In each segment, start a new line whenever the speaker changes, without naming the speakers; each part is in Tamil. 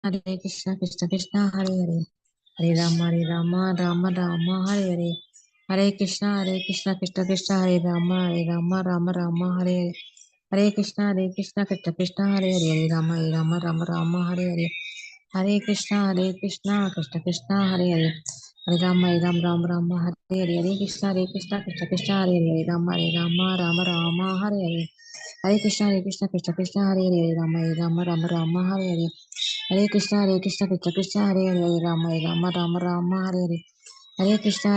Hare Krishna, Krishna Krishna, Hare Hare, Hare Rama, Rama Rama, Hare Hare, Hare Krishna, Krishna Krishna, Hare Rama, Rama Rama, Hare Hare, Hare Krishna, Krishna Krishna, Hare Hare, Hare Rama, Rama Rama, Hare Hare, Hare Krishna, Krishna Krishna, Hare Hare, Hare Rama, Rama, Hare Hare, Hare Krishna, Krishna Krishna, Hare Hare, Rama, Rama, Hare Hare, Hare Krishna, Krishna Krishna, Hare Hare, Rama, Rama, Hare Hare, Hare Krishna, Krishna Krishna, Hare Hare, Rama, Rama, Hare Hare, Hare Krishna,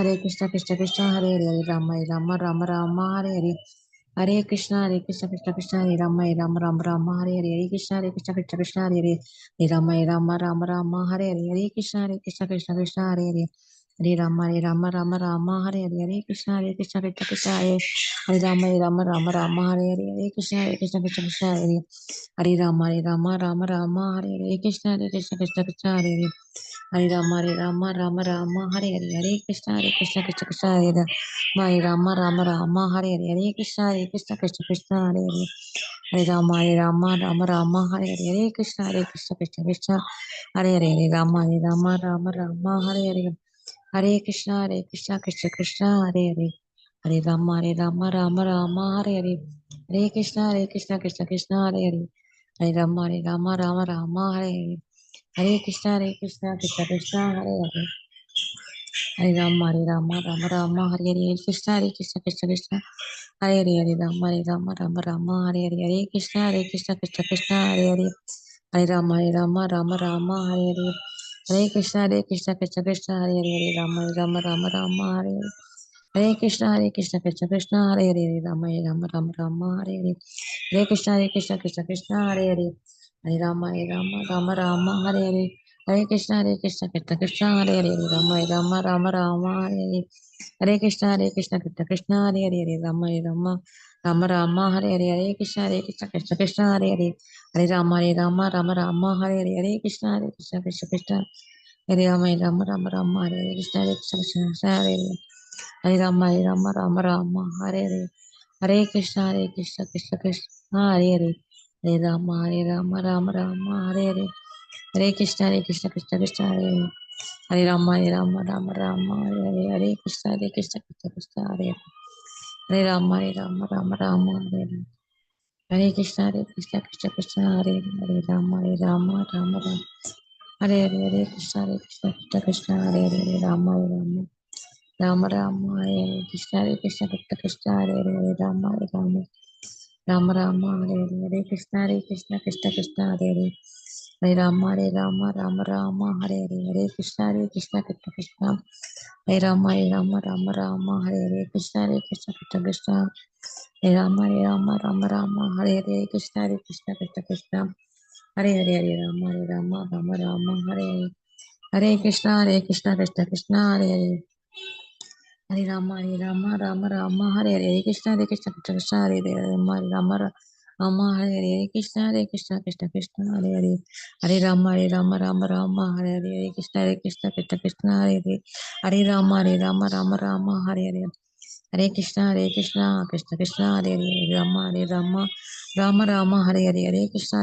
Krishna Krishna, Hare Hare, Rama, Rama, Hare Hare, Hare Krishna, Krishna Krishna, Hare Rama, Hare Hare, Hare Krishna, Krishna Krishna, Hare Hare, Rama, Hare Hare, Hare Krishna, Krishna Krishna, Hare Hare, Hare Rama, Hare Hare, Hare Krishna, Krishna Krishna, Hare Rama, Hare Hare, Hare Krishna, Krishna Krishna, Hare Rama, Hare Hare, Krishna, Krishna, Hare Hare, Hare Rama, Hare Hare, Hare Krishna, Krishna, Hare Hare, Rama, Hare Hare, Hare Krishna, Krishna, Hare Hare, Hare Rama, Hare Hare, Hare Krishna, Hare Hare, Hare Rama, Hare Hare, Hare Krishna, Krishna, Hare Hare, Hare Rama, Hare Hare, Hare Krishna, Hare Hare, Hare Rama, Hare Hare, Hare Krishna, Krishna, Hare Hare, Hare Rama, Hare Hare, Krishna, Krishna, Hare Hare, Hare Rama, Hare Hare, Hare Krishna, Hare Hare, Hare Rama, Hare Hare, Hare Krishna, Hare Hare, Rama, Hare Hare, Hare Krishna, Krishna, Hare Hare, Rama, Hare Hare, Hare Krishna, Hare Hare, Hare Rama, Hare Hare, Hare Krishna, Hare Hare, Rama, Hare Hare, Hare Krishna, Krishna, Hare Hare, Rama, Hare Hare, Hare Krishna, Hare Hare, Hare Rama, Hare Hare, Hare Krishna, Hare Rama, Hare Krishna, Hare Hare, Hare Rama, Hare Hare, Hare Krishna, Krishna, Hare Hare, Hare Rama, Hare Hare, Hare Krishna, Krishna, Hare Hare, Hare Rama, Hare Hare, Hare Krishna, Hare Hare, Hare Rama, Hare Hare, Hare Krishna, Krishna, Hare Hare, Hare Rama, Hare Hare, Hare Krishna, Hare Hare, Hare Rama, Hare Hare, Krishna, Hare Hare, Rama, Hare Hare, Hare Krishna, Hare Hare, Hare Rama, Hare Hare, Hare Krishna, Hare Rama, Hare Hare, Krishna, Hare Rama, Hare Hare, Krishna, Hare Hare, Hare Rama, Hare Hare, Hare Krishna, Krishna, Hare Hare, Hare Rama, Hare Hare, Hare Krishna, Hare Hare, Rama, Hare Hare, Hare Krishna, Hare Hare, Hare Rama, Hare Hare, Hare Krishna, Hare Hare, Hare Rama, Hare Hare, Hare Krishna, Krishna, Hare Hare, Hare Rama, Hare Hare, Hare Krishna,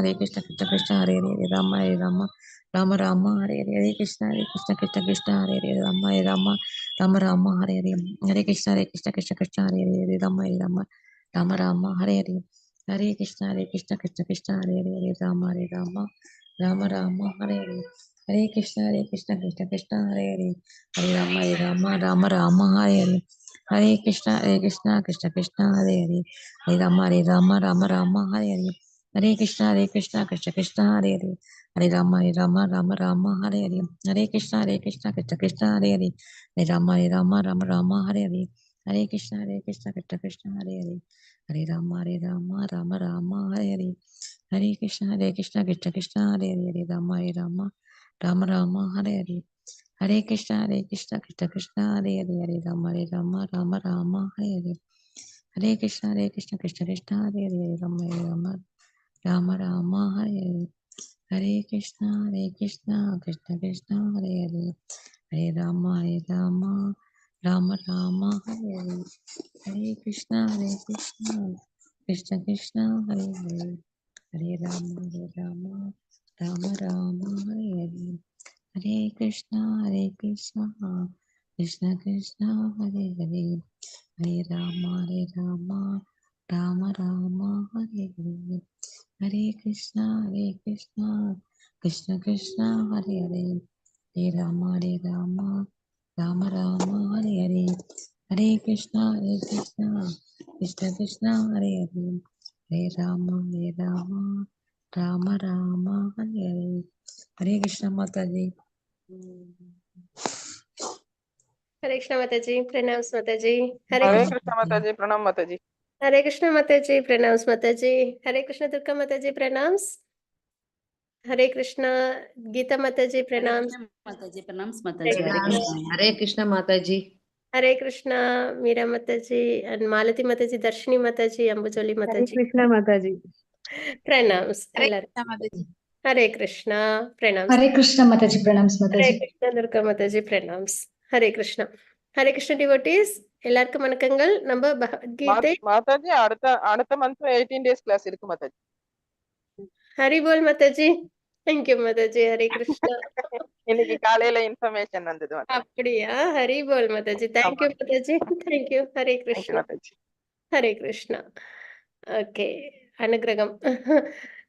Hare Hare, Rama, Hare Hare, Hare Krishna, Hare Hare, Rama, Hare Hare, Hare Krishna, Hare Hare, Rama, Hare Hare, Hare Krishna, Hare Hare, Rama, Hare Hare, Hare Krishna, Hare Hare, Hare Rama, Hare Hare, Hare Krishna, Hare Hare, Hare Rama, Hare Hare, Hare Krishna, Hare Hare, Hare Rama, Hare Hare, Hare Krishna, Hare Hare, Hare Rama, Hare Hare, Hare Krishna, Hare Hare, Hare Rama, Hare Hare, Hare Krishna, Hare Hare, Rama, Hare Hare, Hare Krishna, Hare Hare, Hare Rama, Hare Hare, Hare Krishna, Hare Hare, Rama, Hare Hare, Hare Krishna, Krishna, Hare Hare, Hare Rama, Rama, Hare Hare, Hare Krishna, Krishna, Krishna, Hare Hare, Hare Rama, Rama Rama Hare Hare, Hare Krishna Krishna Krishna Hare Hare, Hare Rama Rama Rama Hare Hare, Hare Krishna Krishna Krishna Hare Hare, Hare Rama Rama Hare Hare, Hare Krishna Krishna Hare Hare, Hare Rama Rama Hare Hare. Hare Krishna Mataji.
हरे कृष्णा माता जी, प्रणाम माता जी। हरे
हरे
कृष्ण
कृष्ण माता जी, प्रणाम माता जी।
हरे कृष्ण माता जी, प्रणाम माता जी। हरे कृष्ण दुर्गा माता जी, प्रणाम। हरे कृष्णा गीता माता जी, प्रणाम।
माता जी प्रणाम माता जी।
हरे कृष्णा माताजी.
हरे कृष्णा मीरा माता जी, मालती माता जी, दर्शनी माता जी, अंबुजोली माता
हरे
जी,
कृष्णा माता जी।
प्रणाम। हरे कृष्णा प्रणाम।
हरे कृष्णा माता जी, प्रणाम माता
हरे
जी।
कृष्णा दुर्गा माता जी, प्रणाम। हरे कृष्ण डिवोटीஸ் எல்லாருக்கும் வணக்கங்கள். நம்ம பகவத்கீதை
மாதா ஜி அடுத்த மந்த் 18 டேஸ் கிளாஸ் இருக்கு மாதா G.
Hari pole Mata G. Thank you Mata G. Hare Krishna.
இன்னைக்கு காலையில இன்ஃபர்மேஷன் வந்தது மாதா.
அப்படியா? ஹரி போல் மாதா G. Thank you Mata G. Thank you. Hare Krishna.
Mata G.
Hare Krishna. Okay, அனுகிரகம்.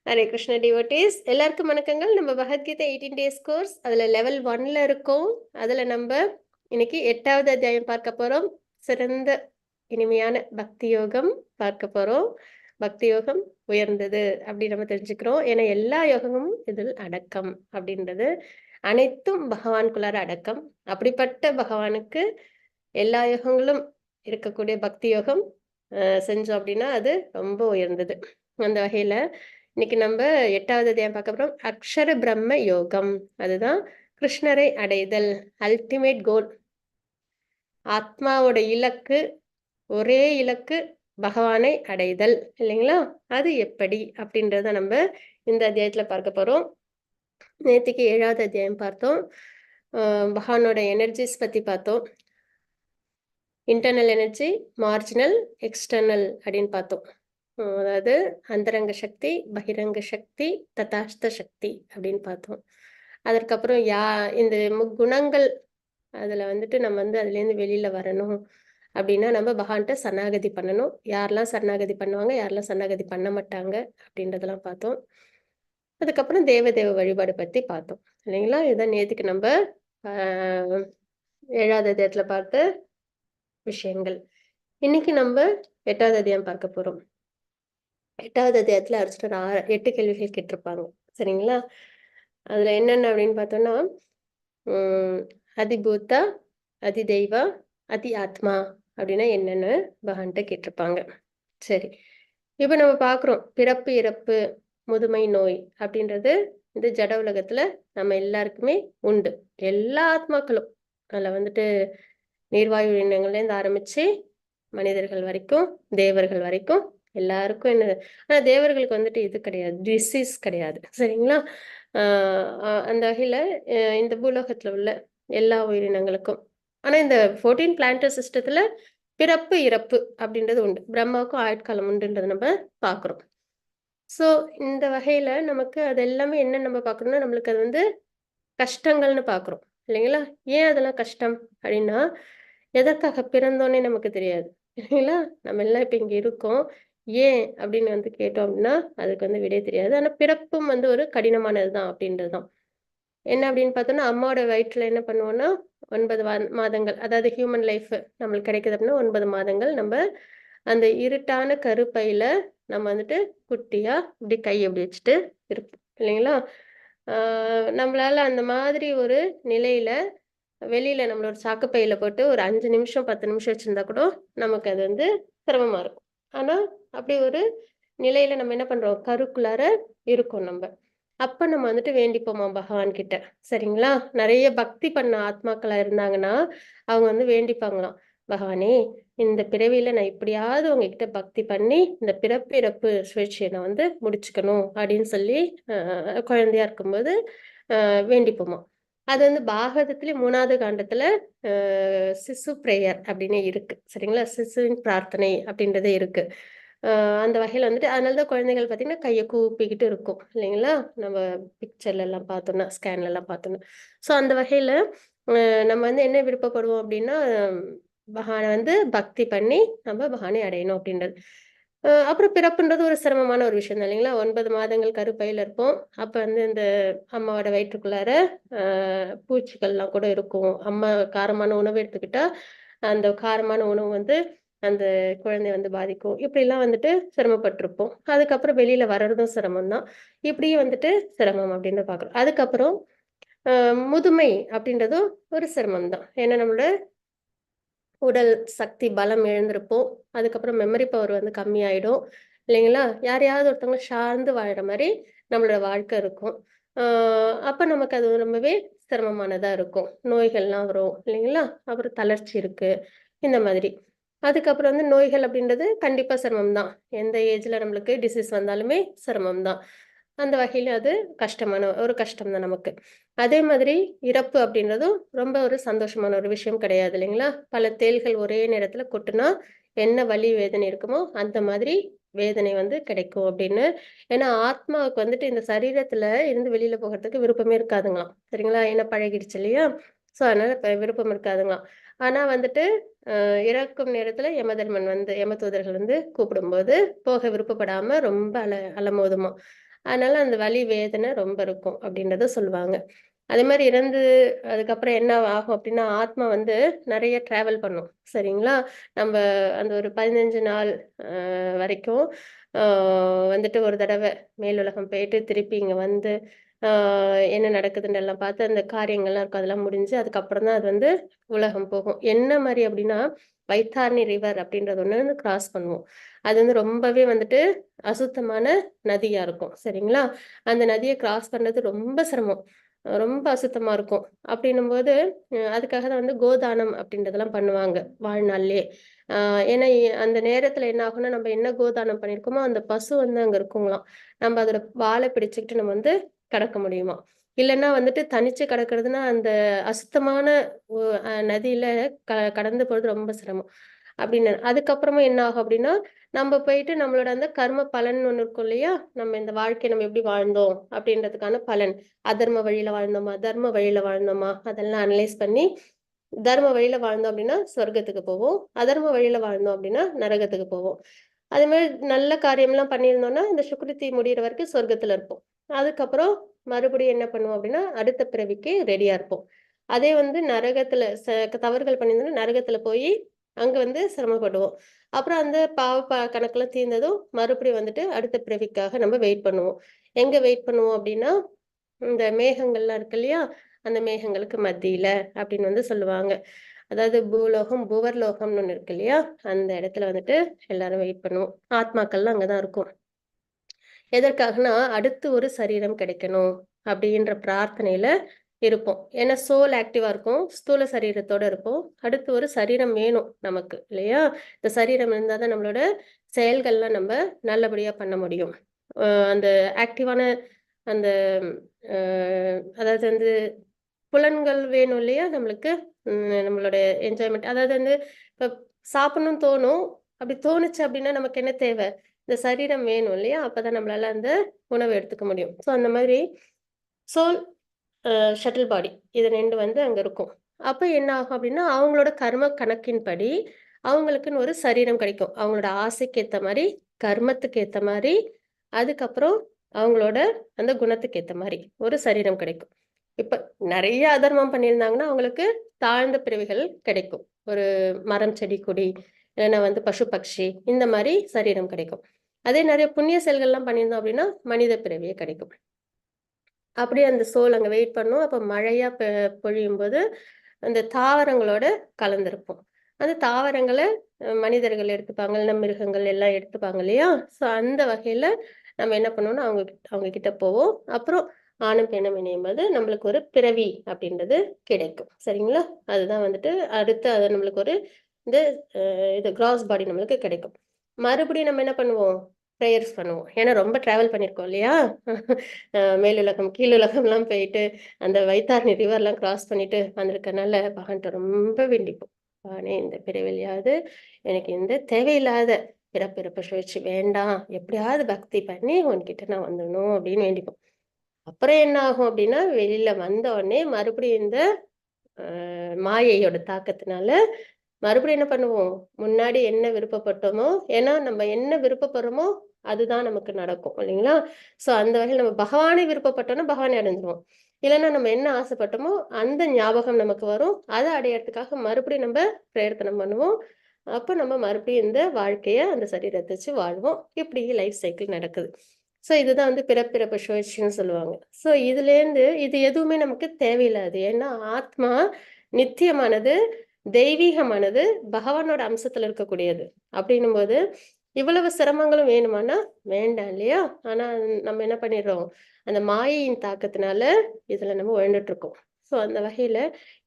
ஹரே கிருஷ்ண டிவோட்டீஸ் எல்லாருக்கும் வணக்கங்கள். நம்ம பகவத்கீதை 18 டேஸ் கோர்ஸ் அதுல லெவல் 1ல இருக்கோம். அதுல நம்ம இன்னைக்கு 8வது அத்தியாயம் பார்க்க போறோம். சிறந்த இனிமையான பக்தி யோகம் பார்க்க போறோம். பக்தி யோகம் உயர்ந்தது அப்படி நம்ம தெரிஞ்சுக்கிறோம். ஏன்னா எல்லா யோகமும் இதில் அடக்கம் அப்படின்றது, அனைத்தும் பகவானுக்குள்ளார அடக்கம். அப்படிப்பட்ட பகவானுக்கு எல்லா யோகங்களும் இருக்கக்கூடிய பக்தி யோகம் செஞ்சோம் அப்படின்னா அது ரொம்ப உயர்ந்தது. அந்த வகையில இன்னைக்கு நம்ம 8வது அத்தியாயம் பார்க்க போறோம். அக்ஷர பிரம்ம யோகம், அதுதான் கிருஷ்ணரை அடைதல், அல்டிமேட் கோல். ஆத்மாவோட இலக்கு, ஒரே இலக்கு பகவானை அடைதல் இல்லைங்களா? அது எப்படி அப்படின்றத நம்ம இந்த அத்தியாயத்துல பார்க்க போறோம். நேற்றுக்கு 7வது அத்தியாயம் பார்த்தோம். பகவானோட எனர்ஜிஸ் பத்தி பார்த்தோம். இன்டர்னல் எனர்ஜி, மார்ஜினல், எக்ஸ்டர்னல் அப்படின்னு பார்த்தோம். அதாவது அந்தரங்க சக்தி, பகிரங்க சக்தி, ததாஸ்த சக்தி அப்படின்னு பார்த்தோம். அதற்கப்புறம் இந்த முக்குணங்கள் அதுல வந்துட்டு நம்ம அதுலேருந்து வெளியில வரணும் அப்படின்னா நம்ம பகவான்கிட்ட சரணாகதி பண்ணணும். யாரெல்லாம் சரணாகதி பண்ணுவாங்க, யாரெல்லாம் சரணாகதி பண்ண மாட்டாங்க அப்படின்றதெல்லாம் பார்த்தோம். அதுக்கப்புறம் தேவ வழிபாடு பத்தி பார்த்தோம் இல்லைங்களா? இதுதான் நேற்றுக்கு நம்ம 7வது அத்தியாயத்துல பார்த்த விஷயங்கள். இன்னைக்கு நம்ம 8வது அத்தியாயம் பார்க்க போறோம். 8வது அத்தியாயத்துல அர்ஜுனர் 8 கேள்விகள் கேட்டிருப்பாங்க சரிங்களா? அதுல என்னென்ன அப்படின்னு பார்த்தோம்னா, அதிபூதா, அதி தெய்வா, அதி ஆத்மா அப்படின்னா என்னன்னு பகவான்கிட்ட கேட்டிருப்பாங்க. சரி, இப்ப நம்ம பாக்குறோம் பிறப்பு, இறப்பு, முதுமை, நோய் அப்படின்றது இந்த ஜட உலகத்துல நம்ம எல்லாருக்குமே உண்டு. எல்லா ஆத்மாக்களும் அதுல நீர்வாயு இனங்கள்ல இருந்து ஆரம்பிச்சு மனிதர்கள் வரைக்கும், தேவர்கள் வரைக்கும் எல்லாருக்கும் என்ன, ஆனா தேவர்களுக்கு இது கிடையாது, டிசீஸ் கிடையாது சரிங்களா? அந்த வகையில இந்த பூலோகத்துல உள்ள எல்லா உயிரினங்களுக்கும். ஆனா இந்த 14 பிளானட்டரி சிஸ்டத்துல பிறப்பு, இறப்பு அப்படின்றது உண்டு. பிரம்மாவுக்கும் ஆயுட்காலம் உண்டுன்றதை நம்ம பாக்குறோம். ஸோ இந்த வகையில நமக்கு அது எல்லாமே என்ன நம்ம பார்க்கணும்னா, நம்மளுக்கு அது கஷ்டங்கள்னு பார்க்குறோம் இல்லைங்களா? ஏன் அதெல்லாம் கஷ்டம் அப்படின்னா, எதற்காக பிறந்தோன்னே நமக்கு தெரியாது இல்லைங்களா? நம்ம எல்லாம் இப்போ இங்கே இருக்கோம், ஏன் அப்படின்னு கேட்டோம் அப்படின்னா அதுக்கு விடை தெரியாது. ஆனால் பிறப்பும் ஒரு கடினமானது தான் அப்படின்றது தான். என்ன அப்படின்னு பார்த்தோம்னா, அம்மாவோட வயிற்றுல என்ன பண்ணுவோம்னா 9 மாதங்கள், அதாவது ஹியூமன் லைஃப் நம்மளுக்கு கிடைக்குது அப்படின்னா 9 மாதங்கள் நம்ம அந்த இருட்டான கருப்பையில நம்ம குட்டியா இப்படி கை எப்படி வச்சுட்டு இருப்போம் இல்லைங்களா? நம்மளால அந்த மாதிரி ஒரு நிலையில வெளியில நம்மளோட சாக்குப்பையில போட்டு ஒரு 5 நிமிஷம் 10 நிமிஷம் வச்சிருந்தா கூட நமக்கு அது சிரமமா இருக்கும். ஆனா அப்படி ஒரு நிலையில நம்ம என்ன பண்றோம், கருக்குள்ளார இருக்கோம் நம்ம. அப்ப நம்ம வேண்டிப்போமா பகவான் கிட்ட சரிங்களா? நிறைய பக்தி பண்ண ஆத்மாக்களா இருந்தாங்கன்னா அவங்க வேண்டிப்பாங்களாம், பகவானே இந்த பிறவியில நான் எப்படியாவது உங்ககிட்ட பக்தி பண்ணி இந்த பிறப்பு இறப்பு சுழற்சியை நான் முடிச்சுக்கணும் அப்படின்னு சொல்லி குழந்தையா இருக்கும்போது வேண்டிப்போமா. அது பாகவதத்துல 3வது காண்டத்துல சிசு பிரேயர் அப்படின்னு இருக்கு சரிங்களா? சிசுவின் பிரார்த்தனை அப்படின்றதே இருக்கு. அந்த வகையில் வந்துட்டு அதனால தான் குழந்தைகள் பார்த்தீங்கன்னா கையை கூப்பிக்கிட்டு இருக்கும் இல்லைங்களா, நம்ம பிக்சர்ல எல்லாம் பார்த்தோம்னா, ஸ்கேன்ல எல்லாம் பார்த்தோம்னா. ஸோ அந்த வகையில் நம்ம வந்து என்ன விருப்பப்படுவோம் அப்படின்னா, பகவானை வந்து பக்தி பண்ணி நம்ம பகவானை அடையணும் அப்படின்றது. அப்புறம் பிறப்புன்றது ஒரு சிரமமான ஒரு விஷயம் தான் இல்லைங்களா. 9 மாதங்கள் கருப்பையில் இருப்போம். அப்போ வந்து இந்த அம்மாவோட வயிற்றுக்குள்ளார பூச்சிகள்லாம் கூட இருக்கும். அம்மா காரமான உணவு எடுத்துக்கிட்டா அந்த காரமான உணவு வந்து அந்த குழந்தைய வந்து பாதிக்கும். இப்படிலாம் வந்துட்டு சிரமப்பட்டிருப்போம். அதுக்கப்புறம் வெளியில வர்றதும் சிரமம் தான். இப்படியே வந்துட்டு சிரமம் அப்படின்னு பார்க்குறோம். அதுக்கப்புறம் முதுமை அப்படின்றதும் ஒரு சிரமம் தான். ஏன்னா நம்மளோட உடல் சக்தி பலம் இழந்திருப்போம். அதுக்கப்புறம் மெமரி பவர் வந்து கம்மியாயிடும் இல்லைங்களா. யாரையாவது ஒருத்தவங்க சார்ந்து வாழ்ற மாதிரி நம்மளோட வாழ்க்கை இருக்கும். அப்ப நமக்கு அது ரொம்பவே சிரமமானதா இருக்கும். நோய்கள்லாம் வரும் இல்லைங்களா. அப்புறம் தளர்ச்சி இருக்கு இந்த மாதிரி. அதுக்கப்புறம் வந்து நோய்கள் அப்படின்றது கண்டிப்பா சிரமம் தான். எந்த ஏஜ்ல நம்மளுக்கு டிசீஸ் வந்தாலுமே சிரமம் தான். அந்த வகையில அது கஷ்டமான ஒரு கஷ்டம் தான் நமக்கு. அதே மாதிரி இறப்பு அப்படின்றதும் ரொம்ப ஒரு சந்தோஷமான ஒரு விஷயம் கிடையாது இல்லைங்களா. பல தேள்கள் ஒரே நேரத்துல கொட்டுனா என்ன வலி வேதனை இருக்குமோ அந்த மாதிரி வேதனை வந்து கிடைக்கும் அப்படின்னு. ஏன்னா ஆத்மாவுக்கு வந்துட்டு இந்த சரீரத்துல இருந்து வெளியில போகிறதுக்கு விருப்பமே இருக்காதுங்களாம் சரிங்களா. ஏன்னா பழகிடுச்சு இல்லையா. ஸோ அதனால விருப்பம் இருக்காதுங்களாம். ஆனா வந்துட்டு இறக்கும் நேரத்துல யமதர்மன் வந்து யமதூதர்கள் வந்து கூப்பிடும்போது போக விருப்பப்படாம ரொம்ப அலமோதுமா. அதனால அந்த வலி வேதனை ரொம்ப இருக்கும் அப்படின்றத சொல்லுவாங்க. அதே மாதிரி இறந்து அதுக்கப்புறம் என்ன ஆகும் அப்படின்னா ஆத்மா வந்து நிறைய டிராவல் பண்ணும் சரிங்களா. நம்ம அந்த ஒரு 15 நாள் வரைக்கும் வந்துட்டு ஒரு தடவை மேலுலகம் போயிட்டு திருப்பி இங்க வந்து என்ன நடக்குதுன்னு எல்லாம் பார்த்து அந்த காரியங்கள்லாம் இருக்கும் அதெல்லாம் முடிஞ்சு அதுக்கப்புறம் தான் அது வந்து உலகம் போகும். என்ன மாதிரி அப்படின்னா வைத்தார்னி ரிவர் அப்படின்றது ஒண்ணு வந்து கிராஸ் பண்ணுவோம். அது வந்து ரொம்பவே வந்துட்டு அசுத்தமான நதியா இருக்கும் சரிங்களா. அந்த நதியை கிராஸ் பண்றது ரொம்ப சிரமம். ரொம்ப அசுத்தமா இருக்கும். அப்படின்னும்போது அதுக்காக தான் வந்து கோதானம் அப்படின்றதெல்லாம் பண்ணுவாங்க வாழ்நாள்லயே. ஏன்னா அந்த நேரத்துல என்ன ஆகும்னா நம்ம என்ன கோதானம் பண்ணியிருக்கோமோ அந்த பசு வந்து அங்க இருக்குங்களாம். நம்ம அதோட வாலை பிடிச்சுக்கிட்டு நம்ம வந்து கடக்க முடியுமா. இல்லைன்னா வந்துட்டு தனிச்சு கடக்கிறதுனா அந்த அசுத்தமான நதியில கடந்து போறது ரொம்ப சிரமம் அப்படின்னு. அதுக்கப்புறமா என்ன ஆகும் அப்படின்னா நம்ம போயிட்டு நம்மளோட அந்த கர்ம பலன் ஒண்ணு இருக்கும் இல்லையா. நம்ம இந்த வாழ்க்கையை நம்ம எப்படி வாழ்ந்தோம் அப்படின்றதுக்கான பலன். அதர்ம வழியில வாழ்ந்தோமா தர்ம வழியில வாழ்ந்தோமா அதெல்லாம் அனலைஸ் பண்ணி தர்ம வழியில வாழ்ந்தோம் அப்படின்னா சொர்க்கத்துக்கு போவோம். அதர்ம வழியில வாழ்ந்தோம் அப்படின்னா நரகத்துக்கு போவோம். அதே மாதிரி நல்ல காரியம்லாம் பண்ணியிருந்தோம்னா இந்த சுக்ருதி முடியிற வரைக்கும் சொர்க்கத்துல இருப்போம். அதுக்கப்புறம் மறுபடியும் என்ன பண்ணுவோம் அப்படின்னா அடுத்த பிறவிக்கு ரெடியா இருப்போம். அதே வந்து நரகத்துல தவறுகள் பண்ணியிருந்தோம்னா நரகத்துல போய் அங்க வந்து சிரமப்படுவோம். அப்புறம் அந்த கணக்குல தீர்ந்ததும் மறுபடியும் வந்துட்டு அடுத்த பிறவிக்காக நம்ம வெயிட் பண்ணுவோம். எங்க வெயிட் பண்ணுவோம் அப்படின்னா இந்த மேகங்கள்லாம் இருக்கு இல்லையா. அந்த மேகங்களுக்கு மத்தியில அப்படின்னு வந்து சொல்லுவாங்க. அதாவது பூலோகம் புவர்லோகம்னு ஒண்ணு இருக்கு இல்லையா. அந்த இடத்துல வந்துட்டு எல்லாரும் வெயிட் பண்ணுவோம். ஆத்மாக்கள்லாம் அங்கதான் இருக்கும். எதற்காகனா அடுத்து ஒரு சரீரம் கிடைக்கணும் அப்படின்ற பிரார்த்தனையில இருப்போம். ஏன்னா சோல் ஆக்டிவா இருக்கும். ஸ்தூல சரீரத்தோட இருப்போம். அடுத்து ஒரு சரீரம் வேணும் நமக்கு இல்லையா. இந்த சரீரம் இருந்தாதான் நம்மளோட செயல்கள்லாம் நம்ம நல்லபடியா பண்ண முடியும். அந்த ஆக்டிவான அந்த அதாவது வந்து புலன்கள் வேணும் இல்லையா நம்மளுக்கு. நம்மளோட என்ஜாய்மெண்ட் அதாவது வந்து இப்ப சாப்பிடணும்னு தோணும். அப்படி தோணுச்சு அப்படின்னா நமக்கு என்ன தேவை. இந்த சரீரம் வேணும் இல்லையா. அப்பதான் நம்மளால அந்த உணவு எடுத்துக்க முடியும். ஸோ அந்த மாதிரி சோல் ஷட்டில் பாடி இது 2 வந்து அங்க இருக்கும். அப்ப என்ன ஆகும் அப்படின்னா அவங்களோட கர்ம கணக்கின்படி அவங்களுக்குன்னு ஒரு சரீரம் கிடைக்கும். அவங்களோட ஆசைக்கு ஏத்த மாதிரி கர்மத்துக்கு ஏத்த மாதிரி அதுக்கப்புறம் அவங்களோட அந்த குணத்துக்கு ஏத்த மாதிரி ஒரு சரீரம் கிடைக்கும். இப்ப நிறைய அதர்மம் பண்ணியிருந்தாங்கன்னா அவங்களுக்கு தாழ்ந்த பிறவிகள் கிடைக்கும். ஒரு மரம் செடி கொடி இல்லைன்னா வந்து பசு பட்சி இந்த மாதிரி சரீரம் கிடைக்கும். அதே நிறைய புண்ணிய செயல்கள்லாம் பண்ணியிருந்தோம் அப்படின்னா மனித பிறவியே கிடைக்கும். அப்படியே அந்த சோல் அங்க வெயிட் பண்ணும். அப்ப மழையா பொழியும் போது அந்த தாவரங்களோட கலந்திருப்போம். அந்த தாவரங்களை மனிதர்கள் எடுத்துப்பாங்க இல்லைன்னா மிருகங்கள் எல்லாம் எடுத்துப்பாங்க இல்லையா. ஸோ அந்த வகையில நம்ம என்ன பண்ணுவோம்னா அவங்க கிட்ட போவோம். அப்புறம் ஆணும் பெண்ணும் இணையும் போது நம்மளுக்கு ஒரு பிறவி அப்படின்றது கிடைக்கும் சரிங்களா. அதுதான் வந்துட்டு அடுத்து அது நம்மளுக்கு ஒரு இந்த இது கிராஸ் பாடி நம்மளுக்கு கிடைக்கும். மறுபடியும் நம்ம என்ன பண்ணுவோம் ப்ரேயர்ஸ் பண்ணுவோம். ஏன்னா ரொம்ப டிராவல் பண்ணியிருக்கோம் இல்லையா. மேலுலகம் கீழுலகம்லாம் போயிட்டு அந்த வைத்தாரணி ரிவர்லாம் கிராஸ் பண்ணிட்டு வந்திருக்கனால பகவான்கிட்ட ரொம்ப வேண்டிப்போம். பகவானே இந்த பிறவிலையாவது எனக்கு இந்த தேவையில்லாத பிறப்பு சுழற்சி வேண்டாம், எப்படியாவது பக்தி பண்ணி உன்கிட்ட நான் வந்துடணும் அப்படின்னு வேண்டிப்போம். அப்புறம் என்ன ஆகும் அப்படின்னா, வெளியில வந்த உடனே மறுபடியும் இந்த மாயையோட தாக்கத்தினால மறுபடியும் என்ன பண்ணுவோம், முன்னாடி என்ன விருப்பப்பட்டோமோ, ஏன்னா நம்ம என்ன விருப்பப்படுறோமோ அதுதான் நமக்கு நடக்கும் இல்லைங்களா? சோ அந்த வகையில் நம்ம பகவானை விருப்பப்பட்டோம்னா பகவானை அடைஞ்சிருவோம். இல்லைன்னா நம்ம என்ன ஆசைப்பட்டோமோ அந்த ஞாபகம் நமக்கு வரும். அதை அடையறதுக்காக மறுபடியும் நம்ம பிரயத்தனம் பண்ணுவோம். அப்போ நம்ம மறுபடியும் இந்த வாழ்க்கைய அந்த சரீரத்தை வச்சு வாழ்வோம். இப்படி லைஃப் சைக்கிள் நடக்குது. ஸோ இதுதான் வந்து பிறப்பிறப்பு சுழற்சின்னு சொல்லுவாங்க. ஸோ இதுலேருந்து இது எதுவுமே நமக்கு தேவையில்லாது. ஏன்னா ஆத்மா நித்தியமானது, தெய்வீகமானது, பகவானோட அம்சத்துல இருக்கக்கூடியது. அப்படின்னும் போது இவ்வளவு சிரமங்களும் வேணுமானா வேண்டாம் இல்லையா? ஆனா நம்ம என்ன பண்ணிடுறோம், அந்த மாயையின் தாக்கத்தினால இதுல நம்ம உழண்டுட்டு இருக்கோம். ஸோ அந்த வகையில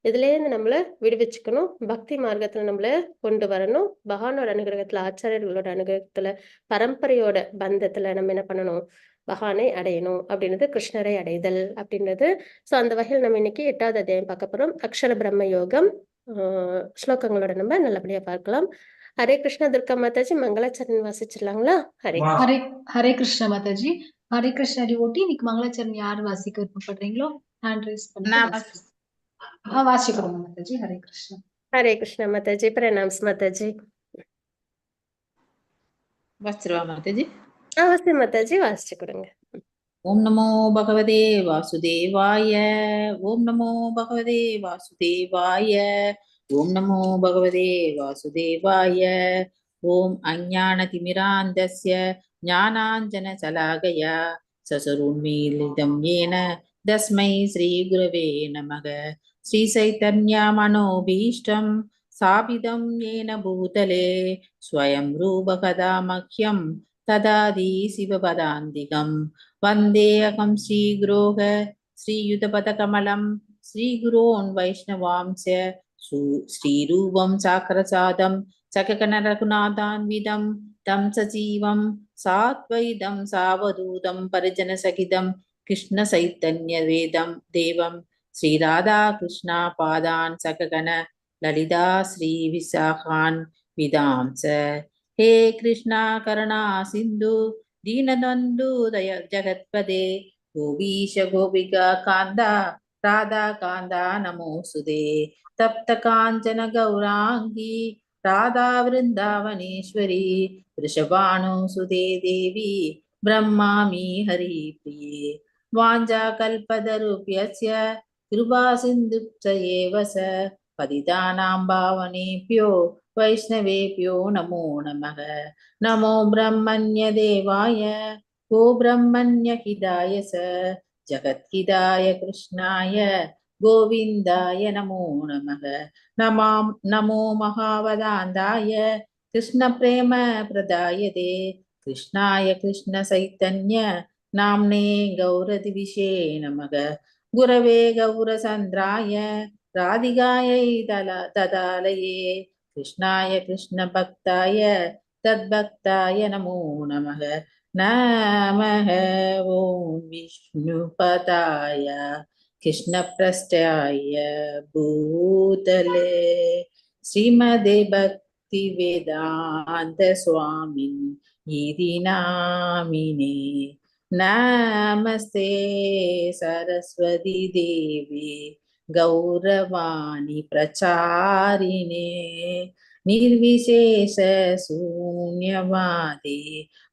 இதுலேருந்து நம்மள விடுவிச்சுக்கணும். பக்தி மார்க்கத்துல நம்மள கொண்டு வரணும். பகவானோட அனுகிரகத்துல, ஆச்சாரியர்களோட அனுகிரகத்துல, பரம்பரையோட பந்தத்துல நம்ம என்ன பண்ணணும், பகவானை அடையணும் அப்படின்றது, கிருஷ்ணரை அடைதல் அப்படின்றது. ஸோ அந்த வகையில் நம்ம இன்னைக்கு 8வது அத்தியாயம் பார்க்க போறோம். அக்ஷர பிரம்ம யோகம் ஸ்லோகங்களோட நம்ம நல்லபடியா பார்க்கலாம். ஹரே கிருஷ்ணா. துர்கா மாதாஜி மங்களாச்சரண் வாசிச்சிடலாங்களா? ஹரே
ஹரே ஹரே கிருஷ்ணா மாதாஜி. ஹரே கிருஷ்ணா டிவோட்டி. இன்னைக்கு மங்களாச்சரண் யார் வாசிக்க விருப்பப்படுறீங்களோ ஹேண்ட் ரைஸ் பண்ணி வாசிக்கிறோம் மாதாஜி. ஹரே கிருஷ்ணா.
ஹரே கிருஷ்ணா மாதாஜி. பிரணாம்ஸ் மாதாஜி.
வாசிச்சிருவா மாதாஜி.
அவசியம் மாதாஜி, வாசிச்சு கொடுங்க.
ஓம் நமோ பகவதே வாசுதேவாய. ஓம் நமோ பகவதே வாசுதேவாய. ஓம் நமோ பகவதே வாசுதேவாய. ஓம் அஞ்ஞானதிமிராந்தஸ்ய ஞானாஞ்சனசலாகயா சசருன்மீலிதம் येन தஸ்மை ஸ்ரீகுரவே நமக. ஸ்ரீசைத்தன்யமனோபீஷ்டம் ஸ்தாபிதம் येन பூதலே ஸ்வயம் ரூபகதா மஹ்யம் ததாதி சிவபதாந்திகம். वन्देऽहं श्रीगुरोः श्रीयुतपदकमलं श्रीगुरोन् वैष्णवांश्च श्रीरूपं साग्रजातं सकगणरघुनाथान्वितं तं सजीवं साद्वैतं सावधूतं परिजनसहितं कृष्णचैतन्यवेदं देवं श्रीराधाकृष्णपादान् सकगण ललिता श्रीविशाखान् विदांस. हे कृष्णा करुणा सिन्धु दीनबन्धु जगत्पदे गोपीश गोपिका कान्ता राधा कान्ता नमोऽस्तुते. तप्त काञ्चन गौराङ्गी राधा वृन्दावनेश्वरी वृषभानुसुते देवी ब्रह्मामि हरिप्रिये. वाञ्छाकल्पतरुभ्यश्च कृपासिन्धुभ्य एव च पतितानां पावनेभ्यो वैष्णवेभ्यो नमो नमः. नमो ब्रह्मण्य देवाय गो ब्रह्मण्य हिताय च जगद्हिताय कृष्णाय गोविन्दाय नमो नमः. नमो महावदान्ताय कृष्ण प्रेम प्रदायते कृष्णाय कृष्ण चैतन्य नाम्ने गौरदिविषे नमः. गुरवे गौरचन्द्राय राधिकायै ददालये कृष्णाय कृष्ण भक्ताय तद्भक्ताय नमो नमः. नमः ओं विष्णुपदाय कृष्णप्रस्थाय भूतले श्रीमदे भक्ति वेदांत स्वामिन् इति नामिने. नमस्ते सरस्वती देवी गौरवाणी प्रचारिणे निर्विशेष शून्यवादी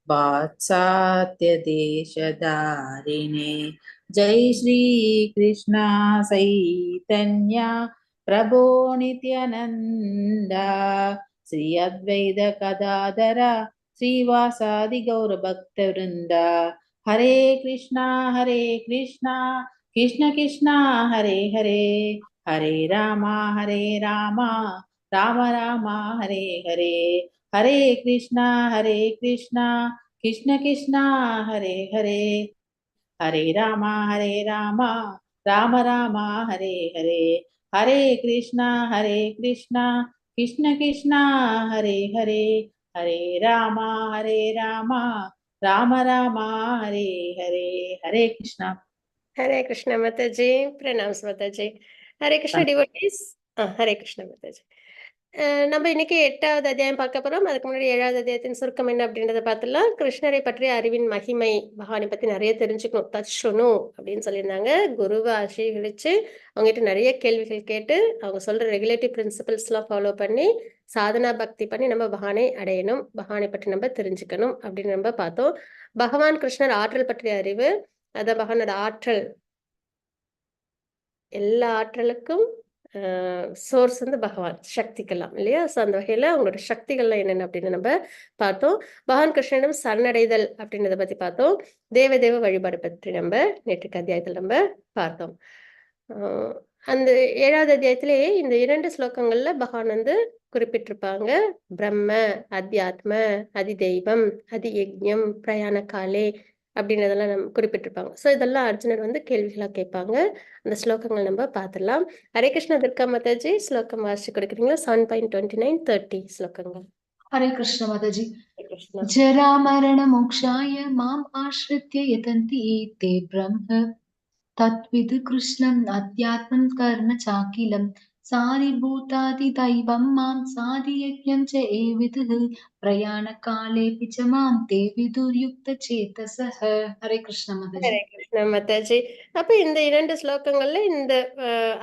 वात्सात्य देशधारिणे. जय श्री कृष्ण चैतन्य प्रभो नित्यानंदा श्री अद्वैत गदाधर श्रीवासादि गौर भक्त वृंदा. हरे कृष्णा कृष्ण कृष्ण हरे हरे हरे राम राम राम हरे हरे. हरे कृष्णा कृष्ण कृष्ण हरे हरे हरे राम राम राम हरे हरे. हरे कृष्णा कृष्ण कृष्ण हरे हरे हरे राम राम हरे हरे. हरे कृष्णा.
हरे कृष्णा माताजी. प्रणाम्स माताजी. हरे कृष्णा डिवोटीज. हरे कृष्णा माताजी. நம்ம இன்னைக்கு 8வது அத்தியாயம் பார்க்க போறோம். அதுக்கு முன்னாடி 7வது அத்தியாயத்தின் சுருக்கம் என்ன அப்படின்றத பார்த்துலாம். கிருஷ்ணரை பற்றிய அறிவின் மகிமை, பகவானை பத்தி நிறைய தெரிஞ்சுக்கணும். தச்சுணு அப்படின்னு சொல்லியிருந்தாங்க. குருவை ஆசீர்வதிச்சு அவங்ககிட்ட நிறைய கேள்விகள் கேட்டு அவங்க சொல்ற ரெகுலேட்டிவ் பிரின்சிபல்ஸ்லாம் ஃபாலோ பண்ணி சாதனா பக்தி பண்ணி நம்ம பகவானை அடையணும், பகவானை பற்றி நம்ம தெரிஞ்சுக்கணும் அப்படின்னு நம்ம பார்த்தோம். பகவான் கிருஷ்ணர் ஆற்றல் பற்றிய அறிவு, அதான் பகவானோட ஆற்றல், எல்லா ஆற்றலுக்கும் சோர்ஸ் வந்து பகவான், சக்திக்கெல்லாம் இல்லையா. ஸோ அந்த வகையில் அவங்களோட சக்திகள்லாம் என்னென்ன அப்படின்னு நம்ம பார்த்தோம். பகவான் கிருஷ்ணனிடம் சரணடைதல் அப்படின்றத பற்றி பார்த்தோம். தேவ வழிபாடு பற்றி நம்ம நேற்றுக்கு அத்தியாயத்தில் நம்ம பார்த்தோம். அந்த 7வது அத்தியாயத்திலே இந்த 2 ஸ்லோகங்கள்ல பகவான் வந்து குறிப்பிட்டிருப்பாங்க. பிரம்ம, அத்தியாத்ம, அதி தெய்வம், அதி யஜ்ஞம், பிரயாண காலே அப்படின்றதெல்லாம் நம்ம குறிப்பிட்டிருப்பாங்க. ஸோ இதெல்லாம் அர்ஜுனர் வந்து கேள்விகளாக கேட்பாங்க. அந்த ஸ்லோகங்கள் நம்ம பார்த்துடலாம். ஹரே கிருஷ்ண துர்கா மாதாஜி, ஸ்லோகம் வாசிச்சு கொடுக்குறீங்களா? 7.29, 30 ஸ்லோகங்கள்.
हरे कृष्ण माताजी।
ஹரே கிருஷ்ணா.
जरा मरण मोक्षाय माम् आश्रित्य यतन्ति ते ब्रह्म तत्विद् कृष्णम् अध्यात्मं कर्म चाखिलं सारिभूतादिदैवं मां साधियज्ञं च एविदुः प्रयाणकालेऽपि च मां ते विदुर्युक्तचेतसः। हरे कृष्ण माताजी।
ஹரே கிருஷ்ணா மாதாஜி. அப்ப இந்த 2 ஸ்லோகங்கள்ல இந்த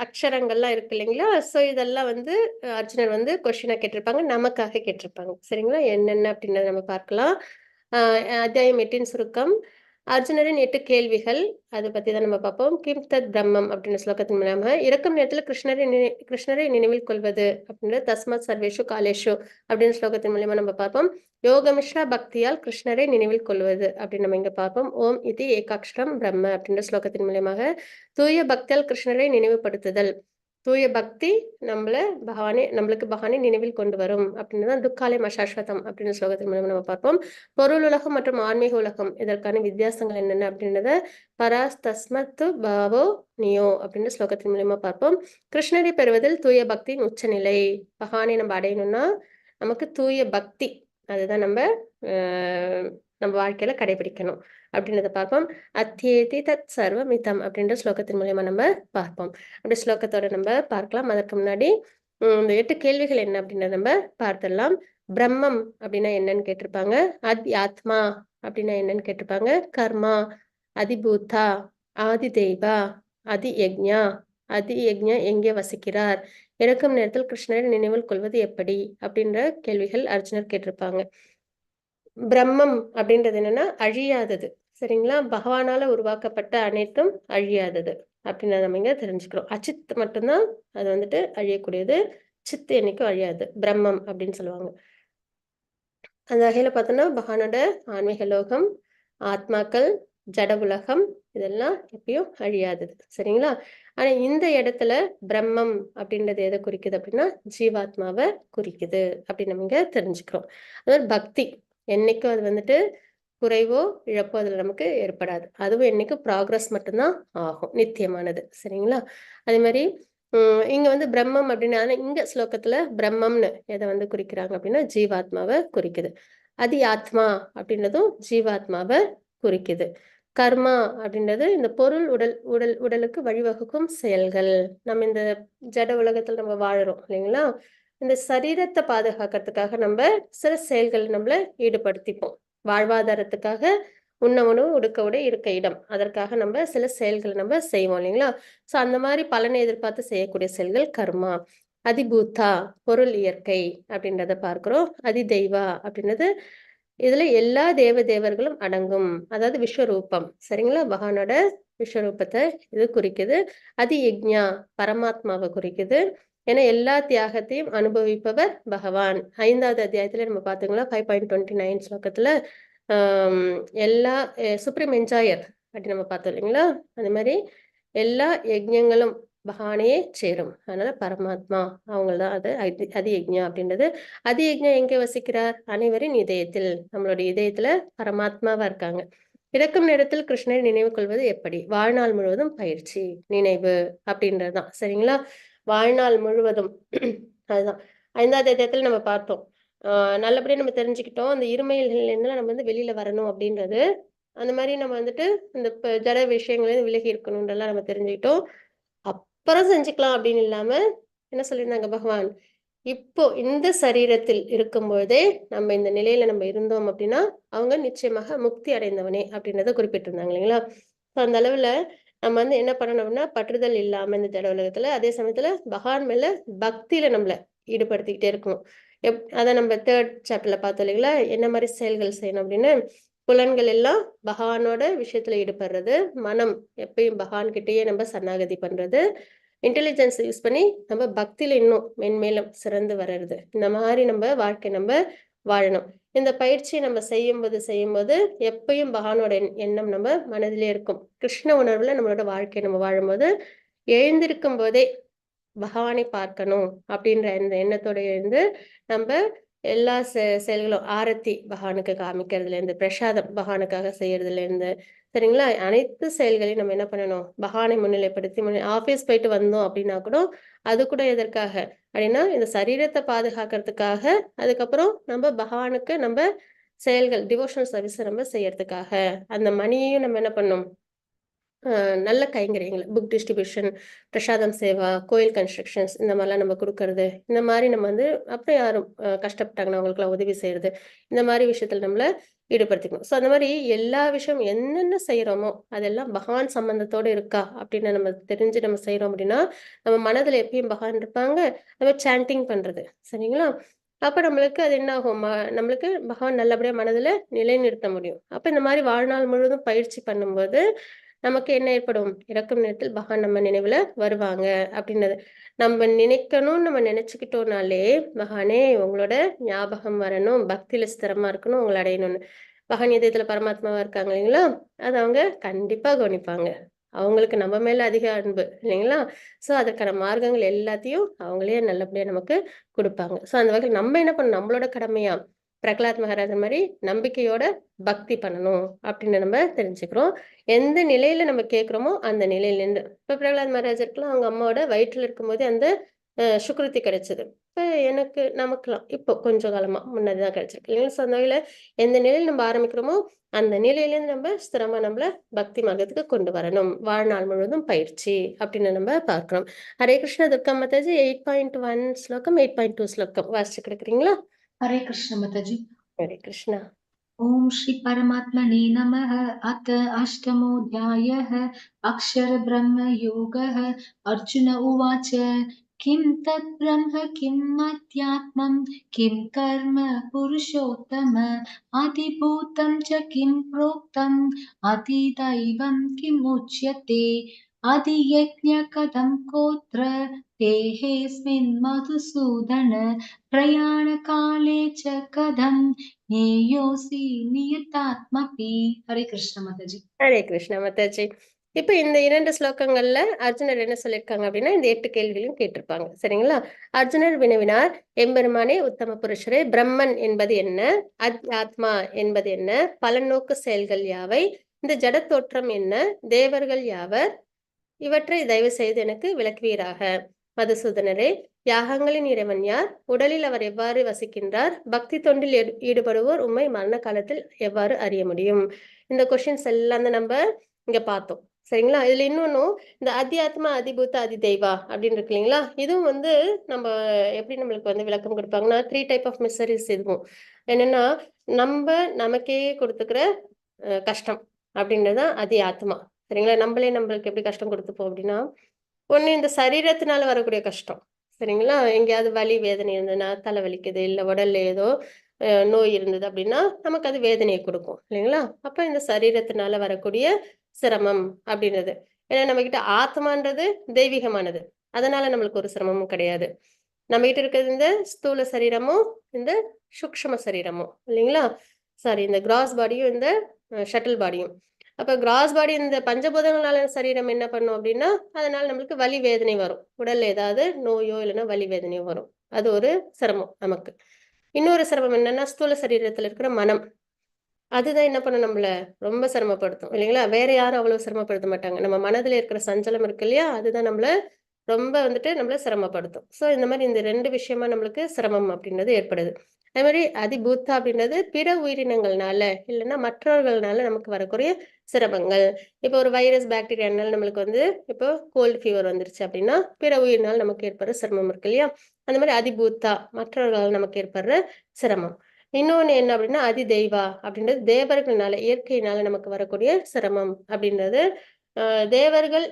அக்ஷரங்கள்லாம் இருக்கு இல்லைங்களா? ஸோ இதெல்லாம் வந்து அர்ஜுனர் வந்து கொஸ்டினா கேட்டிருப்பாங்க, நமக்காக கேட்டிருப்பாங்க. சரிங்களா? என்னென்ன அப்படின்றத நம்ம பார்க்கலாம். அத்தியாயம் 8 சுருக்கம். அர்ஜுனரின் 8 கேள்விகள், அதை பத்தி தான் நம்ம பார்ப்போம். கிம் தத் பிரம்மம் அப்படின்ற ஸ்லோகத்தின் மூலமாக இறக்கும் நேரத்தில் கிருஷ்ணரை நினைவில் கொள்வது அப்படின்ற தஸ்மத் சர்வேஷு காலேஷு அப்படின்னு ஸ்லோகத்தின் மூலமா நம்ம பார்ப்போம். யோகமிஸ்ரா பக்தியால் கிருஷ்ணரை நினைவில் கொள்வது அப்படின்னு நம்ம இங்க பார்ப்போம். ஓம் இது ஏகாட்சரம் பிரம்ம அப்படின்ற ஸ்லோகத்தின் மூலமாக தூய பக்தியால் கிருஷ்ணரை நினைவுபடுத்துதல். தூய பக்தி நம்மளுக்கு பகவானை நினைவில் கொண்டு வரும் அப்படின்னு தான் துக்காலயம் அசாஸ்வதம் அப்படின்னு ஸ்லோகத்தின் மூலம் நம்ம பார்ப்போம். பொருள் உலகம் மற்றும் ஆன்மீக உலகம் இதற்கான வித்தியாசங்கள் என்னென்ன அப்படின்றத பராஸ் தஸ்மத்து பாவோ நியோ அப்படின்னு ஸ்லோகத்தின் மூலமா பார்ப்போம். கிருஷ்ணரை பெறுவதில் தூய பக்தியின் உச்சநிலை. பகவானை நம்ம அடையணும்னா நமக்கு தூய பக்தி, அதுதான் நம்ம வாழ்க்கையில கடைபிடிக்கணும் அப்படின்றத பார்ப்போம். அத்தியேதி தத் சர்வமிதம் அப்படின்ற ஸ்லோகத்தின் மூலமா நம்ம பார்ப்போம். அப்படி ஸ்லோகத்தோட நம்ம பார்க்கலாம். அதற்கு முன்னாடி இந்த 8 கேள்விகள் என்ன அப்படின்றத நம்ம பார்த்துடலாம். பிரம்மம் அப்படின்னா என்னன்னு கேட்டிருப்பாங்க. ஆத்மா அப்படின்னா என்னன்னு கேட்டிருப்பாங்க. கர்மா, அதிபூதா, ஆதி தெய்வா, அதி யஜ்ஞா எங்கே வசிக்கிறார், இறக்கும் நேரத்தில் கிருஷ்ணரை நினைவில் கொள்வது எப்படி அப்படின்ற கேள்விகள் அர்ஜுனர் கேட்டிருப்பாங்க. பிரம்மம் அப்படின்றது என்னன்னா அழியாதது. சரிங்களா? பகவானால உருவாக்கப்பட்ட அனைத்தும் அழியாதது அப்படின்னு நம்ம இங்க தெரிஞ்சுக்கிறோம். அச்சித் மட்டும்தான் அது வந்துட்டு அழியக்கூடியது. சித்து என்னைக்கும் அழியாது, பிரம்மம் அப்படின்னு சொல்லுவாங்க. அந்த வகையில பார்த்தோம்னா பகவானோட ஆன்மீக லோகம், ஆத்மாக்கள், ஜட உலகம் இதெல்லாம் எப்பயும் அழியாதது. சரிங்களா? ஆனா இந்த இடத்துல பிரம்மம் அப்படின்றது எதை குறிக்குது அப்படின்னா ஜீவாத்மாவை குறிக்குது அப்படின்னு நம்ம இங்க தெரிஞ்சுக்கிறோம். அதாவது பக்தி என்னைக்கும் அது வந்துட்டு குறைவோ இழப்போ அதுல நமக்கு ஏற்படாது. அதுவும் என்னைக்கும் ப்ராக்ரஸ் மட்டும்தான் ஆகும், நித்தியமானது. சரிங்களா? அதே மாதிரி இங்க வந்து பிரம்மம் அப்படின்னா இங்க ஸ்லோகத்துல பிரம்மம்னு எதை வந்து குறிக்கிறாங்க அப்படின்னா ஜீவாத்மாவை குறிக்குது. அதி ஆத்மா அப்படின்றதும் ஜீவாத்மாவை குறிக்குது. கர்மா அப்படின்றது இந்த பொருள் உடலுக்கு வழிவகுக்கும் செயல்கள். நம்ம இந்த ஜட உலகத்துல நம்ம வாழறோம் இல்லைங்களா? இந்த சரீரத்தை பாதுகாக்கிறதுக்காக நம்ம சில செயல்கள் நம்மள ஈடுபடுத்திப்போம். வாழ்வாதாரத்துக்காக உண்ண உணவு, உடுக்க உடை, இருக்க இடம், அதற்காக நம்ம சில செயல்களை நம்ம செய்வோம் இல்லைங்களா? ஸோ அந்த மாதிரி பலனை எதிர்பார்த்து செய்யக்கூடிய செயல்கள் கர்மா. அதிபூதா பொருள் இயற்கை அப்படின்றத பார்க்கிறோம். அதி தெய்வா அப்படின்றது இதுல எல்லா தேவர்களும் அடங்கும், அதாவது விஸ்வரூபம். சரிங்களா? பகவானோட விஸ்வரூபத்தை இது குறிக்குது. அதி யஜ்ஞா பரமாத்மாவை குறிக்குது. ஏன்னா எல்லா தியாகத்தையும் அனுபவிப்பவர் பகவான். 5வது அத்தியாயத்துல நம்ம பார்த்தீங்களா 5.29 ஸ்லோகத்துல எல்லா சுப்ரீம் என்ஜாயர் அப்படி நம்ம பார்த்தோம் இல்லைங்களா? அந்த மாதிரி எல்லா யஜ்ஞங்களும் பகவானையே சேரும். அதனால பரமாத்மா அவங்கள்தான் அது அதி யஜ்ஞா அப்படின்றது. அதி யஜ்ஞா எங்கே வசிக்கிறார்? அனைவரின் இதயத்தில். நம்மளுடைய இதயத்துல பரமாத்மாவா இருக்காங்க. இறக்கும் நேரத்தில் கிருஷ்ணரை நினைவு கொள்வது எப்படி? வாழ்நாள் முழுவதும் பயிற்சி, நினைவு அப்படின்றதுதான். சரிங்களா? வாழ்நாள் முழுவதும் அதுதான் 5வது அத்தியாயத்துல நம்ம பார்த்தோம். நல்லபடியா நம்ம தெரிஞ்சுக்கிட்டோம். அந்த இருமையிலிருந்து நம்ம வந்து வெளியில வரணும் அப்படின்றது. அந்த மாதிரி நம்ம வந்துட்டு இந்த ஜட விஷயங்களையும் விலகி இருக்கணும்ன்றலாம் நம்ம தெரிஞ்சுக்கிட்டோம். அப்புறம் செஞ்சுக்கலாம் அப்படின்னு இல்லாம என்ன சொல்லியிருந்தாங்க பகவான்? இப்போ இந்த சரீரத்தில் இருக்கும்போதே நம்ம இந்த நிலையில நம்ம இருந்தோம் அப்படின்னா அவங்க நிச்சயமாக முக்தி அடைந்தவனே அப்படின்றத குறிப்பிட்டிருந்தாங்க இல்லைங்களா? அந்த அளவுல நம்ம என்ன பண்ணணும் அப்படின்னா பற்றுதல் இல்லாம இந்த ஜட உலகத்துல, அதே சமயத்துல பகவான் மேல பக்தியில நம்மள ஈடுபடுத்திக்கிட்டே இருக்கணும். அதை நம்ம 3rd சாப்டர்ல பார்த்தோம் இல்லைங்களா? என்ன மாதிரி செயல்கள் செய்யணும் அப்படின்னு. புலன்கள் எல்லாம் பகவானோட விஷயத்துல ஈடுபடுறது, மனம் எப்பயும் பகவான் கிட்டேயே நம்ம சரணாகதி பண்றது, இன்டெலிஜென்ஸ் யூஸ் பண்ணி நம்ம பக்தியில இன்னும் மென்மேலும் சிறந்து வர்றது. இந்த மாதிரி நம்ம வாழ்க்கை நம்ம வாழணும். இந்த பயிற்சியை நம்ம செய்யும்போது எப்பயும் பகவானோட எண்ணம் நம்ம மனதிலே இருக்கும். கிருஷ்ண உணர்வுல நம்மளோட வாழ்க்கையை நம்ம வாழும்போது எழுந்திருக்கும் போதே பகவானை பார்க்கணும் அப்படின்ற இந்த எண்ணத்தோட இருந்து நம்ம எல்லா செயல்களும், ஆரத்தி பகவானுக்கு காமிக்கிறதுல இருந்து, பிரசாதம் பகவானுக்காக செய்யறதுல இருந்து, சரிங்களா, அனைத்து செயல்களையும் நம்ம என்ன பண்ணணும், பகவானை முன்னிலைப்படுத்தி ஆபீஸ் போயிட்டு வந்தோம் அப்படின்னா கூட அது கூட எதற்காக அப்படின்னா இந்த சரீரத்தை பாதுகாக்கிறதுக்காக, அதுக்கப்புறம் நம்ம பகவானுக்கு நம்ம செயல்கள் டிவோஷனல் சர்வீஸ் நம்ம செய்யறதுக்காக. அந்த மணியையும் நம்ம என்ன பண்ணணும், நல்ல கைங்கரியங்கள், புக் டிஸ்ட்ரிபியூஷன், பிரசாதம் சேவா, கோயில் கன்ஸ்ட்ரக்ஷன்ஸ், இந்த மாதிரிலாம் நம்ம கொடுக்கறது, இந்த மாதிரி நம்ம அப்புறம் யாரும் கஷ்டப்பட்டாங்கன்னா அவங்களுக்குலாம் உதவி செய்யறது, இந்த மாதிரி விஷயத்துல நம்மள ஈடுபடுத்திக்கணும். ஸோ அந்த மாதிரி எல்லா விஷயம் என்னென்ன செய்யறோமோ அதெல்லாம் பகவான் சம்பந்தத்தோட இருக்கா அப்படின்னு நம்ம தெரிஞ்சு நம்ம செய்யறோம் அப்படின்னா நம்ம மனதுல எப்பயும் பகவான் இருப்பாங்க. நம்ம சாண்டிங் பண்றது, சரிங்களா? அப்ப நம்மளுக்கு அது என்ன ஆகும், நம்மளுக்கு பகவான் நல்லபடியா மனதுல நிலைநிறுத்த முடியும். அப்ப இந்த மாதிரி வாழ்நாள் முழுவதும் பயிற்சி பண்ணும்போது நமக்கு என்ன ஏற்படும், இறக்கும் நேரத்தில் பகவான் நம்ம நினைவுல வருவாங்க அப்படின்னது நம்ம நினைக்கணும்னு நம்ம நினைச்சுக்கிட்டோம்னாலே, பகவானே உங்களோட ஞாபகம் வரணும், பக்தியில ஸ்திரமா இருக்கணும், உங்களை அடையணும்னு. பகவான் இதயத்துல பரமாத்மாவா இருக்காங்க இல்லைங்களா? அது அவங்க கண்டிப்பா கவனிப்பாங்க. அவங்களுக்கு நம்ம மேல அதிக அன்பு இல்லைங்களா? சோ அதற்கான மார்க்கங்கள் எல்லாத்தையும் அவங்களே நல்லபடியா நமக்கு கொடுப்பாங்க. சோ அந்த வகையில் நம்ம என்ன பண்ணணும், நம்மளோட கடமையா பிரகலாத் மகாராஜர் மாதிரி நம்பிக்கையோட பக்தி பண்ணணும் அப்படின்னு நம்ம தெரிஞ்சுக்கிறோம். எந்த நிலையில நம்ம கேட்கிறோமோ அந்த நிலையில இருந்து. இப்ப பிரகலாத் மகாராஜருக்குலாம் அவங்க அம்மாவோட வயிற்றுல இருக்கும்போது அந்த சுக்ருதி கிடைச்சது. இப்ப நமக்குலாம் இப்போ கொஞ்சம் காலமா முன்னாடிதான் கிடைச்சிருக்கு இல்லைங்களா? ஸோ அந்த வகையில எந்த நிலையில நம்ம ஆரம்பிக்கிறோமோ அந்த நிலையிலேருந்து நம்ம ஸ்திரமா நம்மள பக்தி மார்க்கத்துக்கு கொண்டு வரணும். வாழ்நாள் முழுவதும் பயிற்சி அப்படின்னு நம்ம பார்க்கிறோம். ஹரே கிருஷ்ண துர்கா மாதாஜி 8.1 ஸ்லோகம் 8.2 ஸ்லோகம் வாசிச்சு கொடுக்குறீங்களா?
हरे कृष्ण माताजी।
ஹரே கிருஷ்ணா.
ओम श्री परमात्मने नमः। अथ अष्टमोऽध्यायः अक्षर ब्रह्म योगः। अर्जुन उवाच किं तत् ब्रह्म किम् अध्यात्मं किं कर्म पुरुषोत्तम अधिभूतं च किं प्रोक्तम् अधिदैवं किम् उच्यते अधियज्ञ कथं कोत्र देहेऽस्मिन् मधुसूदन प्रयाणकाले च कथं ज्ञेयोऽसि नियतात्मपि। हरे कृष्ण माताजी।
ஹரே கிருஷ்ணா மாதாஜி. இப்ப இந்த 2 ஸ்லோகங்கள்ல அர்ஜுனர் என்ன சொல்லியிருக்காங்க அப்படின்னா இந்த 8 கேள்விகளையும் கேட்டிருப்பாங்க, சரிங்களா? அர்ஜுனர் வினவினார், எம்பெருமானே உத்தம புருஷரே, பிரம்மன் என்பது என்ன, ஆத்மா என்பது என்ன, பலநோக்கு செயல்கள் யாவை, இந்த ஜட தோற்றம் என்ன, தேவர்கள் யாவர், இவற்றை தயவு செய்து எனக்கு விளக்குவீராக. மதுசூதனரே, யாகங்களின் இறைவன் யார், உடலில் அவர் எவ்வாறு வசிக்கின்றார், பக்தி தொண்டில் ஈடுபடுவோர் உண்மை மரண காலத்தில் எவ்வாறு அறிய முடியும்? இந்த கொஸ்டின்ஸ் எல்லாம் தான் நம்ம இங்க பார்த்தோம், சரிங்களா? இதுல இன்னொன்னும் இந்த அத்தியாத்மா அதிபூத்த அதிதெய்வா அப்படின்னு இருக்கு இல்லைங்களா? இதுவும் நம்ம எப்படி நம்மளுக்கு விளக்கம் கொடுப்பாங்கன்னா 3 டைப் ஆஃப் மிஸ்டரிஸ். இதுவும் என்னன்னா நமக்கே கொடுத்துக்கிற கஷ்டம் அப்படின்றதுதான் அத்தியாத்மா, சரிங்களா? நம்மளுக்கு எப்படி கஷ்டம் கொடுத்துப்போம் அப்படின்னா, ஒண்ணு இந்த சரீரத்தினால வரக்கூடிய கஷ்டம், சரிங்களா? எங்கேயாவது வலி வேதனை இருந்ததுன்னா, தலை வலிக்குது, இல்ல உடல்ல ஏதோ நோய் இருந்தது அப்படின்னா நமக்கு அது வேதனையை கொடுக்கும் இல்லைங்களா? அப்ப இந்த சரீரத்தினால வரக்கூடிய சிரமம் அப்படின்றது, ஏன்னா நம்ம கிட்ட ஆத்மான்றது தெய்வீகமானது, அதனால நம்மளுக்கு ஒரு சிரமமும் கிடையாது. நம்ம கிட்ட இருக்கிறது இந்த ஸ்தூல சரீரமும் இந்த சூக்ஷ்ம சரீரமும் இல்லைங்களா? சாரி, இந்த கிராஸ் பாடியும் இந்த ஷட்டில் பாடியும். அப்ப கிராஸ் பாடி இந்த பஞ்சபூதங்களால சரீரம் என்ன பண்ணும் அப்படின்னா அதனால நம்மளுக்கு வலி வேதனை வரும், உடல்ல ஏதாவது நோயோ இல்லைன்னா வலி வேதனையோ வரும், அது ஒரு சிரமம் நமக்கு. இன்னொரு சிரமம் என்னன்னா ஸ்தூல சரீரத்துல இருக்கிற மனம், அதுதான் என்ன பண்ணும், நம்மள ரொம்ப சிரமப்படுத்தும் இல்லைங்களா? வேற யாரும் அவ்வளவு சிரமப்படுத்த மாட்டாங்க. நம்ம மனதுல இருக்கிற சஞ்சலம் இருக்கு இல்லையா, அதுதான் நம்மள ரொம்ப நம்மள சிரமப்படுத்தும். சோ இந்த மாதிரி இந்த 2 விஷயமா நம்மளுக்கு சிரமம் அப்படின்றது ஏற்படுது. அதே மாதிரி அதிபூத்தா அப்படின்றது பிற உயிரினங்கள்னால இல்லைன்னா மற்றவர்கள்னால நமக்கு வரக்கூடிய சிரமங்கள். இப்போ ஒரு வைரஸ் பாக்டீரியானால நம்மளுக்கு வந்து இப்போ கோல்டு ஃபீவர் வந்துருச்சு அப்படின்னா பிற உயிரினால் நமக்கு ஏற்படுற சிரமம் இருக்கு இல்லையா? அந்த மாதிரி அதிபூத்தா மற்றவர்களால் நமக்கு ஏற்படுற சிரமம். இன்னொன்னு என்ன அப்படின்னா அதிதெய்வா அப்படின்றது தேவர்கள்னால இயற்கையினால நமக்கு வரக்கூடிய சிரமம் அப்படின்றது. தேவர்கள்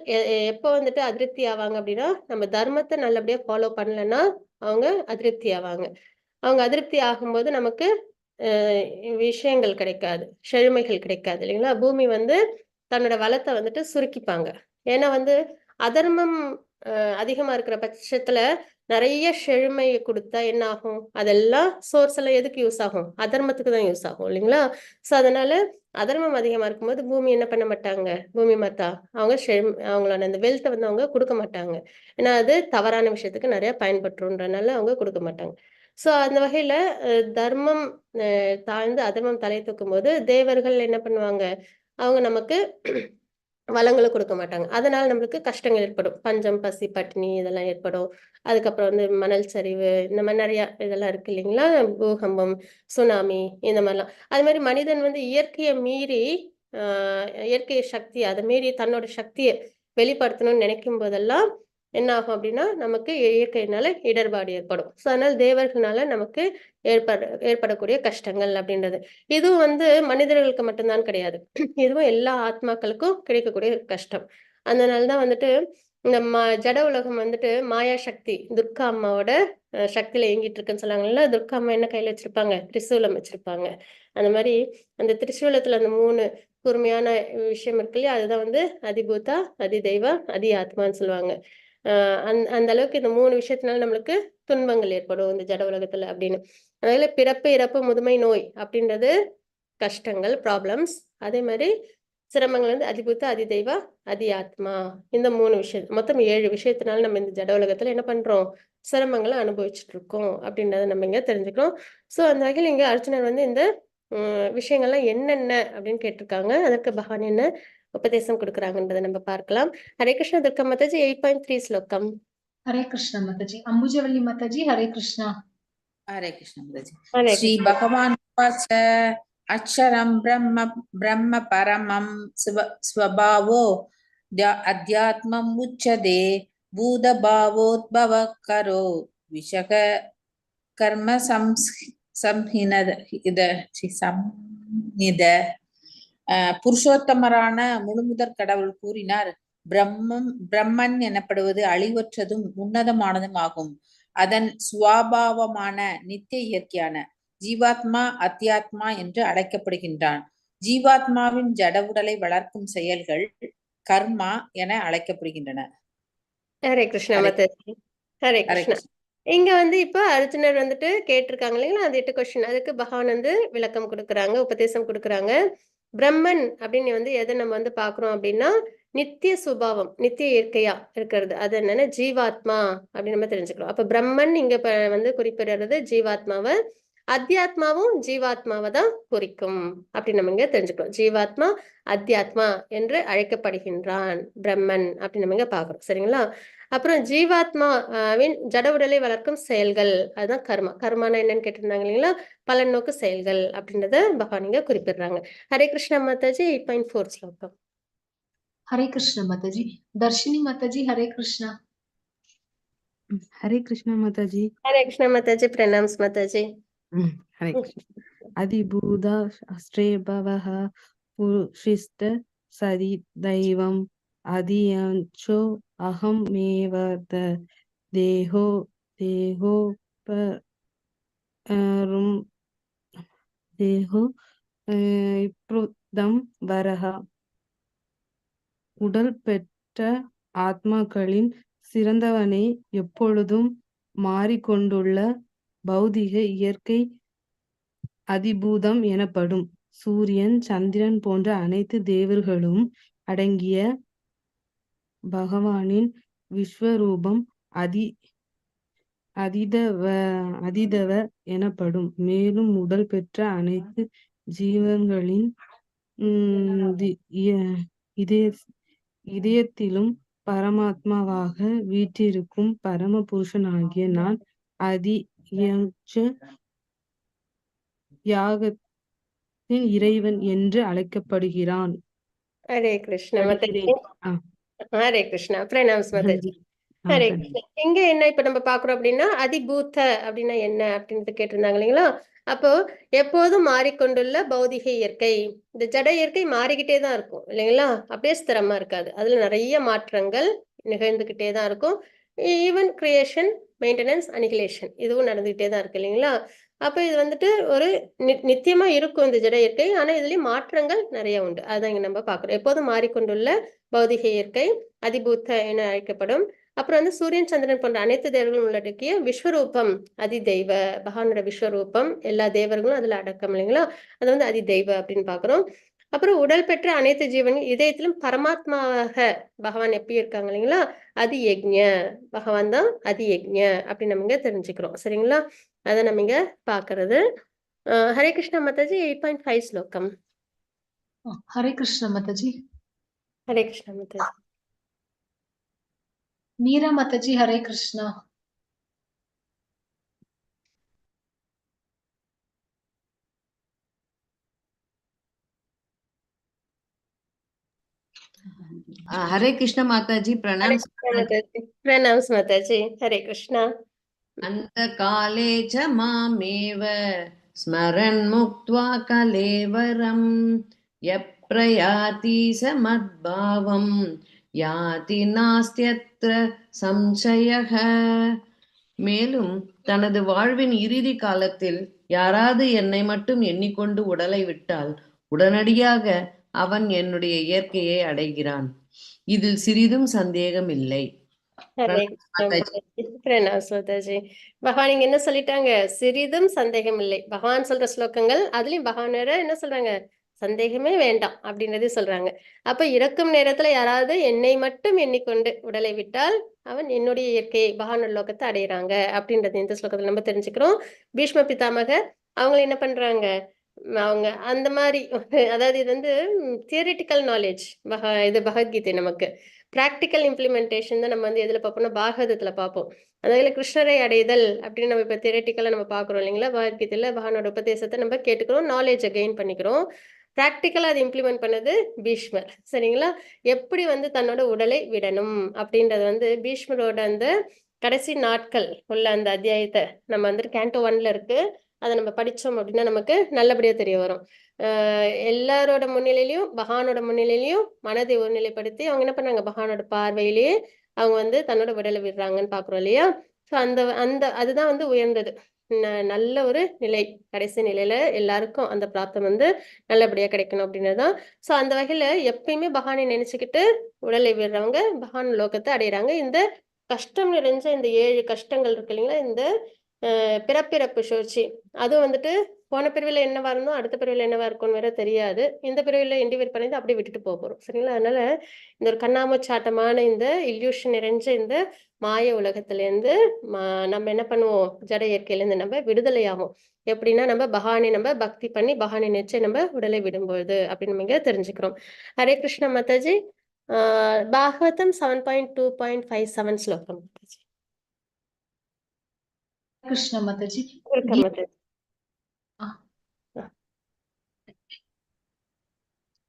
எப்போ வந்துட்டு அதிருப்தி ஆவாங்க அப்படின்னா நம்ம தர்மத்தை நல்லபடியா ஃபாலோ பண்ணலன்னா அவங்க அதிருப்தி ஆவாங்க. அவங்க அதிருப்தி ஆகும்போது நமக்கு விஷயங்கள் கிடைக்காது, செழுமைகள் கிடைக்காது இல்லைங்களா? பூமி வந்து தன்னோட வளத்தை வந்துட்டு சுருக்கிப்பாங்க. ஏன்னா வந்து அதர்மம் அதிகமா இருக்கிற பட்சத்துல நிறைய செழுமையை கொடுத்தா என்ன ஆகும்? அதெல்லாம் சோர்ஸ் எல்லாம் எதுக்கு யூஸ் ஆகும்? அதர்மத்துக்கு தான் யூஸ் ஆகும் இல்லைங்களா? ஸோ அதனால அதர்மம் அதிகமா இருக்கும்போது பூமி என்ன பண்ண மாட்டாங்க? பூமி மாத்தா அவங்க அவங்களோட அந்த வெல்த்தை வந்து அவங்க கொடுக்க மாட்டாங்க. ஏன்னா அது தவறான விஷயத்துக்கு நிறைய பயன்பட்டுருன்றனால அவங்க கொடுக்க மாட்டாங்க. ஸோ அந்த வகையில தர்மம் தாழ்ந்து அதர்மம் தலை தூக்கும் போது தேவர்கள் என்ன பண்ணுவாங்க? அவங்க நமக்கு வளங்களை கொடுக்க மாட்டாங்க. அதனால நம்மளுக்கு கஷ்டங்கள் ஏற்படும். பஞ்சம், பசி, பட்டினி இதெல்லாம் ஏற்படும். அதுக்கப்புறம் வந்து மணல் சரிவு இந்த மாதிரி நிறைய இதெல்லாம் இருக்கு இல்லைங்களா? பூகம்பம், சுனாமி இந்த மாதிரிலாம். அது மாதிரி மனிதன் வந்து இயற்கையை மீறி இயற்கை சக்தி அதை மீறி தன்னோட சக்தியை வெளிப்படுத்தணும்னு நினைக்கும் போதெல்லாம் என்ன ஆகும் அப்படின்னா நமக்கு இயற்கையினால இடர்பாடு ஏற்படும். ஸோ அதனால தேவர்களால நமக்கு ஏற்படக்கூடிய கஷ்டங்கள் அப்படின்றது இதுவும் வந்து மனிதர்களுக்கு மட்டும்தான் கிடையாது. இதுவும் எல்லா ஆத்மாக்களுக்கும் கிடைக்கக்கூடிய கஷ்டம். அதனாலதான் வந்துட்டு இந்த ஜட உலகம் வந்துட்டு மாயா சக்தி துர்கா அம்மாவோட சக்தியில இயங்கிட்டு இருக்குன்னு சொல்லாங்கல்ல. துர்கா அம்மா என்ன கையில வச்சிருப்பாங்க? திரிசூலம் வச்சிருப்பாங்க. அந்த மாதிரி அந்த திரிசூலத்துல அந்த 3 கூர்மையான விஷயம் இருக்கு இல்லையா? அதுதான் வந்து அதிபூதா, அதிதெய்வா, அதி ஆத்மான்னு சொல்லுவாங்க. அந்த அளவுக்கு இந்த 3 விஷயத்தினால நம்மளுக்கு துன்பங்கள் ஏற்படும் இந்த ஜட உலகத்துல அப்படின்னு. அதனால பிறப்பு, இறப்பு, முதுமை, நோய் அப்படின்றது கஷ்டங்கள், ப்ராப்ளம்ஸ். அதே மாதிரி சிரமங்கள் வந்து அதிபூத்த, அதிதெய்வா, அதி ஆத்மா. இந்த 3 விஷயம் மொத்தம் 7 விஷயத்தினால நம்ம இந்த ஜட உலகத்துல என்ன பண்றோம்? சிரமங்களை அனுபவிச்சுட்டு இருக்கோம் அப்படின்றத நம்ம இங்க தெரிஞ்சுக்கிறோம். ஸோ அந்த வகையில் இங்க அர்ஜுனர் வந்து இந்த விஷயங்கள்லாம் என்னென்ன அப்படின்னு கேட்டிருக்காங்க. அதற்கு பகவான் என்ன உபதேசம் கொடுக்குறாங்கன்றதை நம்ம பார்க்கலாம். ஹரே கிருஷ்ண. துர்கா மாதாஜி 8.3 ஸ்லோகம்.
हरे कृष्ण माताजी. अंबुजवल्ली माताजी हरे कृष्ण.
हरे कृष्ण माताजी.
हरे
श्री
कृष्ण.
भगवान उवाच अक्षरं ब्रह्म ब्रह्म परमं स्वभावो अध्यात्मम् उच्यते भूतभावोद्भव करो विशक कर्म संहिத புருஷோத்தமரான முழுமுதற் கடவுள் கூறினார். பிரம்மன் எனப்படுவது அழிவற்றதும் உன்னதமானதும் ஆகும். அதன் சுவாபாவமான நித்திய இயற்கையான ஜீவாத்மா அத்தியாத்மா என்று அழைக்கப்படுகின்றான். ஜீவாத்மாவின் ஜட உடலை வளர்க்கும் செயல்கள் கர்மா என அழைக்கப்படுகின்றன.
ஹரே கிருஷ்ணா மாதாஜி. ஹரே கிருஷ்ணா. இங்க வந்து இப்ப அர்ஜுனர் வந்துட்டு கேட்டிருக்காங்க இல்லைங்களா? அந்த 8 கொஸ்டின். அதுக்கு பகவான் வந்து விளக்கம் கொடுக்குறாங்க, உபதேசம் கொடுக்குறாங்க. பிரம்மன் அப்படின்னு வந்து எதை நம்ம வந்து பாக்குறோம் அப்படின்னா நித்திய சுபாவம், நித்திய இயற்கையா இருக்கிறது. அது என்னன்னா ஜீவாத்மா அப்படின்னு நம்ம தெரிஞ்சுக்கிறோம். அப்ப பிரம்மன் இங்க வந்து குறிப்பிடுறது ஜீவாத்மாவை, அத்தியாத்மாவும் ஜீவாத்மாவை தான் குறிக்கும் அப்படின்னு நம்ம இங்க தெரிஞ்சுக்கிறோம். ஜீவாத்மா அத்தியாத்மா என்று அழைக்கப்படுகின்றான் பிரம்மன் அப்படின்னு நம்ம இங்க பாக்குறோம். சரிங்களா? அப்புறம் ஜீவாத்மாவின் ஜட உடலை வளர்க்கும் செயல்கள் அதுதான் கர்மா. கர்மானா என்னன்னு கேட்டிருந்தாங்க இல்லைங்களா? பலன் நோக்கு செயல்கள் அப்படின்றத பகவான் இங்க குறிப்பிடுறாங்க. ஹரே கிருஷ்ணா மாதாஜி 8.4 ஸ்லோகம்.
हरे कृष्ण माताजी. दर्शिनी माताजी हरे कृष्ण.
हरे कृष्ण माताजी.
हरे कृष्ण माताजी. प्रणाम माताजी.
हरे कृष्ण. अधिभूत शास्त्रे भवः पुरुषिस्त सदि दैवम् अधियंचो अहमेव देहो प्रदम वरः. உடல் பெற்ற ஆத்மாக்களின் சிறந்தவனே எப்பொழுதும் மாறிக்கொண்டுள்ள பௌதிக இயற்கை அதிபூதம் எனப்படும். சூரியன், சந்திரன் போன்ற அனைத்து தேவர்களும் அடங்கிய பகவானின் விஸ்வரூபம் அதிதவ எனப்படும். மேலும் உடல் பெற்ற அனைத்து ஜீவன்களின் இதயத்திலும் பரமாத்மாவாக வீற்றிருக்கும் பரம புருஷனாகிய நான் யாகத்தின் இறைவன் என்று அழைக்கப்படுகிறான்.
ஹரே கிருஷ்ணா மாதாஜி.
படிக்கிறேன். ஆ,
ஹரே கிருஷ்ணா. பிரணாம்ஸ் மாதாஜி.
ஆ,
ஹரே
சரி.
கிருஷ்ணா. இங்க என்ன இப்ப நம்ம பாக்குறோம் அப்படின்னா அதிபூத அப்படின்னா என்ன அப்படின்னு கேட்டிருந்தாங்க இல்லைங்களா? அப்போ எப்போதும் மாறிக்கொண்டுள்ள பௌதிக இயற்கை, இந்த ஜட இயற்கை மாறிக்கிட்டே தான் இருக்கும் இல்லைங்களா? அப்படியே ஸ்திரமா இருக்காது. அதுல நிறைய மாற்றங்கள் நிகழ்ந்துகிட்டே தான் இருக்கும். ஈவன் கிரியேஷன், மெயின்டெனன்ஸ், அனிகிலேஷன் இதுவும் நடந்துகிட்டே தான் இருக்கு இல்லைங்களா? அப்ப இது வந்துட்டு ஒரு நித்தியமா இருக்கும் இந்த ஜட இயற்கை. ஆனா இதுலயும் மாற்றங்கள் நிறைய உண்டு. அதான் இங்க நம்ம பாக்குறோம். எப்போதும் மாறிக்கொண்டுள்ள பௌதிக இயற்கை அதிபூத என அழைக்கப்படும். அப்புறம் வந்து சூரியன், சந்திரன் போன்ற அனைத்து தேவர்களும் உள்ளடக்கிய விஸ்வரூபம் அதிதெய்வ, பகவானோட விஸ்வரூபம் எல்லா தேவர்களும் அதுல அடக்கம் இல்லைங்களா? அது வந்து அதிதெய்வ அப்படின்னு பாக்குறோம். அப்புறம் உடல் பெற்ற அனைத்து ஜீவன் இதயத்திலும் பரமாத்மாவாக பகவான் எப்படி இருக்காங்க இல்லைங்களா? அதி யக்ஞ பகவான் தான் அதி யக்ஞ அப்படின்னு நம்ம இங்க தெரிஞ்சுக்கிறோம். சரிங்களா? அதை நம்ம இங்க பாக்குறது. ஹரே கிருஷ்ணா மாதாஜி. 8.5 ஸ்லோகம்.
ஹரே கிருஷ்ணா மாதாஜி.
ஹரே கிருஷ்ணா மாதாஜி.
மீரா மாதாஜி. ஹரே கிருஷ்ணா.
हरे कृष्ण माता जी
हरे
प्रणाम
कृष्णा माताजी. प्रणाम माताजी. हरे कृष्णा.
अंतकाले च मामेव स्मरन् मुक्त्वा कलेवरं यः प्रयाति स मद्भावं याति नास्त्यत्र संशयः. மேலும் தனது வாழ்வின் இறுதி காலத்தில் யாராவது என்னை மட்டும் எண்ணிக்கொண்டு உடலை விட்டால் உடனடியாக அவன் என்னுடைய இயற்கையை அடைகிறான். இதில் சிறிதும் சந்தேகம் இல்லை.
ஹரே கிருஷ்ணா மாதாஜி. பிரணாம் மாதாஜி. பகவான் இங்க என்ன சொல்லிட்டாங்க? சிறிதும் சந்தேகம் இல்லை. பகவான் சொல்ற ஸ்லோகங்கள் அதுலயும் பகவான் வேற என்ன சொல்றாங்க? சந்தேகமே வேண்டாம் அப்படின்றதே சொல்றாங்க. அப்ப இறக்கும் நேரத்துல யாராவது என்னை மட்டும் எண்ணிக்கொண்டு உடலை விட்டால் அவன் என்னுடைய இயற்கையை பகவானோட லோகத்தை அடையிறாங்க அப்படின்றது இந்த ஸ்லோகத்துல நம்ம தெரிஞ்சுக்கிறோம். பீஷ்ம பிதாமகர் அவங்க என்ன பண்றாங்க? அவங்க அந்த மாதிரி அதாவது இது வந்து தியரிட்டிக்கல் நாலேஜ். இது பகவத்கீதை நமக்கு பிராக்டிக்கல் இம்ப்ளிமெண்டேஷன் தான் நம்ம வந்து எதுல பார்ப்போம்னா பாகவதத்துல பார்ப்போம். அதாவது கிருஷ்ணரை அடைதல் அப்படின்னு நம்ம இப்ப தியரிட்டிக்கலா நம்ம பாக்குறோம் இல்லைங்களா? பகவத்கீதையில பகவானோட உபதேசத்தை நம்ம கேட்டுக்கிறோம், நாலேஜை கெயின் பண்ணிக்கிறோம். பிராக்டிக்கலா அதை இம்ப்ளிமெண்ட் பண்ணது பீஷ்மர். சரிங்களா? எப்படி வந்து தன்னோட உடலை விடணும் அப்படின்றது வந்து பீஷ்மரோட அந்த கடைசி நாட்கள் உள்ள அந்த அத்தியாயத்தை நம்ம வந்து கேண்டோ 1ல இருக்கு. அதை நம்ம படிச்சோம் அப்படின்னா நமக்கு நல்லபடியா தெரிய வரும். எல்லாரோட முன்னிலையிலையும் பகவானோட முன்னிலையிலையும் மனதை ஒருநிலைப்படுத்தி அவங்க என்ன பண்ணாங்க? பகவானோட பார்வையிலேயே அவங்க வந்து தன்னோட விடலை விடுறாங்கன்னு பாக்குறோம் இல்லையா? ஸோ அந்த அந்த அதுதான் வந்து உயர்ந்தது. நல்ல ஒரு நிலை, கடைசி நிலையில எல்லாருக்கும் அந்த பிராப்தம் வந்து நல்லபடியா கிடைக்கணும் அப்படின்னதுதான். ஸோ அந்த வகையில எப்பயுமே பகவானை நினைச்சுக்கிட்டு உடலை விடுறவங்க பகவான் லோகத்தை அடையிறாங்க. இந்த கஷ்டம் நிறைஞ்ச இந்த 7 கஷ்டங்கள் இருக்கு இல்லைங்களா? இந்த பிறப்பிறப்பு சுழற்சி அது வந்துட்டு போன பிரிவில் என்னவா இருந்தோம், அடுத்த பிரிவில் என்னவா இருக்கும்னு வேற தெரியாது. இந்த பிரிவில் இண்டிவேட் பண்ணி அப்படியே விட்டுட்டு போறோம். சரிங்களா? அதனால இந்த ஒரு கண்ணாமூச்சாட்டமான இந்த இல்யூஷன் நிறைஞ்ச இந்த மாய உலகத்துல இருந்து நம்ம என்ன பண்ணுவோம்? ஜட இயற்கையில இருந்து நம்ம விடுதலை ஆகும். எப்படின்னா நம்ம பகவானை நம்ம பக்தி பண்ணி பகவானை நினைச்சு நம்ம உடலை விடும்பொழுது அப்படின்னு நம்ம இங்க தெரிஞ்சுக்கிறோம். ஹரே கிருஷ்ணா மாதாஜி. பாகவதம் 7.2.57 ஸ்லோகம் மாதாஜி.
கிருஷ்ணா மாதாஜி.
மாதாஜி.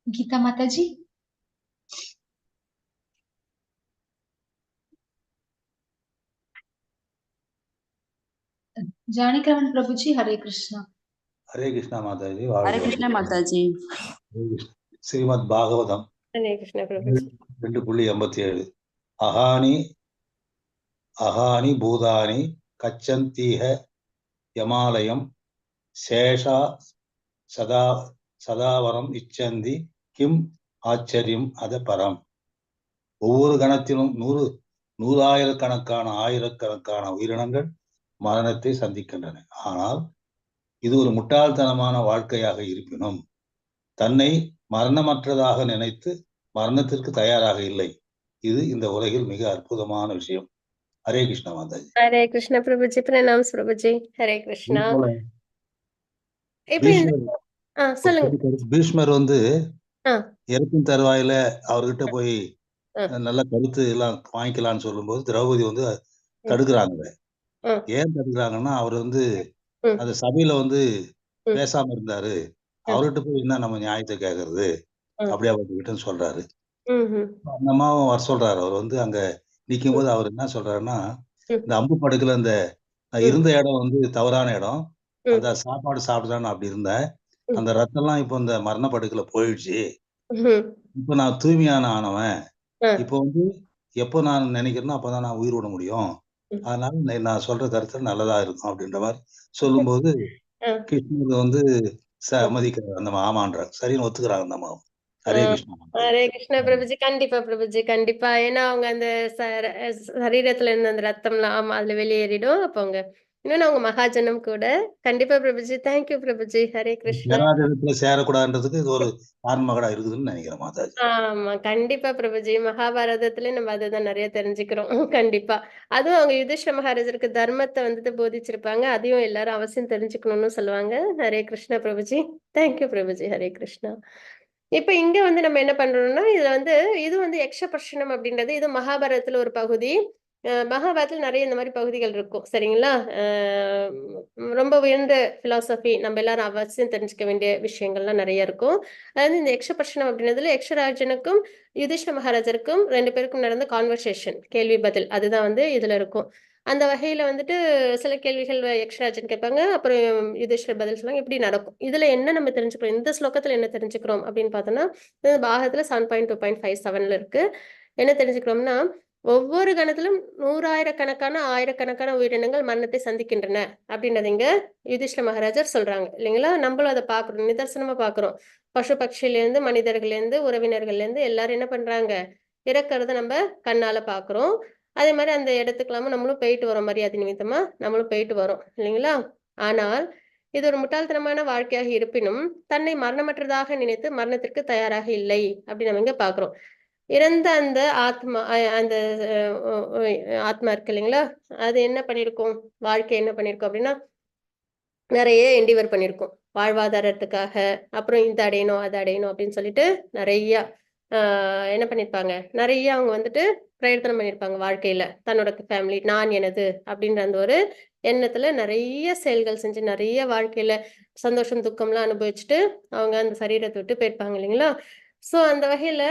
गीता माता जी. जानिक्रमण प्रभु जी. हरे कृष्णा.
हरे कृष्णा माता जी.
हरे कृष्ण माता जी.
श्रीमद् भागवतम
हरे कृष्णा प्रभु जी.
2.87 अहानि अहानि भूतानि कच्चन्तीह यमालयम शेषा सदा சதாவரம் இச்சந்தி கிம் ஆச்சரியம் அத பரம். ஒவ்வொரு கணத்திலும் ஆயிரக்கணக்கான உயிரினங்கள் மரணத்தை சந்திக்கின்றன. ஆனால் இது ஒரு முட்டாள்தனமான வாழ்க்கையாக இருப்பினும் தன்னை மரணமற்றதாக நினைத்து மரணத்திற்கு தயாராக இல்லை. இது இந்த உலகில் மிக அற்புதமான விஷயம். ஹரே கிருஷ்ணா மாதாஜி.
ஹரே கிருஷ்ணா பிரபுஜி. பிரணாம் பிரபுஜி. ஹரே கிருஷ்ணா. சொல்லுங்க.
பீஷ்மர் வந்து இறப்பின் தருவாயில அவர்கிட்ட போய் நல்ல கருத்து எல்லாம் வாங்கிக்கலாம்னு சொல்லும்போது திரௌபதி வந்து தடுக்கிறாங்க. ஏன் தடுக்கிறாங்கன்னா அவர் வந்து அந்த சபையில வந்து பேசாம இருந்தாரு, அவர்கிட்ட போய் என்ன நம்ம நியாயத்தை கேட்கறது அப்படியா பார்த்துக்கிட்டுன்னு சொல்றாரு.
ம்ஹும்.
அந்த அம்மாவும் வர சொல்றாரு. அவர் வந்து அங்க நிற்கும் போது அவர் என்ன சொல்றாருன்னா, இந்த அம்பு படுக்கல இந்த நான் இருந்த இடம் வந்து தவறான இடம். அந்த சாப்பாடு சாப்பிட்டு நான் அப்படி இருந்தேன். அந்த ரத்தம்லாம் இப்போ இந்த மரண படுக்கையில போயிடுச்சு. இப்போ நான் தூய்மையான ஆனவன். இப்போ வந்து எப்போ நான் நினைக்கிறேனோ அப்பதான் நான் உயிர் விட முடியும். அதனால நான் சொல்ற கருத்து நல்லதா இருக்கும் அப்படின்ற மாதிரி சொல்லும்போது கிருஷ்ணர் வந்து சம்மதிக்கிறார். அந்த ஆமான்றார். சரின்னு ஒத்துக்கிறாங்க அந்த அம்மாவும். ஹரே கிருஷ்ணா.
ஹரே கிருஷ்ணா பிரபுஜி. கண்டிப்பா பிரபுஜி, கண்டிப்பா. ஏன்னா அவங்க அந்த சரீரத்துல இருந்த அந்த ரத்தம்லாம் ஆமா அதுல வெளியேறிடும். அப்ப அவங்க இன்னொன்னு அவங்க மகாஜனம் கூட. கண்டிப்பா பிரபுஜி. தேங்க்யூ பிரபுஜி. ஹரே கிருஷ்ணா.
சேராத இடத்துல சேரக்கூடாதுன்றதுக்கு இது ஒரு காரணமாகடா இருக்குதுன்னு நினைக்கிறேன் மாதாஜி.
ஆமா கண்டிப்பா பிரபுஜி. மகாபாரதத்துல நம்ம அதுதான் நிறைய தெரிஞ்சுக்கிறோம். கண்டிப்பா. அதுவும் அவங்க யுதிஷ்ட மகாராஜருக்கு தர்மத்தை வந்துட்டு போதிச்சிருப்பாங்க. அதையும் எல்லாரும் அவசியம் தெரிஞ்சுக்கணும்னு சொல்லுவாங்க. ஹரே கிருஷ்ணா பிரபுஜி. தேங்க்யூ பிரபுஜி. ஹரே கிருஷ்ணா. இப்ப இங்க வந்து நம்ம என்ன பண்றோம்னா இதுல வந்து இது வந்து யக்ஷபர்ஷனம் அப்படின்றது இது மகாபாரதத்துல ஒரு பகுதி. மகாபாரதத்துல நிறைய இந்த மாதிரி பகுதிகள் இருக்கும். சரிங்களா? ரொம்ப உயர்ந்த பிலாசபி நம்ம எல்லாரும் அவசியம் தெரிஞ்சுக்க வேண்டிய விஷயங்கள்லாம் நிறைய இருக்கும். அதாவது இந்த யக்ஷபர்ஷனம் அப்படின்றதுல யக்ஷராஜனுக்கும் யுதிஷ்ட மகாராஜருக்கும் 2 பேருக்கும் நடந்த கான்வர்சேஷன் கேள்வி பதில் அதுதான் வந்து இதுல இருக்கும். அந்த வகையில வந்துட்டு சில கேள்விகள் யக்ஷராஜன் கேட்பாங்க. அப்புறம் யுதிஷ்டர் பதில் சொல்லுவாங்க. இப்படி நடக்கும். இதுல என்ன நம்ம தெரிஞ்சுக்கிறோம் இந்த ஸ்லோகத்துல என்ன தெரிஞ்சுக்கிறோம் அப்படின்னு பார்த்தோம்னா பாகத்துல 7.2.57 இருக்கு. என்ன தெரிஞ்சுக்கிறோம்னா ஒவ்வொரு கணத்திலும் 100,000 ஆயிரக்கணக்கான உயிரினங்கள் மரணத்தை சந்திக்கின்றன அப்படின்றது இங்க யுதிஷ்ட மகாராஜர் சொல்றாங்க இல்லைங்களா? நம்மளும் அதை பாக்குறோம், நிதர்சனமா பாக்குறோம். பசு பட்சியில இருந்து மனிதர்கள்ல இருந்து உறவினர்கள்ல இருந்து எல்லாரும் என்ன பண்றாங்க இறக்கறத நம்ம கண்ணால பாக்குறோம். அதே மாதிரி அந்த இடத்துக்கெல்லாம நம்மளும் போயிட்டு வரோம். மரியாதை நிமித்தமா நம்மளும் போயிட்டு வரோம் இல்லைங்களா? ஆனால் இது ஒரு முட்டாள்தனமான வாழ்க்கையாக இருப்பினும் தன்னை மரணமற்றதாக நினைத்து மரணத்திற்கு தயாராக இல்லை அப்படின்னு நம்ம இங்க பாக்குறோம். இறந்த அந்த ஆத்மா அந்த ஆத்மா இருக்கு இல்லைங்களா? அது என்ன பண்ணிருக்கும் வாழ்க்கை என்ன பண்ணிருக்கும் அப்படின்னா நிறைய என்டிவர் பண்ணிருக்கோம் வாழ்வாதாரத்துக்காக. அப்புறம் இது அடையணும் அது அடையணும் அப்படின்னு சொல்லிட்டு நிறைய என்ன பண்ணிருப்பாங்க நிறைய அவங்க வந்துட்டு பிரயத்தனம் பண்ணிருப்பாங்க வாழ்க்கையில. தன்னோட ஃபேமிலி நான் எனது அப்படின்ற அந்த ஒரு எண்ணத்துல நிறைய செயல்கள் செஞ்சு நிறைய வாழ்க்கையில சந்தோஷம் துக்கம்லாம் அனுபவிச்சுட்டு அவங்க அந்த சரீரத்தை விட்டு போயிருப்பாங்க இல்லைங்களா? சோ அந்த வகையில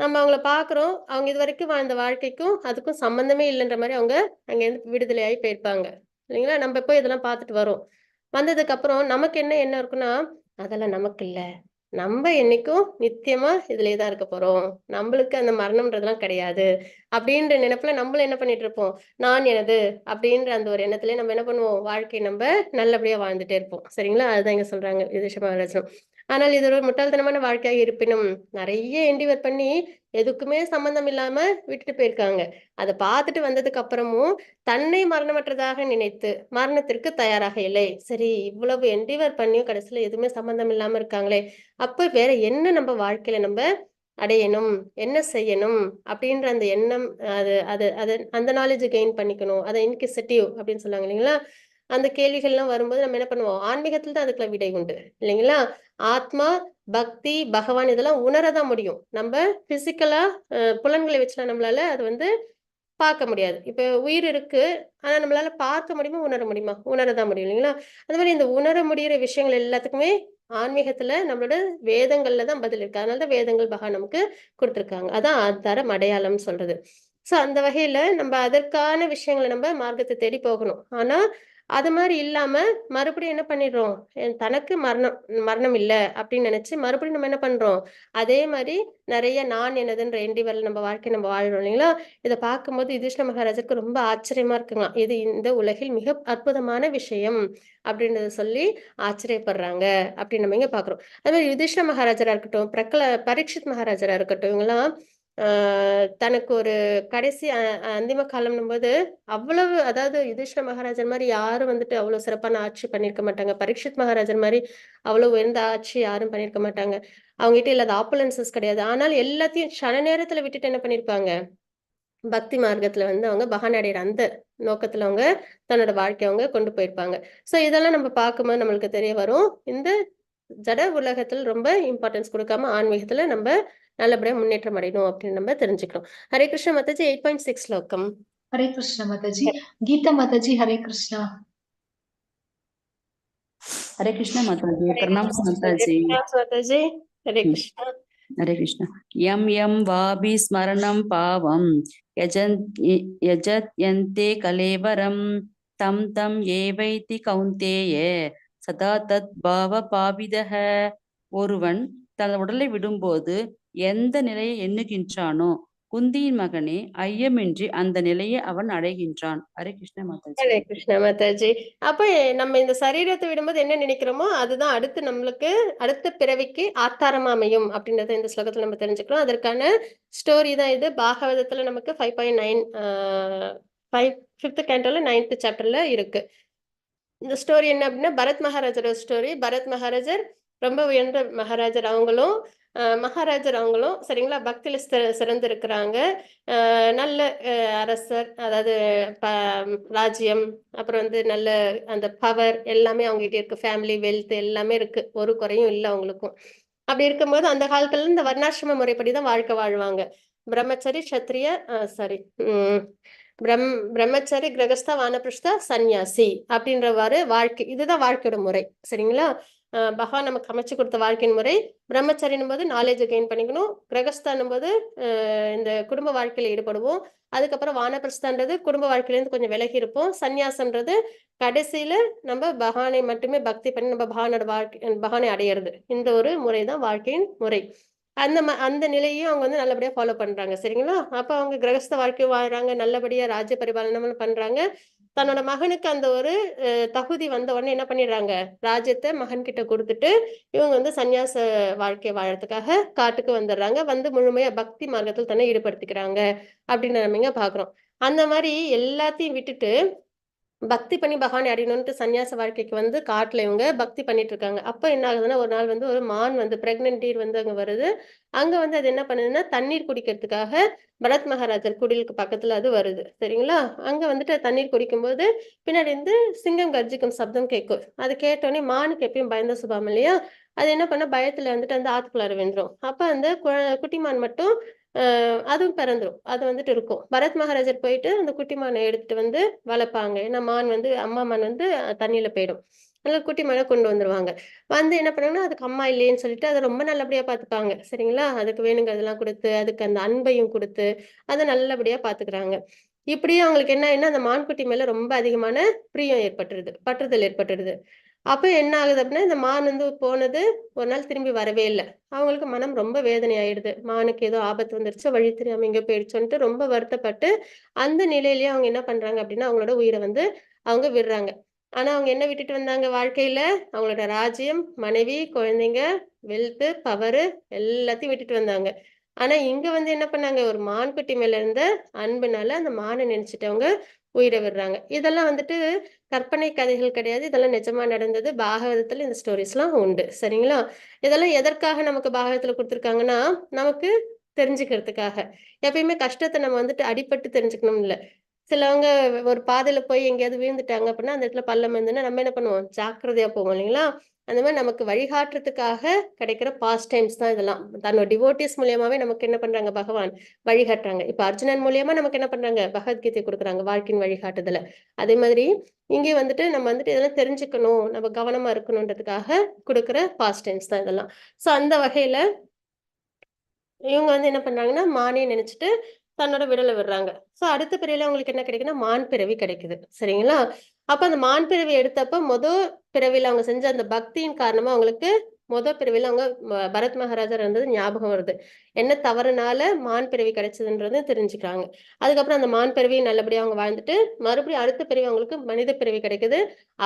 நம்ம அவங்கள பாக்குறோம். அவங்க இது வரைக்கும் வாழ்ந்த வாழ்க்கைக்கும் அதுக்கும் சம்பந்தமே இல்லைன்ற மாதிரி அவங்க அங்க இருந்து விடுதலையாகி போயிருப்பாங்க இல்லைங்களா? நம்ம போய் இதெல்லாம் பார்த்துட்டு வரோம். வந்ததுக்கு அப்புறம் நமக்கு என்ன எண்ணம் இருக்குன்னா அதெல்லாம் நமக்கு இல்ல. நம்ம என்னைக்கும் நித்தியமா இதுலயே தான் இருக்க போறோம். நம்மளுக்கு அந்த மரணம்ன்றதெல்லாம் கிடையாது அப்படின்ற நினைப்புல நம்மளும் என்ன பண்ணிட்டு இருப்போம் நான் எனது அப்படின்ற அந்த ஒரு எண்ணத்துல நம்ம என்ன பண்ணுவோம் வாழ்க்கை நம்ம நல்லபடியா வாழ்ந்துட்டே இருப்போம். சரிங்களா? அதுதான் இங்க சொல்றாங்க யுதிஷ்ட மகாராஜன். ஆனால் இது ஒரு முட்டாள்தனமான வாழ்க்கையாக இருப்பினும் நிறைய என்டிவர் பண்ணி எதுக்குமே சம்பந்தம் இல்லாம விட்டுட்டு போயிருக்காங்க. அதை பார்த்துட்டு வந்ததுக்கு அப்புறமும் தன்னை மரணமற்றதாக நினைத்து மரணத்திற்கு தயாராக இல்லை. சரி இவ்வளவு என்டிவர் பண்ணியும் கடைசியில எதுவுமே சம்பந்தம் இல்லாம இருக்காங்களே அப்ப வேற என்ன நம்ம வாழ்க்கையில நம்ம அடையணும் என்ன செய்யணும் அப்படின்ற அந்த எண்ணம் அது அது அது அந்த நாலேஜ் கெயின் பண்ணிக்கணும். அதை இன்கிசிட்டிவ் அப்படின்னு சொல்லுவாங்க இல்லைங்களா? அந்த கேள்விகள்லாம் வரும்போது நம்ம என்ன பண்ணுவோம் ஆன்மீகத்துல தான் அதுக்குள்ள விடை உண்டு இல்லைங்களா? ஆத்மா பக்தி பகவான் இதெல்லாம் உணரதான் முடியும். நம்ம பிசிக்கலா புலன்களை வச்சுலாம் நம்மளால அது வந்து பார்க்க முடியாது. இப்ப உயிர் இருக்கு ஆனா நம்மளால பார்க்க முடியுமா உணர முடியுமா? உணரதான் முடியும் இல்லைங்களா? அந்த மாதிரி இந்த உணர முடியிற விஷயங்கள் எல்லாத்துக்குமே ஆன்மீகத்துல நம்மளோட வேதங்கள்ல தான் பதில் இருக்கு. அதனாலதான் வேதங்கள் பகவான் நமக்கு கொடுத்திருக்காங்க. அதான் ஆதாரம் அடையாளம்னு சொல்றது. சோ அந்த வகையில நம்ம அதற்கான விஷயங்களை நம்ம மார்க்கத்தை தேடி போகணும். ஆனா அது மாதிரி இல்லாம மறுபடியும் என்ன பண்ணிடுறோம் தனக்கு மரணம் இல்லை அப்படின்னு நினைச்சு மறுபடியும் நம்ம என்ன பண்றோம் அதே மாதிரி நிறைய நான் எனதுன்ற எண்டிவர்ல நம்ம வாழ்க்கை நம்ம வாழ்றோம் இல்லைங்களா? இதை பார்க்கும்போது யுதிஷ்ட மகாராஜருக்கு ரொம்ப ஆச்சரியமா இருக்குங்க. இது இந்த உலகில் மிக அற்புதமான விஷயம் அப்படின்றத சொல்லி ஆச்சரியப்படுறாங்க அப்படின்னு நம்ம இங்க பாக்குறோம். அது மாதிரி யுதிஷ்ட மகாராஜரா இருக்கட்டும் பரீட்சித் மகாராஜரா இருக்கட்டும் இவங்கெல்லாம் தனக்கு ஒரு கடைசி அந்திம காலம்னும் போது அவ்வளவு அதாவது யுதிஷ்ட மகாராஜர் மாதிரி யாரும் வந்துட்டு அவ்வளவு சிறப்பான ஆட்சி பண்ணிருக்க மாட்டாங்க. பரீட்சித் மகாராஜர் மாதிரி அவ்வளவு உயர்ந்த ஆட்சி யாரும் பண்ணிருக்க மாட்டாங்க. அவங்க கிட்ட இல்லாத ஆப்புலன்சஸ் கிடையாது. ஆனால் எல்லாத்தையும் க்ஷண நேரத்துல விட்டுட்டு என்ன பண்ணிருப்பாங்க பக்தி மார்க்கத்துல வந்து அவங்க பகவான் அடையிற அந்த நோக்கத்துல அவங்க தன்னோட வாழ்க்கைய அவங்க கொண்டு போயிருப்பாங்க. சோ இதெல்லாம் நம்ம பார்க்கும்போது நம்மளுக்கு தெரிய வரும் இந்த ஜட உலகத்தில் ரொம்ப இம்பார்ட்டன்ஸ் கொடுக்காம ஆன்மீகத்துல நம்ம நல்லபடியா முன்னேற்றம் அடையணும் அப்படின்னு நம்ம தெரிஞ்சுக்கிறோம். ஹரே கிருஷ்ண மாதாஜி 8.6 ஸ்லோகம்.
ஹரே கிருஷ்ண மாதாஜி. கீதா மாதாஜி ஹரே கிருஷ்ணா.
हरे कृष्ण माता जी प्रणाम माता जी.
மாதாஜி ஹரே கிருஷ்ணா.
ஹரே கிருஷ்ணா. யம் யம் வாபி ஸ்மரணம் பாவம் யஜத்யந்தே கலேவரம் தம் தம் ஏவைதி கௌந்தேய சதா தத் பாவ பாவிதஹ. ஒருவன் தன் உடலை விடும்போது எந்த நிலையை எண்ணுகின்றானோ குந்தியின் மகனே, ஐயமின்றி அந்த நிலையை அவன் அடைகின்றான். ஹரே கிருஷ்ண மாதாஜி.
ஹரே கிருஷ்ணா மாதாஜி. அப்ப நம்ம இந்த சரீரத்தை விடும்போது என்ன நினைக்கிறோமோ அதுதான் அடுத்து நம்மளுக்கு அடுத்த பிறவிக்கு ஆத்தாரமா அமையும் அப்படின்றத இந்த ஸ்லோகத்துல நம்ம தெரிஞ்சுக்கிறோம். அதற்கான ஸ்டோரி தான் இது. பாகவதத்துல நமக்கு 5.9 5th கேண்டோல 9th சாப்டர்ல இருக்கு. இந்த ஸ்டோரி என்ன அப்படின்னா பரத் மகாராஜரோட ஸ்டோரி. பரத் மகாராஜர் ரொம்ப உயர்ந்த மகாராஜர். மகாராஜர் அவங்களும் சரிங்களா பக்தியில சிறந்து இருக்கிறாங்க. நல்ல அரசர், அதாவது ராஜ்யம், அப்புறம் வந்து நல்ல அந்த பவர் எல்லாமே அவங்ககிட்ட இருக்கு. ஃபேமிலி வெல்த் எல்லாமே இருக்கு, ஒரு குறையும் இல்லை அவங்களுக்கும். அப்படி இருக்கும்போது அந்த காலத்துல இந்த வர்ணாசிரம முறைப்படிதான் வாழ்க்கை வாழ்வாங்க. பிரம்மச்சரி சத்திரிய பிரம்மச்சரி கிரகஸ்தா வானப்பிரஸ்தா சன்னியாசி அப்படின்றவாறு வாழ்க்கை. இதுதான் வாழ்க்கையோட முறை சரிங்களா. பகவான் நமக்கு அமைச்சு கொடுத்த வாழ்க்கையின் முறை. பிரம்மச்சரின் போது நாலேஜ் கெயின் பண்ணிக்கணும். கிரகஸ்தானும் போது இந்த குடும்ப வாழ்க்கையில ஈடுபடுவோம். அதுக்கப்புறம் வானப்பிரஸ்தான்றது குடும்ப வாழ்க்கையிலேருந்து கொஞ்சம் விலகி இருப்போம். சன்னியாசம்ன்றது கடைசியில நம்ம பகவானை மட்டுமே பக்தி பண்ணி நம்ம பகவானை அடையிறது. இந்த ஒரு முறை தான் வாழ்க்கையின் முறை. அந்த நிலையும் அவங்க வந்து நல்லபடியா ஃபாலோ பண்றாங்க சரிங்களா. அப்ப அவங்க கிரகஸ்த வாழ்க்கை வாழ்றாங்க, நல்லபடியா ராஜ்ய பரிபாலனம் பண்றாங்க. தன்னோட மகனுக்கு அந்த ஒரு தகுதி வந்த உடனே என்ன பண்ணிடுறாங்க, ராஜ்யத்தை மகன் கிட்ட கொடுத்துட்டு இவங்க வந்து சன்னியாச வாழ்க்கை வாழறதுக்காக காட்டுக்கு வந்துடுறாங்க. வந்து முழுமையா பக்தி மார்க்கத்தில் தன்னை ஈடுபடுத்திக்கிறாங்க அப்படின்னு நம்ம இங்க பாக்குறோம். அந்த மாதிரி எல்லாத்தையும் விட்டுட்டு பக்தி பண்ணி பகவானை அடையணும்ட்டு சன்னியாச வாழ்க்கைக்கு வந்து காட்டுல இவங்க பக்தி பண்ணிட்டு இருக்காங்க. அப்ப என்ன ஆகுதுன்னா, ஒரு நாள் வந்து ஒரு மான் வந்து பிரெக்னென்ட் டீர் வந்து அங்க வருது. அங்க வந்து அது என்ன பண்ணுதுன்னா, தண்ணீர் குடிக்கிறதுக்காக பரத் மகாராஜர் குடிலுக்கு பக்கத்துல அது வருது சரிங்களா. அங்க வந்துட்டு தண்ணீர் குடிக்கும்போது பின்னாடி இருந்து சிங்கம் கர்ஜிக்கும் சப்தம் கேட்கும். அது கேட்டோடனே மானுக்கு எப்பயும் பயந்த சுபாவம் இல்லையா, அது என்ன பண்ண பயத்துல வந்துட்டு அந்த ஆத்துக்குள்ளார வென்றும். அப்ப அந்த குட்டிமான் மட்டும் அதுவும் பிறந்துரும். அது வந்துட்டு இருக்கும். பரத் மகாராஜர் போயிட்டு அந்த குட்டிமானை எடுத்துட்டு வந்து வளர்ப்பாங்க. ஏன்னா மான் வந்து அம்மா மான் வந்து தண்ணியில போயிடும். அதனால குட்டிமானை கொண்டு வந்துருவாங்க. வந்து என்ன பண்ணுவாங்கன்னா, அதுக்கு அம்மா இல்லையேன்னு சொல்லிட்டு அதை ரொம்ப நல்லபடியா பார்த்துப்பாங்க சரிங்களா. அதுக்கு வேணுங்கிறதெல்லாம் கொடுத்து, அதுக்கு அந்த அன்பையும் கொடுத்து அதை நல்லபடியா பாத்துக்கிறாங்க. இப்படியே அவங்களுக்கு என்ன அந்த மான்குட்டி மேல ரொம்ப அதிகமான பிரியம் ஏற்பட்டுருது, பற்றுதல் ஏற்பட்டுருது. அப்ப என்ன ஆகுது அப்படின்னா, இந்த மான் வந்து போனது ஒரு நாள் திரும்பி வரவே இல்லை. அவங்களுக்கு மனம் ரொம்ப வேதனை ஆயிடுது. மானுக்கு ஏதோ ஆபத்து வந்துருச்சு, வழி தெரியாம எங்க போயிடுச்சோன்ட்டு ரொம்ப வருத்தப்பட்டு அந்த நிலையிலேயே அவங்க என்ன பண்றாங்க அப்படின்னா, அவங்களோட உயிரை வந்து அவங்க விடுறாங்க. ஆனா அவங்க என்ன விட்டுட்டு வந்தாங்க வாழ்க்கையில, அவங்களோட ராஜ்யம், மனைவி, குழந்தைங்க, வெல்த், பவரு எல்லாத்தையும் விட்டுட்டு வந்தாங்க. ஆனா இங்க வந்து என்ன பண்ணாங்க, ஒரு மான்குட்டி மேல இருந்த அன்புனால அந்த மானை நினைச்சிட்டு அவங்க உயிரை விடுறாங்க. இதெல்லாம் வந்துட்டு கற்பனை கதைகள் கிடையாது. இதெல்லாம் நிஜமா நடந்தது. பாகவதத்துல இந்த ஸ்டோரிஸ் எல்லாம் உண்டு சரிங்களா. இதெல்லாம் எதற்காக நமக்கு பாகவதத்துல கொடுத்துருக்காங்கன்னா, நமக்கு தெரிஞ்சுக்கிறதுக்காக. எப்பயுமே கஷ்டத்தை நம்ம வந்துட்டு அடிபட்டு தெரிஞ்சுக்கணும் இல்ல. சிலவங்க ஒரு பாதையில போய் எங்கேயாவது விழுந்துட்டாங்க அப்படின்னா, அந்த இடத்துல பள்ளம் இருந்துன்னா நம்ம என்ன பண்ணுவோம், ஜாக்கிரதையா போவோம் இல்லைங்களா. அந்த மாதிரி நமக்கு வழிகாட்டுறதுக்காக கிடைக்கிற பாஸ்ட் டைம்ஸ் தான் இதெல்லாம். தன்னோட டிவோட்டிஸ் மூலியமாவே நமக்கு என்ன பண்றாங்க, பகவான் வழிகாட்டுறாங்க. இப்ப அர்ஜுனன் மூலியமா நமக்கு என்ன பண்றாங்க, பகவத்கீதை கொடுக்குறாங்க, வாழ்க்கையின் வழிகாட்டுதல. அதே மாதிரி இங்கே வந்துட்டு நம்ம வந்துட்டு இதெல்லாம் தெரிஞ்சுக்கணும், நம்ம கவனமா இருக்கணும்ன்றதுக்காக கொடுக்குற பாஸ்ட் டைம்ஸ் தான் இதெல்லாம். சோ அந்த வகையில இவங்க வந்து என்ன பண்றாங்கன்னா, மானே நினைச்சிட்டு தன்னோட விடலை விடுறாங்க. சோ அடுத்த பிறவில அவங்களுக்கு என்ன கிடைக்குன்னா, மான் பிறவி கிடைக்குது சரிங்களா. அப்ப அந்த மான் பிறவி எடுத்தப்ப பிறவில அவங்க செஞ்ச அந்த பக்தியின் காரணமா அவங்களுக்கு பிறவில அவங்க பரத் மகாராஜர் இருந்தது ஞாபகம் வருது. என்ன தவறுனால மான் பிறவி கிடைச்சதுன்றது தெரிஞ்சுக்கிறாங்க. அதுக்கப்புறம் அந்த மான் பிறவி நல்லபடியா அவங்க வாழ்ந்துட்டு மறுபடியும் அடுத்த பிறவி அவங்களுக்கு மனித பிறவி கிடைக்குது.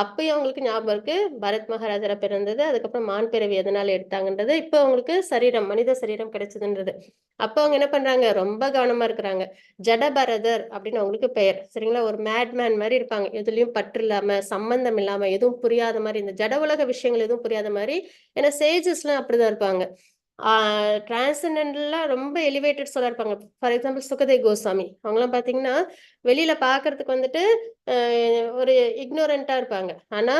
அப்பயும் அவங்களுக்கு ஞாபகம் இருக்கு, பரத் மகாராஜரா பிறந்தது, அதுக்கப்புறம் மான் பிறவி எதனால எடுத்தாங்கன்றது, இப்ப அவங்களுக்கு சரீரம், மனித சரீரம் கிடைச்சதுன்றது. அப்ப அவங்க என்ன பண்றாங்க, ரொம்ப கவனமா இருக்கிறாங்க. ஜடபரதர் அப்படின்னு அவங்களுக்கு பெயர் சரிங்களா. ஒரு மேட்மேன் மாதிரி இருப்பாங்க, எதுலயும் பற்று இல்லாம, சம்பந்தம் இல்லாம, எதுவும் புரியாத மாதிரி, இந்த ஜட உலக விஷயங்கள் எதுவும் புரியாத மாதிரி. ஏன்னா சேஜஸ் எல்லாம் அப்படிதான் இருப்பாங்க. டிரான்சென்டென்டலா ரொம்ப எலிவேட்டட் சொல்ல இருப்பாங்க. ஃபார் எக்ஸாம்பிள் சுகதேவ் கோஸ்வாமி அவங்கலாம் பாத்தீங்கன்னா வெளியில பாக்குறதுக்கு வந்துட்டு ஒரு இக்னோரண்டா இருப்பாங்க. ஆனா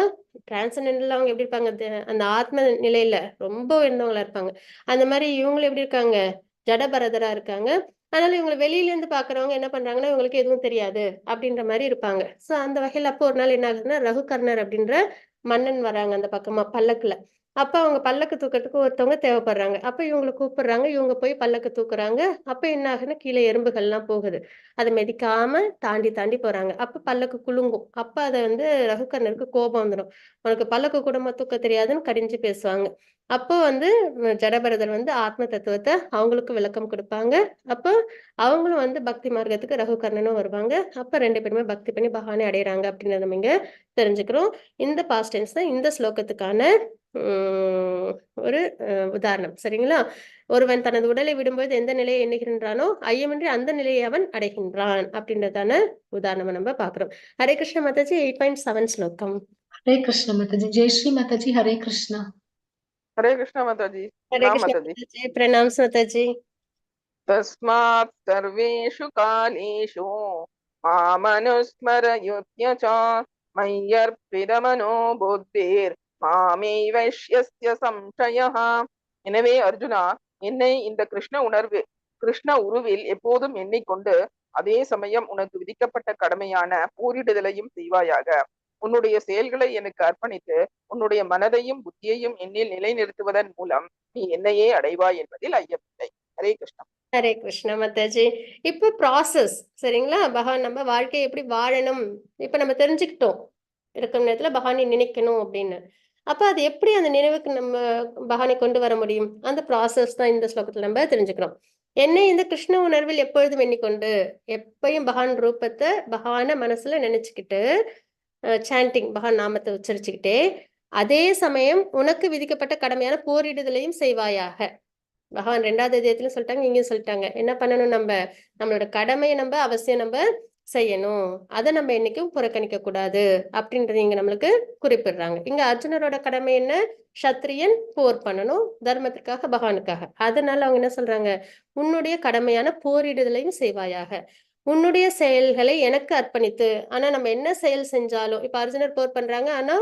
டிரான்சென்டென்டலா அவங்க எப்படி இருப்பாங்க, அந்த ஆத்ம நிலையில ரொம்ப உயர்ந்தவங்களா இருப்பாங்க. அந்த மாதிரி இவங்களும் எப்படி இருக்காங்க, ஜடபரதரா இருக்காங்க. அதனால இவங்க வெளியில இருந்து பாக்குறவங்க என்ன பண்றாங்கன்னா, இவங்களுக்கு எதுவும் தெரியாது அப்படின்ற மாதிரி இருப்பாங்க. சோ அந்த வகையில அப்போ ஒரு நாள் என்ன ஆகுதுன்னா, ரகுகர்ணர் அப்படின்ற மன்னன் வராங்க அந்த பக்கமா பல்லக்குல. அப்ப அவங்க பல்லக்கு தூக்கிறதுக்கு ஒருத்தவங்க தேவைப்படுறாங்க. அப்ப இவங்களை கூப்பிடுறாங்க, இவங்க போய் பல்லக்கு தூக்குறாங்க. அப்ப என்ன ஆகுதுன்னா கீழே எறும்புகள்லாம் போகுது. அதை மிதிக்காம தாண்டி தாண்டி போறாங்க. அப்ப பல்லக்கு குலுங்கும். அப்ப அதை ரகுகர்ணருக்கு கோபம் வந்துடும். உனக்கு பல்லக்கு கூடமா தூக்க தெரியாதுன்னு கடிஞ்சு பேசுவாங்க. அப்போ ஜடபரதர் ஆத்ம தத்துவத்தை அவங்களுக்கு விளக்கம் கொடுப்பாங்க. அப்போ அவங்களும் பக்தி மார்க்கத்துக்கு ரகுகர்ணனும் வருவாங்க. அப்ப 2 பேருமே பக்தி பண்ணி பகவானை அடையறாங்க அப்படின்றத நம்ம இங்க தெரிஞ்சுக்கிறோம். இந்த பாஸ்ட் டென்ஸ் தான் இந்த ஸ்லோகத்துக்கான ஒரு உதாரணம். சரிங்களா? ஒருவன் தனது உடலை விடும்போது எந்த நிலையை எண்ணுகின்றானோ ஐயமின்றி அந்த நிலையை அவன் அடைகின்றான் அப்படின்றதான உதாரணம் நம்ம பாக்குறோம். ஹரே கிருஷ்ண மாதாஜி 8.7 ஸ்லோகம்.
हरे कृष्ण माताजी। जय श्री माताजी। हरे कृष्णा।
हरे कृष्ण माताजी।
हरे
प्रणाम
कृष्ण
माताजी।
माताजी। प्रणाम माताजी।
तस्मात् सर्वेषु कालेषु मामनुस्मरयुत्य च मय्यर्पितमनो बुद्धिर् मामेवैष्यस्य संशयः. எனவே அர்ஜுனா, என்னை இந்த கிருஷ்ண உருவில் எப்போதும் எண்ணிக்கொண்டு அதே சமயம் உனக்கு விதிக்கப்பட்ட கடமையான போரிடுதலையும் செய்வாயாக. உன்னுடைய செயல்களை எனக்கு அர்ப்பணித்து உன்னுடைய மனதையும் புத்தியையும் என்னில் நிலைநிறுத்துவதன் மூலம் நீ என்னையே அடைவாய் என்பதில் ஐயமில்லை. ஹரே கிருஷ்ணா.
ஹரே கிருஷ்ண மாதாஜி. இப்ப ப்ராசஸ் சரிங்களா? பகவான் நம்ம வாழ்க்கையை எப்படி வாழணும் இப்ப நம்ம தெரிஞ்சுக்கிட்டோம். இருக்கும் நேரத்துல பகவானை நினைக்கணும் அப்படின்னு. அப்ப அது எப்படி அந்த நினைவுக்கு நம்ம பகவானை கொண்டு வர முடியும்? அந்த ப்ராசஸ் தான் இந்த ஸ்லோகத்துல நம்ம தெரிஞ்சுக்கிறோம். என்னை இந்த கிருஷ்ண உணர்வில் எப்பொழுதும் எண்ணிக்கொண்டு எப்பயும் பகவான் ரூபத்தை பகவான மனசுல நினைச்சுக்கிட்டு சாண்டிங் பகவான் நாமத்தை உச்சரிச்சுக்கிட்டே அதே சமயம் உனக்கு விதிக்கப்பட்ட கடமையான போரிடுதலையும் செய்வாயாக. பகவான் 2வது அத்தியாயத்திலும் சொல்லிட்டாங்க, இங்கேயும் சொல்லிட்டாங்க. என்ன பண்ணணும்? நம்மளோட கடமையை அவசியம் செய்யணும். அதை நம்ம என்னைக்கும் புறக்கணிக்க கூடாது அப்படின்றது இங்க நம்மளுக்கு குறிப்பிடுறாங்க. இங்க அர்ஜுனரோட கடமை என்ன? சத்திரியன் போர் பண்ணணும் தர்மத்திற்காக, பகவானுக்காக. அதனால அவங்க என்ன சொல்றாங்க? உன்னுடைய கடமையான போரிடுதலையும் செய்வாயாக. உன்னுடைய செயல்களை எனக்கு அர்ப்பணித்து. ஆனா நம்ம என்ன செயல் செஞ்சாலும் இப்ப அர்ஜுனர் போர் பண்றாங்க, ஆனா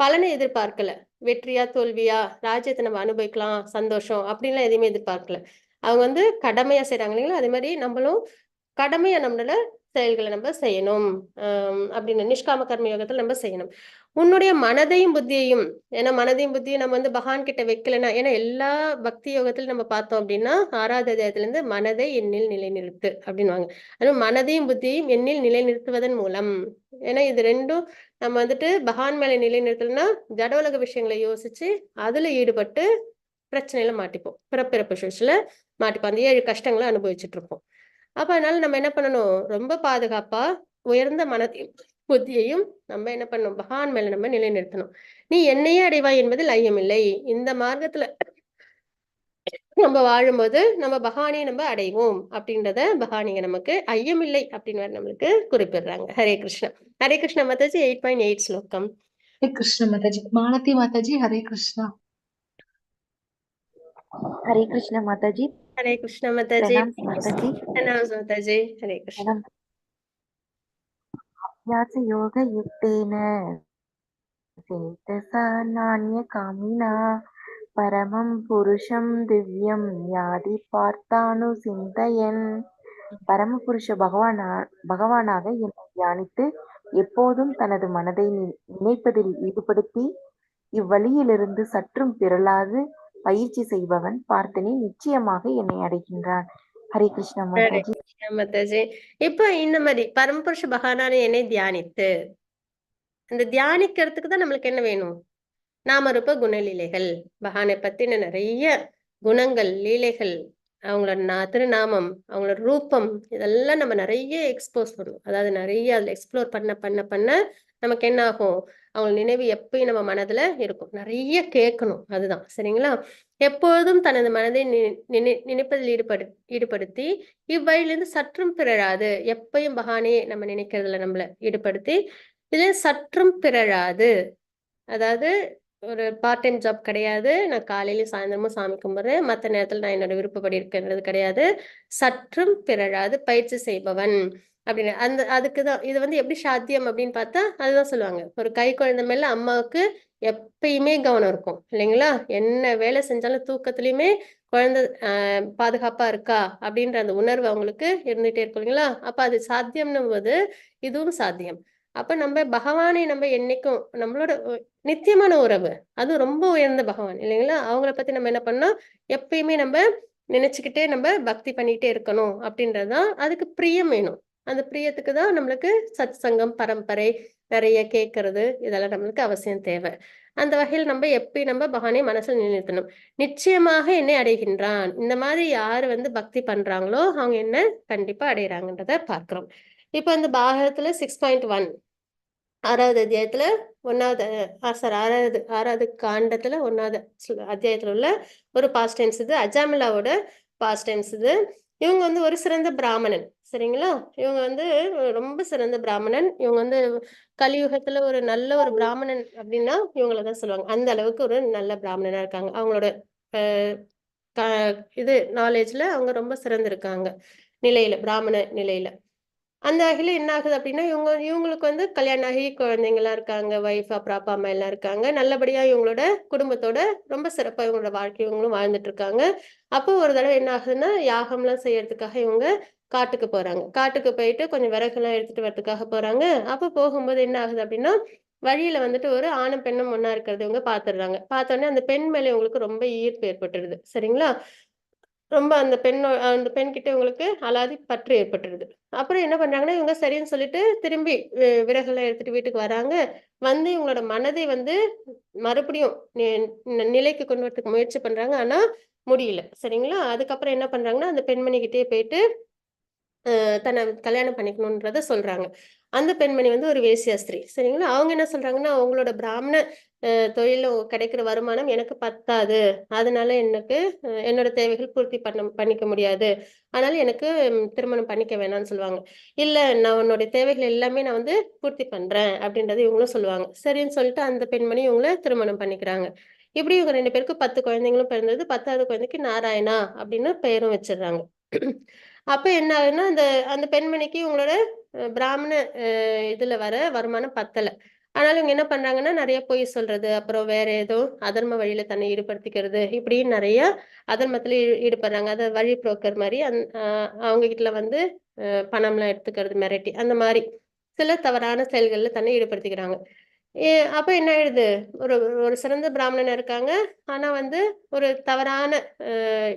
பலனை எதிர்பார்க்கல. வெற்றியா தோல்வியா, ராஜ்யத்தை நம்ம அனுபவிக்கலாம், சந்தோஷம் அப்படின்லாம் எதுவுமே எதிர்பார்க்கல. அவங்க கடமையா செய்யறாங்க இல்லைங்களா? அதே மாதிரி நம்மளும் கடமையா நம்மளோட செயல்களை நம்ம செய்யணும். அப்படின்னு நிஷ்காம கர்ம யோகத்துல நம்ம செய்யணும். உன்னுடைய மனதையும் புத்தியையும், ஏன்னா மனதையும் புத்தியும் நம்ம பகவான் கிட்ட வைக்கலன்னா, ஏன்னா எல்லா பக்தி யோகத்துல நம்ம பார்த்தோம் அப்படின்னா 6வது அத்தியாயத்துல இருந்து மனதை எண்ணில் நிலைநிறுத்து அப்படின்வாங்க. அதுவும் மனதையும் புத்தியையும் எண்ணில் நிலைநிறுத்துவதன் மூலம், ஏன்னா இது ரெண்டும் நம்ம பகவான் மேல நிலைநிறுத்தலைன்னா ஜட உலக விஷயங்களை யோசிச்சு அதுல ஈடுபட்டு பிரச்சனையில மாட்டிப்போம். பிறப்பிறப்பு சூழ்ச்சியில மாட்டிப்போம். அந்த 7 கஷ்டங்களை அனுபவிச்சுட்டு இருப்போம். அப்ப அதனால நம்ம என்ன பண்ணணும்? ரொம்ப பாதுகாப்பா உயர்ந்த மனதையும் புத்தியையும் நம்ம என்ன பண்ணணும்? பகவான் மேல நம்ம நிலைநிறுத்தணும். நீ என்னையே அடைவாய் என்பதில் ஐயமில்லை. இந்த மார்க்கத்துல நம்ம வாழும்போது நம்ம பகவானையை நம்ம அடைவோம் அப்படின்றத பகவானிங்க நமக்கு ஐயமில்லை அப்படின்னு நம்மளுக்கு குறிப்பிடுறாங்க. ஹரே கிருஷ்ணா. ஹரே கிருஷ்ண மாதாஜி 8.8 ஸ்லோகம்.
हरे कृष्ण माताजी। मालती माताजी। हरे कृष्णा।
हरे कृष्ण माताजी।
हरे कृष्ण माताजी।
प्रणाम माताजी।
प्रणाम माताजी। हरे कृष्ण।
अभ्यास योग युक्तेन चेतसा नान्यकामिना परमं पुरुषं दिव्यं यादि பார்த்தானுசிந்தயன். பரமபுருஷ பகவானாக என்னை தியானித்து எப்போதும் தனது மனதை நினைப்பதில் ஈடுபடுத்தி இவ்வழியிலிருந்து சற்றும் பிறளாது பயிற்சி செய்பவன் பார்த்தனே நிச்சயமாக என்னை அடைகின்றான். ஹரே கிருஷ்ண மாதாஜி.
மாதாஜி. இப்ப இந்த மாதிரி பரமபுருஷ பகவானான என்னை தியானித்து, அந்த தியானிக்கிறதுக்கு தான் நம்மளுக்கு என்ன வேணும்? நாமரூப குணலீலைகள், பகவானை பத்தின நிறைய குணங்கள், லீலைகள், அவங்களோட திருநாமம், அவங்களோட ரூபம், இதெல்லாம் நம்ம நிறைய எக்ஸ்போஸ் பண்ணும். அதாவது நிறைய அதுல எக்ஸ்ப்ளோர் பண்ண பண்ண பண்ண நமக்கு என்ன ஆகும்? அவங்க நினைவு எப்பயும் நம்ம மனதுல இருக்கும். நிறைய கேட்கணும். அதுதான் சரிங்களா? எப்பொழுதும் தனது மனதை நினைப்பதில் ஈடுபடுத்தி இவ்வழியிலிருந்து சற்றும் பிறழாது. எப்பயும் பகவானே நம்ம நினைக்கிறதுல நம்மள ஈடுபடுத்தி இதுல சற்றும் பிறழாது. அதாவது ஒரு பார்ட் டைம் ஜாப் கிடையாது. நான் காலையில சாயந்தரமும் சாமி கும்பிட்றேன், மற்ற நேரத்துல நான் என்னோட விருப்பப்படி இருக்கின்றது கிடையாது. சற்றும் பிறழாது பயிற்சி செய்பவன் அப்படின்னு அதுக்குதான் இது எப்படி சாத்தியம் அப்படின்னு பார்த்தா அதுதான் சொல்லுவாங்க. ஒரு கை குழந்தை மேல அம்மாவுக்கு எப்பயுமே கவனம் இருக்கும் இல்லைங்களா? என்ன வேலை செஞ்சாலும் தூக்கத்துலயுமே குழந்தை பாதுகாப்பா இருக்கா அப்படின்ற அந்த உணர்வு அவங்களுக்கு இருந்துட்டே இருக்கும் இல்லைங்களா? அப்ப அது சாத்தியம்னும் போது இதுவும் சாத்தியம். அப்ப நம்ம பகவானை நம்ம என்னைக்கும் நம்மளோட நித்தியமான உறவு, அது ரொம்ப உயர்ந்த பகவான் இல்லைங்களா? அவங்கள பத்தி நம்ம என்ன பண்ணோம், எப்பயுமே நம்ம நினைச்சுக்கிட்டே நம்ம பக்தி பண்ணிட்டே இருக்கணும் அப்படின்றதுதான். அதுக்கு பிரியம் வேணும். அந்த பிரியத்துக்கு தான் நம்மளுக்கு சத் சங்கம், பரம்பரை நிறைய கேட்கறது இதெல்லாம் நம்மளுக்கு அவசியம் தேவை. அந்த வகையில் நம்ம எப்பயும் நம்ம பகவானை மனசுல நிலைநிறுத்தணும். நிச்சயமாக என்னை அடைகின்றான். இந்த மாதிரி யாரு வந்து பக்தி பண்றாங்களோ அவங்க என்ன கண்டிப்பா அடையறாங்கன்றத பார்க்கிறோம். இப்ப இந்த பாகவதத்துல 6.1 6வது அத்தியாயத்துல 1வது ஆறாவது காண்டத்துல 1வது அத்தியாயத்துல உள்ள ஒரு பாஸ்ட் டென்ஸ் இது. அஜாமிலாவோட பாஸ்ட் டென்ஸ் இது. இவங்க வந்து ஒரு சிறந்த பிராமணன், சரிங்களா? இவங்க வந்து ரொம்ப சிறந்த பிராமணன். இவங்க வந்து கலியுகத்துல ஒரு நல்ல ஒரு பிராமணன் அப்படின்னா இவங்களதான் சொல்லுவாங்க. அந்த அளவுக்கு ஒரு நல்ல பிராமணனா இருக்காங்க. அவங்களோட இது நாலேஜ்ல அவங்க ரொம்ப சிறந்திருக்காங்க, நிலையில, பிராமண நிலையில. அந்த வகையில என்ன ஆகுது அப்படின்னா இவங்களுக்கு வந்து கல்யாணம் ஆகி குழந்தைங்களாம் இருக்காங்க, ஒய்ஃப் அப்புறம் அப்பா அம்மா எல்லாம் இருக்காங்க. நல்லபடியா இவங்களோட குடும்பத்தோட ரொம்ப சிறப்பா இவங்களோட வாழ்க்கை இவங்களும் வாழ்ந்துட்டு இருக்காங்க. அப்போ ஒரு தடவை என்ன ஆகுதுன்னா யாகம்லாம் செய்யறதுக்காக இவங்க காட்டுக்கு போறாங்க. காட்டுக்கு போயிட்டு கொஞ்சம் விறகுலாம் எடுத்துட்டு வரதுக்காக போறாங்க. அப்போ போகும்போது என்ன ஆகுது அப்படின்னா வழியில வந்துட்டு ஒரு ஆணும் பெண்ணும் ஒண்ணா இருக்கிறது இவங்க பாத்துடுறாங்க. பார்த்தோன்னே அந்த பெண் மேல இவங்களுக்கு ரொம்ப ஈர்ப்பு ஏற்பட்டுடுது, சரிங்களா? ரொம்ப அந்த பெண் கிட்ட இவங்களுக்கு அலாதி பற்று ஏற்பட்டுருது. அப்புறம் என்ன பண்றாங்கன்னா இவங்க சரின்னு சொல்லிட்டு திரும்பி விறகுலாம் எடுத்துட்டு வீட்டுக்கு வராங்க. வந்து இவங்களோட மனதை வந்து மறுபடியும் நிலைக்கு கொண்டு வரதுக்கு முயற்சி பண்றாங்க. ஆனா முடியல, சரிங்களா? அதுக்கப்புறம் என்ன பண்றாங்கன்னா அந்த பெண்மணி கிட்டே போயிட்டு தன்னை கல்யாணம் பண்ணிக்கணும்ன்றத சொல்றாங்க. அந்த பெண்மணி வந்து ஒரு வேசியாஸ்திரி, சரிங்களா? அவங்க என்ன சொல்றாங்கன்னா அவங்களோட பிராமண தொழில கிடைக்கிற வருமானம் எனக்கு பத்தாது. அதனால எனக்கு என்னோட தேவைகள் பூர்த்தி பண்ணிக்க முடியாது. அதனால எனக்கு திருமணம் பண்ணிக்க வேணாம்னு சொல்லுவாங்க. இல்ல, நான் உன்னுடைய தேவைகள் எல்லாமே நான் வந்து பூர்த்தி பண்றேன் அப்படின்றத இவங்களும் சொல்லுவாங்க. சரின்னு சொல்லிட்டு அந்த பெண்மணி இவங்கள திருமணம் பண்ணிக்கிறாங்க. இப்படி இவங்க 2 பேருக்கு 10 குழந்தைங்களும் பிறந்தது. 10வது குழந்தைக்கு நாராயணா அப்படின்னு பெயரும் வச்சிடுறாங்க. அப்ப என்ன ஆகுதுன்னா அந்த அந்த பெண்மணிக்கு இவங்களோட பிராமண இதுல வர வருமானம் பத்தல. ஆனாலும் இவங்க என்ன பண்றாங்கன்னா நிறைய பொய் சொல்றது, அப்புறம் வேற ஏதோ அதர்ம வழியில தன்னை ஈடுபடுத்திக்கிறது, இப்படின்னு நிறைய அதர்மத்துல ஈடுபடுறாங்க. அதை வழி புரோக்கர் மாதிரி அவங்க கிட்ட வந்து பணம்லாம் எடுத்துக்கிறது, மிரட்டி, அந்த மாதிரி சில தவறான செயல்கள்ல தன்னை ஈடுபடுத்திக்கிறாங்க. அப்ப என்ன ஆயிடுது, ஒரு ஒரு சிறந்த பிராமணனா இருக்காங்க. ஆனா வந்து ஒரு தவறான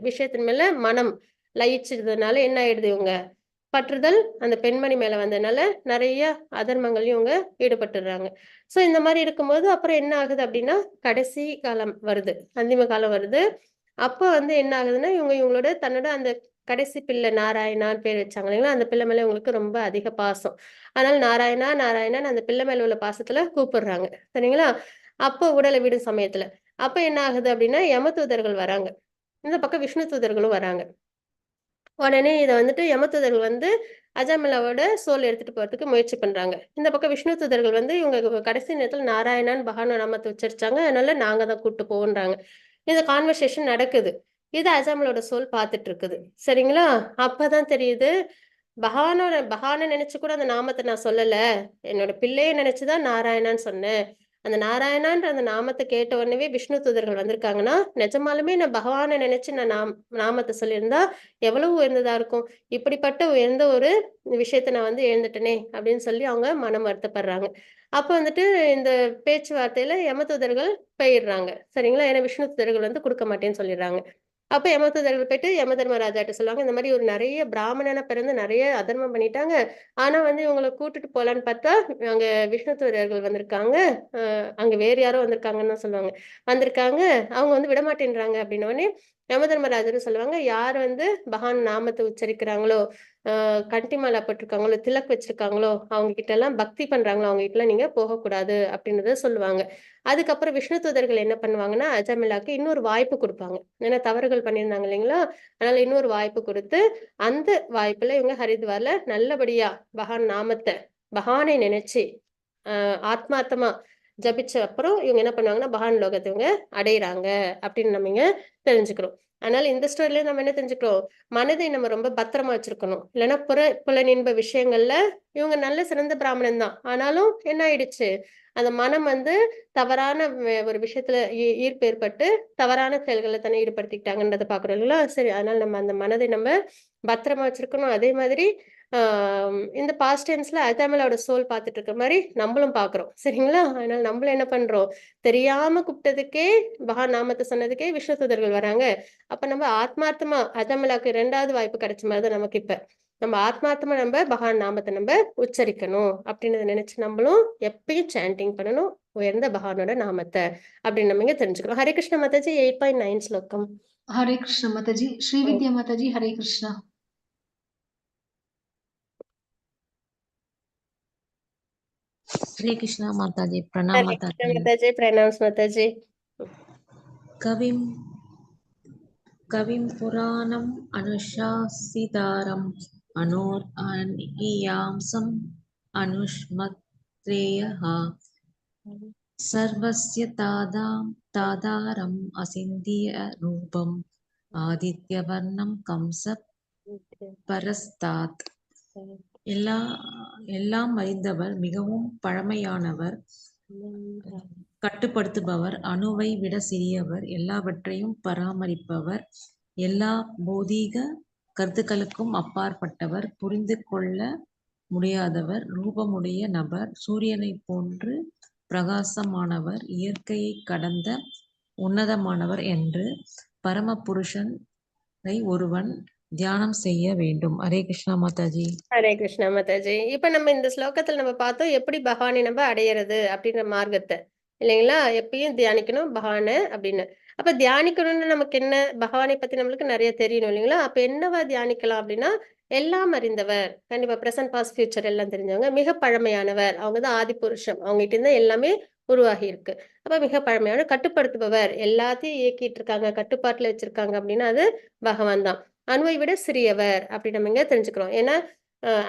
விஷயத்தின் மேல மனம் லயிச்சதுனால என்ன ஆயிடுது, இவங்க பற்றுதல் அந்த பெண்மணி மேல வந்ததுனால நிறைய அதர்மங்களையும் இவங்க ஈடுபட்டுடுறாங்க. சோ இந்த மாதிரி இருக்கும்போது அப்புறம் என்ன ஆகுது அப்படின்னா கடைசி காலம் வருது, அந்திம காலம் வருது. அப்ப வந்து என்ன ஆகுதுன்னா இவங்களோட தன்னோட அந்த கடைசி பிள்ளை நாராயணான்னு பேர் வச்சாங்க இல்லைங்களா? அந்த பிள்ளை மேல இவங்களுக்கு ரொம்ப அதிக பாசம். அதனால நாராயணா நாராயணான்னு அந்த பிள்ளை மேல உள்ள பாசத்துல கூப்பிடுறாங்க, சரிங்களா? அப்போ உடலை விடும் சமயத்துல அப்ப என்ன ஆகுது அப்படின்னா யம தூதர்கள் வராங்க. இந்த பக்கம் விஷ்ணு தூதர்களும் வராங்க. உடனே இதை வந்துட்டு யம தூதர்கள் வந்து அஜாமிலாவோட சோல் எடுத்துட்டு போறதுக்கு முயற்சி பண்றாங்க. இந்த பக்கம் விஷ்ணு தூதர்கள் வந்து இவங்க கடைசி நேரத்துல நாராயணன் பகவான் நாமத்தை உச்சரிச்சாங்க, அதனால நாங்க தான் கூட்டு போன்றாங்க. இந்த கான்வர்சேஷன் நடக்குது. இது அஜாமிலோட சோல் பார்த்துட்டு இருக்குது, சரிங்களா? அப்பதான் தெரியுது, பகவானை நினைச்சு கூட அந்த நாமத்தை நான் சொல்லல, என்னோட பிள்ளையை நினைச்சுதான் நாராயணான்னு சொன்னேன். அந்த நாராயணான்ற அந்த நாமத்தை கேட்ட உடனே விஷ்ணு தூதர்கள் வந்திருக்காங்கன்னா நிஜமாலுமே நான் பகவானை நினைச்சு நான் நாமத்தை சொல்லியிருந்தா எவ்வளவு உயர்ந்ததா இருக்கும். இப்படிப்பட்ட உயர்ந்த ஒரு விஷயத்த நான் வந்து இழந்துட்டேனே அப்படின்னு சொல்லி அவங்க மனம் வருத்தப்படுறாங்க. அப்ப வந்துட்டு இந்த பேச்சுவார்த்தையில யம தூதர்கள் போயிடுறாங்க, சரிங்களா? ஏன்னா விஷ்ணு தூதர்கள் வந்து கொடுக்க மாட்டேன்னு சொல்லிடுறாங்க. அப்ப யம தூதர்கள் போயிட்டு யம தர்மராஜாட்ட சொல்லுவாங்க, இந்த மாதிரி ஒரு நிறைய பிராமணனா பிறந்து நிறைய அதர்மம் பண்ணிட்டாங்க. ஆனா வந்து இவங்களை கூட்டிட்டு போலான்னு பார்த்தா அங்க விஷ்ணு தூதர்கள் வந்திருக்காங்க. அங்க வேற யாரோ வந்திருக்காங்கன்னு தான் சொல்லுவாங்க. வந்திருக்காங்க, அவங்க வந்து விடமாட்டேன்றாங்க அப்படின்னோடனே யமதர்மராஜர் சொல்லுவாங்க, யார் வந்து பகவான் நாமத்தை உச்சரிக்கிறாங்களோ, கண்டிமாலா போட்டிருக்காங்களோ, திலக் வச்சிருக்காங்களோ, அவங்க கிட்ட எல்லாம் பக்தி பண்றாங்களோ அவங்க கிட்ட எல்லாம் நீங்க போகக்கூடாது அப்படின்றத சொல்லுவாங்க. அதுக்கப்புறம் விஷ்ணு தூதர்கள் என்ன பண்ணுவாங்கன்னா அஜாமிலாக்கு இன்னொரு வாய்ப்பு கொடுப்பாங்க. ஏன்னா தவறுகள் பண்ணியிருந்தாங்க இல்லைங்களா? அதனால இன்னொரு வாய்ப்பு கொடுத்து அந்த வாய்ப்புல இவங்க ஹரித்வார்ல நல்லபடியா பகவான் நாமத்தை பகவானை நினைச்சு ஆத்மார்த்தமா ஜபிச்ச அப்புறம் இவங்க என்ன பண்ணுவாங்கன்னா பகவான் லோகத்தை இவங்க அடையிறாங்க அப்படின்னு நம்ம இங்க தெரிஞ்சுக்கிறோம். அதனால இந்த ஸ்டோரியில நம்ம என்ன தெரிஞ்சுக்கிறோம், மனதை நம்ம ரொம்ப பத்திரமா வச்சிருக்கணும். இல்லைன்னா புலனின்ப விஷயங்கள்ல இவங்க நல்ல சிறந்த பிராமணன் தான், ஆனாலும் என்ன ஆயிடுச்சு, அந்த மனம் வந்து தவறான ஒரு விஷயத்துல ஈர்ப்பு ஏற்பட்டு தவறான செயல்களை தானே ஈடுபடுத்திக்கிட்டாங்கன்றதை பாக்குறோம் இல்லைங்களா? சரி, அதனால நம்ம அந்த மனதை நம்ம பத்திரமா வச்சிருக்கணும். அதே மாதிரி இந்த பாஸ்ட் டென்ஸ்ல அதமலோட சோல் பார்த்துட்டு இருக்க மாதிரி நம்மளும் பார்க்குறோம். சரிங்களா? அதனால நம்மளும் என்ன பண்றோம், தெரியாம கூப்பிட்டதுக்கே பகவான் நாமத்தை சொன்னதுக்கே விஷ்ணு தூதர்கள் வராங்க. அப்ப நம்ம ஆத்மார்த்தமா அதமலாக்கு 2வது வாய்ப்பு கிடைச்ச மாதிரி தான் நமக்கு. இப்ப நம்ம ஆத்மார்த்தமா நம்ம பகவான் நாமத்தை நம்ம உச்சரிக்கணும் அப்படின்றத நினைச்சு நம்மளும் எப்பயும் சாண்டிங் பண்ணணும் உயர்ந்த பகவானோட நாமத்தை அப்படின்னு நம்ம இங்க தெரிஞ்சுக்கிறோம். ஹரே கிருஷ்ண மாதாஜி 8.9 ஸ்லோகம்.
हरे कृष्ण माताजी। श्रीविद्या माताजी हरे कृष्णा।
हरे कृष्णा माताजी, प्रणाम
हरे कृष्ण
माताजी।
माताजी, प्रणाम माताजी।
कविं पुराणम् अनुशासितारम् अनोर्यासम् अनुष्मत्रेयः सर्वस्य तादारम् असिन्धिय रूपम् आदित्यवर्णं कंस பரஸ்தாத். எல்லாம் அறிந்தவர், மிகவும் பழமையானவர், கட்டுப்படுத்துபவர், அணுவை விட சிறியவர், எல்லாவற்றையும் பராமரிப்பவர், எல்லா பௌதீக கருத்துக்களுக்கும் அப்பாற்பட்டவர், புரிந்து கொள்ள முடியாதவர், ரூபமுடைய நபர், சூரியனை போன்று பிரகாசமானவர், இயற்கையை கடந்த உன்னதமானவர் என்று பரம புருஷனை ஒருவன் தியானம் செய்ய வேண்டும். ஹரே கிருஷ்ணா மாதாஜி.
ஹரே கிருஷ்ணா மாதாஜி. இப்ப நம்ம இந்த ஸ்லோகத்துல நம்ம பார்த்தோம் எப்படி பகவானை நம்ம அடையிறது அப்படின்ற மார்க்கத்தை, இல்லைங்களா? எப்பயும் தியானிக்கணும் பகவானை அப்படின்னு. அப்ப தியானிக்கணும்னு நமக்கு என்ன, பகவானை பத்தி நம்மளுக்கு நிறைய தெரியணும் இல்லைங்களா? அப்ப என்னவா தியானிக்கலாம் அப்படின்னா, எல்லாம் அறிந்தவர், கண்டிப்பா பிரசன்ட் பாஸ்ட் ஃபியூச்சர் எல்லாம் தெரிஞ்சவங்க, மிக பழமையானவர், அவங்கதான் ஆதி புருஷம், அவங்ககிட்ட இருந்தா எல்லாமே உருவாகி இருக்கு. அப்ப மிக பழமையான, கட்டுப்படுத்துபவர், எல்லாத்தையும் இயக்கிட்டு இருக்காங்க, கட்டுப்பாட்டுல வச்சிருக்காங்க அப்படின்னா அது பகவான் தான். அணுவை விட சிறியவர் அப்படி நம்ம இங்க தெரிஞ்சுக்கிறோம். ஏன்னா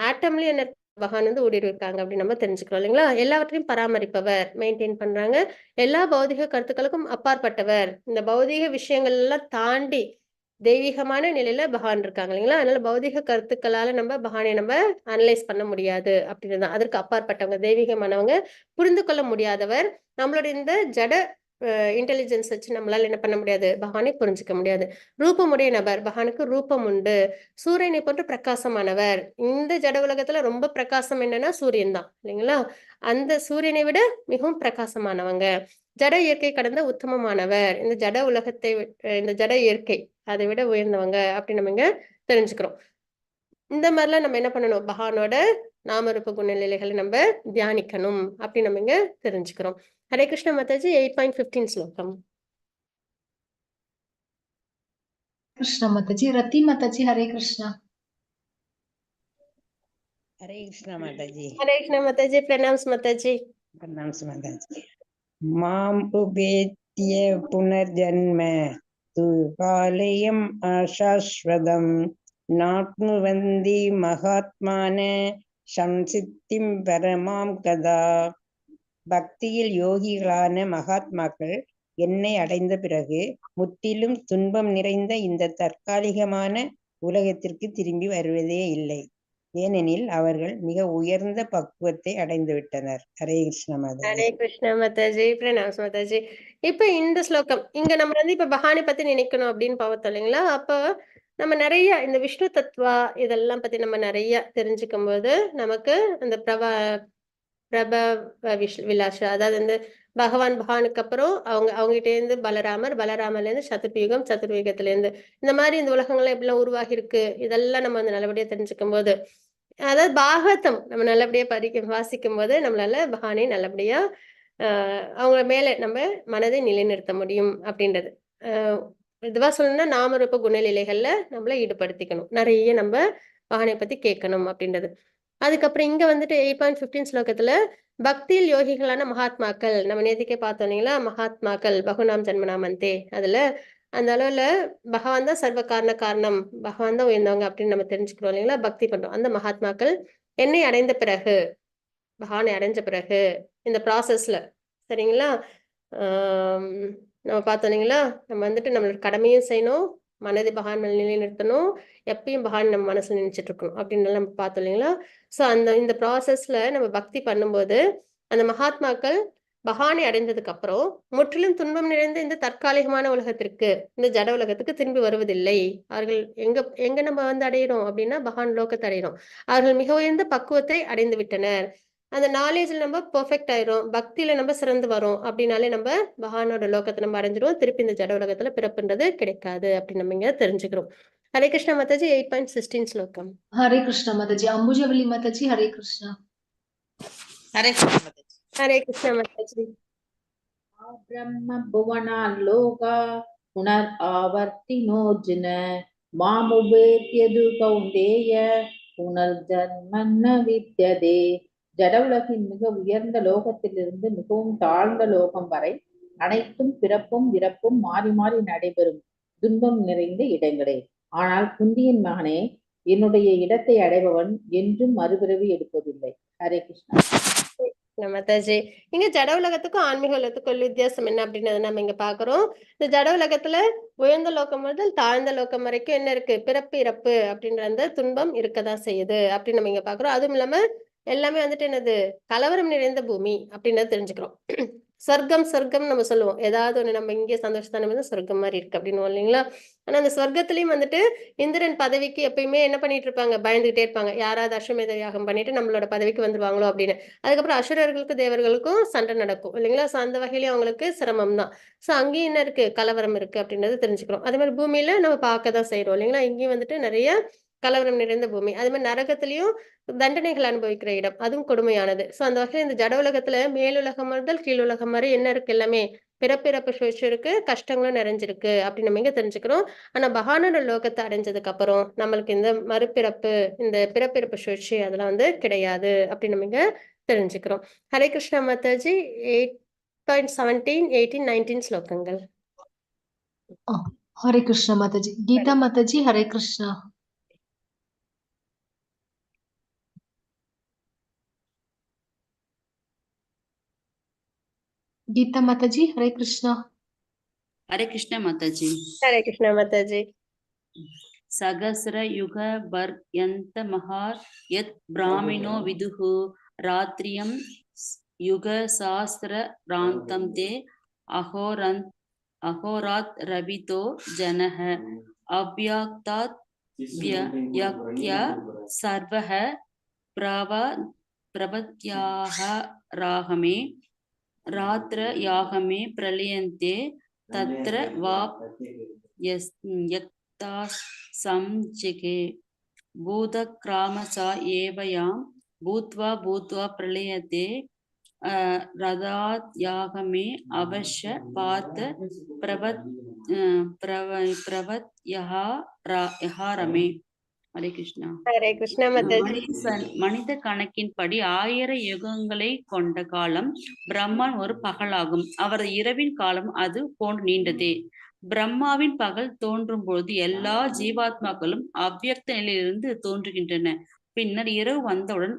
ஆட்டம்லயும் என்ன பகவான் வந்து ஊடுருவி இருக்காங்க அப்படின்னு நம்ம தெரிஞ்சுக்கிறோம் இல்லைங்களா? எல்லாவற்றையும் பராமரிப்பவர், மெயின்டைன் பண்றாங்க, எல்லா பௌதிக கருத்துக்களுக்கும் அப்பாற்பட்டவர், இந்த பௌதிக விஷயங்கள் எல்லாம் தாண்டி தெய்வீகமான நிலையில பகவான் இருக்காங்க இல்லைங்களா? அதனால பௌதிக கருத்துக்களால நம்ம பகவானை நம்ம அனலைஸ் பண்ண முடியாது அப்படின்றதான். அதற்கு அப்பாற்பட்டவங்க, தெய்வீகமானவங்க, புரிந்து கொள்ள முடியாதவர், நம்மளுடைய இந்த ஜட இன்டெலிஜென்ஸ் வச்சு நம்மளால என்ன பண்ண முடியாது, பகவானை புரிஞ்சுக்க முடியாது. ரூபமுடைய நபர், பகவானுக்கு ரூபம் உண்டு, சூரியனை போன்று பிரகாசமானவர். இந்த ஜட உலகத்துல ரொம்ப பிரகாசம் என்னன்னா சூரியன் தான் இல்லைங்களா? அந்த சூரியனை விட மிகவும் பிரகாசமானவங்க, ஜட இயற்கை கடந்த உத்தமமானவர், இந்த ஜட உலகத்தை இந்த ஜட இயற்கை அதை விட உயர்ந்தவங்க அப்படி நம்ம இங்க தெரிஞ்சுக்கிறோம். இந்த மாதிரிலாம் நம்ம என்ன பண்ணணும், பகவானோட நாமரூப குணநிலைகளை நம்ம தியானிக்கணும் அப்படி நம்ம இங்க தெரிஞ்சுக்கிறோம். ஹரே கிருஷ்ண மாதாஜி 8.15 ஸ்லோகம்.
कृष्ण माताजी। रति माताजी हरे कृष्णा।
हरे कृष्ण माताजी।
हरे कृष्ण माताजी, प्रणाम माताजी।
प्रणाम माताजी। माम उपेत्य पुनर्जन्म तु कालयम् आशाश्वतम् नाप्नुवन्ति महात्मान संसिद्धिं परमां कदा. பக்தியில் யோகிகளான மகாத்மாக்கள் என்னை அடைந்த பிறகு முற்றிலும் துன்பம் நிறைந்த இந்த தற்காலிகமான உலகத்திற்கு திரும்பி வருவதே இல்லை. ஏனெனில் அவர்கள் மிக உயர்ந்த பக்குவத்தை அடைந்து விட்டனர். ஹரே கிருஷ்ண மாதாஜி.
ஹரே கிருஷ்ண மாதாஜி, பிரணாம் மாதாஜி. இப்ப இந்த ஸ்லோகம் இங்க நம்ம வந்து இப்ப பகவானை பத்தி நினைக்கணும் அப்படின்னு பார்த்தோம் இல்லைங்களா? அப்ப நம்ம நிறைய இந்த விஷ்ணு தத்துவா இதெல்லாம் பத்தி நம்ம நிறைய தெரிஞ்சுக்கும் போது நமக்கு அந்த விலாஷ, அதாவது இந்த பகவானுக்கு அப்புறம் அவங்ககிட்ட இருந்து பலராமர்ல இருந்து சதுர்யுகத்துல இருந்து இந்த மாதிரி இந்த உலகங்கள்லாம் எப்படிலாம் உருவாகி இருக்கு, இதெல்லாம் நம்ம வந்து நல்லபடியா தெரிஞ்சுக்கும் போது, அதாவது பாகவதம் நம்ம நல்லபடியா வாசிக்கும் போது நம்மளால பகவானை நல்லபடியா அவங்க மேல நம்ம மனதை நிலைநிறுத்த முடியும் அப்படின்றது. இதுவா சொல்லணும்னா நாமரூப குணநிலைகள்ல நம்மள ஈடுபடுத்திக்கணும், நிறைய நம்ம பகவானை பத்தி கேட்கணும் அப்படின்றது. அதுக்கப்புறம் இங்க வந்துட்டு 8.15 ஸ்லோகத்துல பக்தியில் யோகிகளான மகாத்மாக்கள் நம்ம நேத்திக்கே பார்த்தோம் இல்லைங்களா? மகாத்மாக்கள் பகுநாம் ஜன்மநாமந்தே, அதுல அந்த அளவுல பகவான் தான் சர்வ காரணம், பகவான் தான் உயர்ந்தவங்க அப்படின்னு நம்ம தெரிஞ்சுக்கிறோம் இல்லைங்களா? பக்தி பண்றோம். அந்த மகாத்மாக்கள் என்னை அடைந்த பிறகு, பகவானை அடைஞ்ச பிறகு இந்த ப்ராசஸ்ல, சரிங்களா, நம்ம பார்த்தோம் இல்லைங்களா? நம்ம வந்துட்டு நம்மளோட கடமையும் செய்யணும், மனதை பகவான் மேல் நிலைநிறுத்தணும், எப்பயும் பகவான் நம்ம மனசுல நினைச்சிட்டு இருக்கணும் அப்படின்னு நம்ம பார்த்தோம் இல்லைங்களா? ஸோ இந்த ப்ராசஸ்ல நம்ம பக்தி பண்ணும்போது அந்த மகாத்மாக்கள் பகவானை அடைந்ததுக்கு அப்புறம் முற்றிலும் துன்பம் நிறைந்த இந்த தற்காலிகமான உலகத்திற்கு, இந்த ஜட உலகத்துக்கு திரும்பி வருவதில்லை. அவர்கள் எங்க எங்க நம்ம வந்து அடையிறோம் அப்படின்னா பகவான் லோகத்தை அடையிறோம். அவர்கள் மிக உயர்ந்த பக்குவத்தை அடைந்து விட்டனர். அந்த நாலேஜ்ல நம்ம பெர்ஃபெக்ட் ஆயிரும், பக்தியில நம்ம சிறந்து வரோம் அப்படின்னாலே நம்ம பகவானோட லோகத்தை நம்ம அடைஞ்சிருவோம். திருப்பி இந்த ஜட உலகத்துல பிறப்புன்றது கிடைக்காது அப்படின்னு நம்ம இங்க தெரிஞ்சுக்கிறோம். ஹரே கிருஷ்ணா மாதாஜி. 8.16 ஸ்லோகம்.
हरे कृष्णा माताजी। अंबुजावली माताजी हरे कृष्णा।
हरे कृष्ण माताजी।
ஹரே கிருஷ்ணா மாதாஜி.
ब्रह्म भुवनान् लोका पुनर् आवर्तिनोऽर्जुन मामुपेत्यदु कौन्तेय पुनर्जन्मन्न विद्यते। ஜட உலகின் மிக உயர்ந்த லோகத்திலிருந்து மிகவும் தாழ்ந்த லோகம் வரை அனைத்தும் பிறப்பும் இறப்பும் மாறி மாறி நடைபெறும் துன்பம் நிறைந்த இடங்களே. ஆனால் குந்தியின் மகனே, என்னுடைய இடத்தை அடைபவன் என்றும் மறுபிறவி எடுப்பதில்லை. ஹரே கிருஷ்ணா
மாதாஜி. இங்க ஜட உலகத்துக்கும் ஆன்மீக உலகத்துக்கும் உள்ள வித்தியாசம் என்ன அப்படின்றத நம்ம இங்க பாக்குறோம். இந்த ஜட உலகத்துல உயர்ந்த லோகம் முதல் தாழ்ந்த லோகம் வரைக்கும் என்ன இருக்கு? பிறப்பு இறப்பு அப்படின்ற அந்த துன்பம் இருக்கதான் செய்யுது அப்படின்னு நம்ம இங்க பாக்குறோம். அதுவும் இல்லாம எல்லாமே வந்துட்டு என்னது? கலவரம் நிறைந்த பூமி அப்படின்றத தெரிஞ்சுக்கிறோம். சொர்க்கம் சொர்க்கம் நம்ம சொல்லுவோம். ஏதாவது ஒண்ணு நம்ம இங்கே சந்தோஷத்தான சொர்க்கம் மாதிரி இருக்கு அப்படின்னு இல்லைங்களா? ஆனா அந்த சொர்க்கத்திலயும் வந்துட்டு இந்திரன் பதவிக்கு எப்பயுமே என்ன பண்ணிட்டு இருப்பாங்க? பயந்துகிட்டே இருப்பாங்க. யாராவது அஸ்வமேத யாகம் பண்ணிட்டு நம்மளோட பதவிக்கு வந்துருவாங்களோ அப்படின்னு. அதுக்கப்புறம் அசுரர்களுக்கும் தேவர்களுக்கும் சண்டை நடக்கும் இல்லைங்களா? ஸோ அந்த வகையிலயும் அவங்களுக்கு சிரமம் தான். ஸோ அங்கேயும் என்ன இருக்கு? கலவரம் இருக்கு அப்படின்றது தெரிஞ்சுக்கிறோம். அதே மாதிரி பூமியில நம்ம பார்க்க தான் செய்யறோம் இல்லைங்களா? இங்கேயும் வந்துட்டு நிறைய கலவரம் நிறைந்த பூமி. அதே மாதிரி நரகத்திலையும் தண்டனைகள் அனுபவிக்கிற இடம், அதுவும் கொடுமையானது. சோ அந்த வகையில் இந்த ஜட உலகத்துல மேலுலகம் முதல் கீழுலகம் வரை என்ன இருக்கு? எல்லாமே பிறப்பிறப்பு சுழற்சி இருக்கு, கஷ்டங்களும் நிறைஞ்சிருக்கு அப்படின்னு நம்ம இங்க தெரிஞ்சுக்கிறோம். ஆனா பகவானோட லோகத்தை அடைஞ்சதுக்கு அப்புறம் நம்மளுக்கு இந்த மறுபிறப்பு, இந்த பிறப்பிறப்பு சுழற்சி அதெல்லாம் வந்து கிடையாது அப்படின்னு நம்ம இங்க தெரிஞ்சுக்கிறோம். ஹரே கிருஷ்ணா மாதாஜி. 8.17, 18, 19 ஸ்லோகங்கள்.
हरे कृष्णा माताजी। गीता माताजी हरे कृष्णा। गीता माताजी हरे कृष्णा।
हरे कृष्ण माताजी।
ஹரே கிருஷ்ணா மாதாஜி.
सहस्र युग पर्यन्त महार यत् ब्राह्मणो विदुः रात्रियं युग सहस्र रान्तं ते अहोरात् रवितो जनः अव्याक्तात् व्यक्त्य सर्वः प्रवत्याः रागमे रात्र यागमे प्रलयन्ते तत्र वा संचिके भूतक्रामसा एव यां भूत्वा भूत्वा प्रलयते रदात् यागमे अवश्य पार्थ प्रवत्याहारमे। हरे कृष्णा।
ஹரே கிருஷ்ணா மாதாஜி.
மனித கணக்கின்படி 1000 யுகங்களை கொண்ட காலம் பிரம்மன் ஒரு பகலாகும். அவரது இரவின் காலம் அது போன்று நீண்டதே. பிரம்மாவின் பகல் தோன்றும் பொழுது எல்லா ஜீவாத்மாக்களும் அவ்வியக்த நிலையிலிருந்து தோன்றுகின்றன. பின்னர் இரவு வந்தவுடன்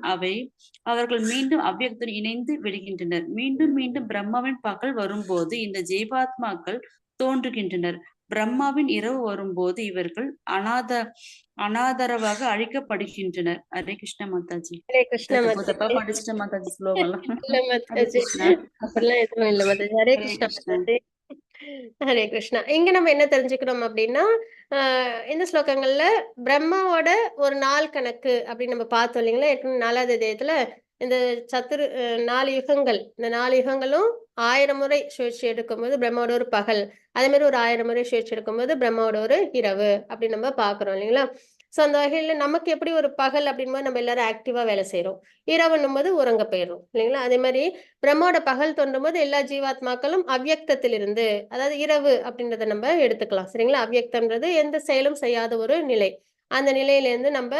அவர்கள் மீண்டும் அவ்வியக்துடன் இணைந்து விடுகின்றனர். மீண்டும் மீண்டும் பிரம்மாவின் பகல் வரும்போது இந்த ஜீவாத்மாக்கள் தோன்றுகின்றனர். பிரம்மாவின் இரவு வரும்போது இவர்கள் அனாதரவாக அழிக்கப்படுகின்றனர். ஹரே கிருஷ்ண மாதாஜி.
ஹரே கிருஷ்ணா
தப்பா படிச்சிட்ட மாதாஜி ஸ்லோகம்லாம்.
இல்ல மாதாஜி, அப்படிலாம் எதுவும் இல்ல மாதாஜி. ஹரே கிருஷ்ணா மாதாஜி. ஹரே கிருஷ்ணா. இங்க நம்ம என்ன தெரிஞ்சுக்கிறோம் அப்படின்னா, இந்த ஸ்லோகங்கள்ல பிரம்மாவோட ஒரு நாள் கணக்கு அப்படின்னு நம்ம பார்த்தோம் இல்லைங்களா? 4வது அத்தியாயத்துல இந்த 4 யுகங்கள், இந்த 4 யுகங்களும் 1000 முறை சுழற்சி எடுக்கும்போது பிரம்மாவோட ஒரு பகல், அதே மாதிரி ஒரு 1000 முறை சுழற்சி எடுக்கும்போது பிரம்மாவோட ஒரு இரவு அப்படின்னு நம்ம பாக்குறோம் இல்லைங்களா? சோ அந்த வகையில நமக்கு எப்படி ஒரு பகல் அப்படின்போது நம்ம எல்லாரும் ஆக்டிவா வேலை செய்யறோம், இரவுன்னும் போது உறங்க போயிடும் இல்லைங்களா? அதே மாதிரி பிரம்மோட பகல் தோன்றும் போது எல்லா ஜீவாத்மாக்களும் அவ்வியக்தத்திலிருந்து, அதாவது இரவு அப்படின்றத நம்ம எடுத்துக்கலாம் சரிங்களா? அவ்வியக்தம்ன்றது எந்த செயலும் செய்யாத ஒரு நிலை. அந்த நிலையில இருந்து நம்ம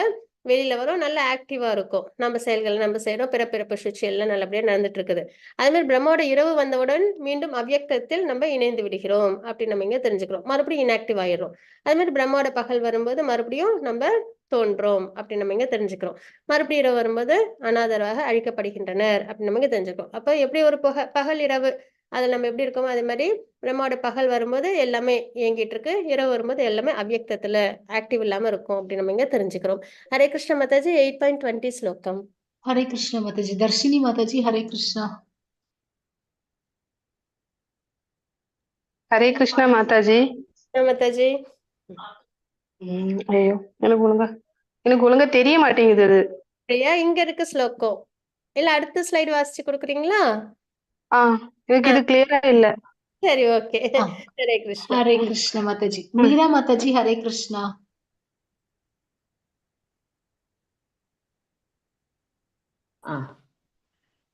வெளியில வரும், நல்ல ஆக்டிவா இருக்கும், நம்ம செயல்களை நம்ம செய்யறோம், பிறப்பிறப்பு சுழற்சி எல்லாம் நல்லபடியா நடந்துட்டு இருக்குது. அதே மாதிரி பிரம்மோட இரவு வந்தவுடன் மீண்டும் அவ்வியக்தத்தில் நம்ம இணைந்து விடுகிறோம் அப்படின்னு நம்ம இங்க தெரிஞ்சுக்கிறோம். மறுபடியும் இன்ஆக்டிவ் ஆயிடுறோம். அதே மாதிரி பிரம்மோட பகல் வரும்போது மறுபடியும் நம்ம தோன்றோம் அப்படின்னு நம்ம இங்க தெரிஞ்சுக்கிறோம். மறுபடியும் இரவு வரும்போது அனாதரவாக அழிக்கப்படுகின்றனர் அப்படின்னு நம்ம இங்க தெரிஞ்சுக்கிறோம். அப்ப எப்படி ஒரு பகல் இரவு அதுல நம்ம எப்படி இருக்கோமோ அதே மாதிரி பிரம்மாவோட பகல் வரும்போது எல்லாமே இயங்கிட்டு இருக்கு, இரவு வரும்போது எல்லாமே அவ்வியக்தத்துல ஆக்டிவ் இல்லாம இருக்கும் அப்படின்னு நம்ம இங்க தெரிஞ்சுக்கிறோம். ஹரே கிருஷ்ண மாதாஜி. 8.20 ஸ்லோகம்.
हरे कृष्णा माताजी। दर्शिनी माताजी हरे कृष्णा।
ஹரே கிருஷ்ணா மாதாஜி.
மாதாஜி.
ஐயோ எனக்கு ஒழுங்கா தெரிய மாட்டேங்குது அது.
பிரியா, இங்க இருக்கு ஸ்லோகம். இல்ல அடுத்த ஸ்லைடு வாசிச்சு கொடுக்குறீங்களா?
எனக்கு இது கிளியரா இல்ல.
சரி, ஓகே. ஹரே கிருஷ்ணா.
ஹரே கிருஷ்ணா மாதாஜி. மீரா மாதாஜி ஹரே கிருஷ்ணா.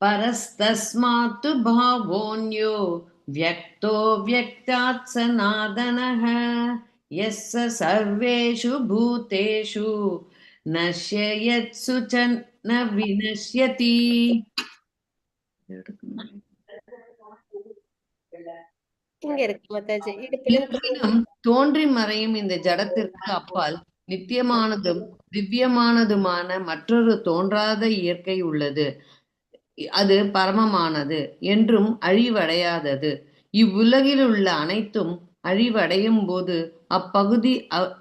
परस्तस्मात् भावोऽन्यो व्यक्तो व्यक्तात् सनातनः यस्य सर्वेषु भूतेषु नश्यत्सु च न विनश्यति.
இங்க இருக்கு மாதாஜி.
இருப்பினும் தோன்றி மறையும் இந்த ஜடத்திற்கு அப்பால் நித்தியமானதும் திவ்யமானதுமான மற்றொரு தோன்றாத இயற்கை உள்ளது. அது பரமமானது என்றும் அழிவடையாதது. இவ்வுலகில் உள்ள அனைத்தும் அழிவடையும் போது அப்பகுதி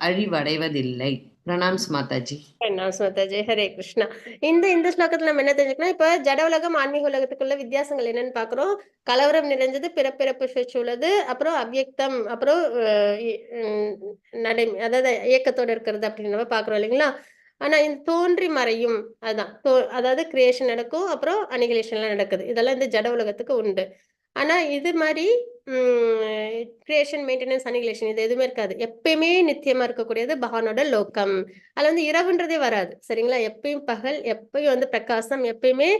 அழிவடைவதில்லை. பிரணாம்ஸ் மாதாஜி.
பிரணாம்ஸ் மாதாஜி. ஹரே கிருஷ்ணா. இந்த ஸ்லோகத்துல நம்ம என்ன தெரிஞ்சுக்கணும்? இப்ப ஜட உலகம் ஆன்மீக உலகத்துக்குள்ள வித்தியாசங்கள் என்னன்னு பாக்குறோம். கலவரம் நிறைஞ்சது, பிறப்பிறப்பு சுழற்சி உள்ளது, அப்புறம் அவ்யக்தம், அப்புறம் அதாவது இயக்கத்தோட இருக்கிறது அப்படின்னு நம்ம பாக்குறோம் இல்லைங்களா? ஆனா இந்த தோன்றி மறையும் அதுதான் அதாவது கிரியேஷன் நடக்கும், அப்புறம் அனிகிலேஷன்லாம் நடக்குது. இதெல்லாம் இந்த ஜட உலகத்துக்கு உண்டு. ஆனா இது மாதிரி கிரியேஷன், மெயின்டெனன்ஸ், அனிகிலேஷன் இது எதுவுமே இருக்காது. எப்பயுமே நித்தியமா இருக்கக்கூடியது பகவானோட லோகம். அதுல வந்து இரவுன்றதே வராது. சரிங்களா? எப்பயும் பகல், எப்பயும் வந்து பிரகாசம், எப்பயுமே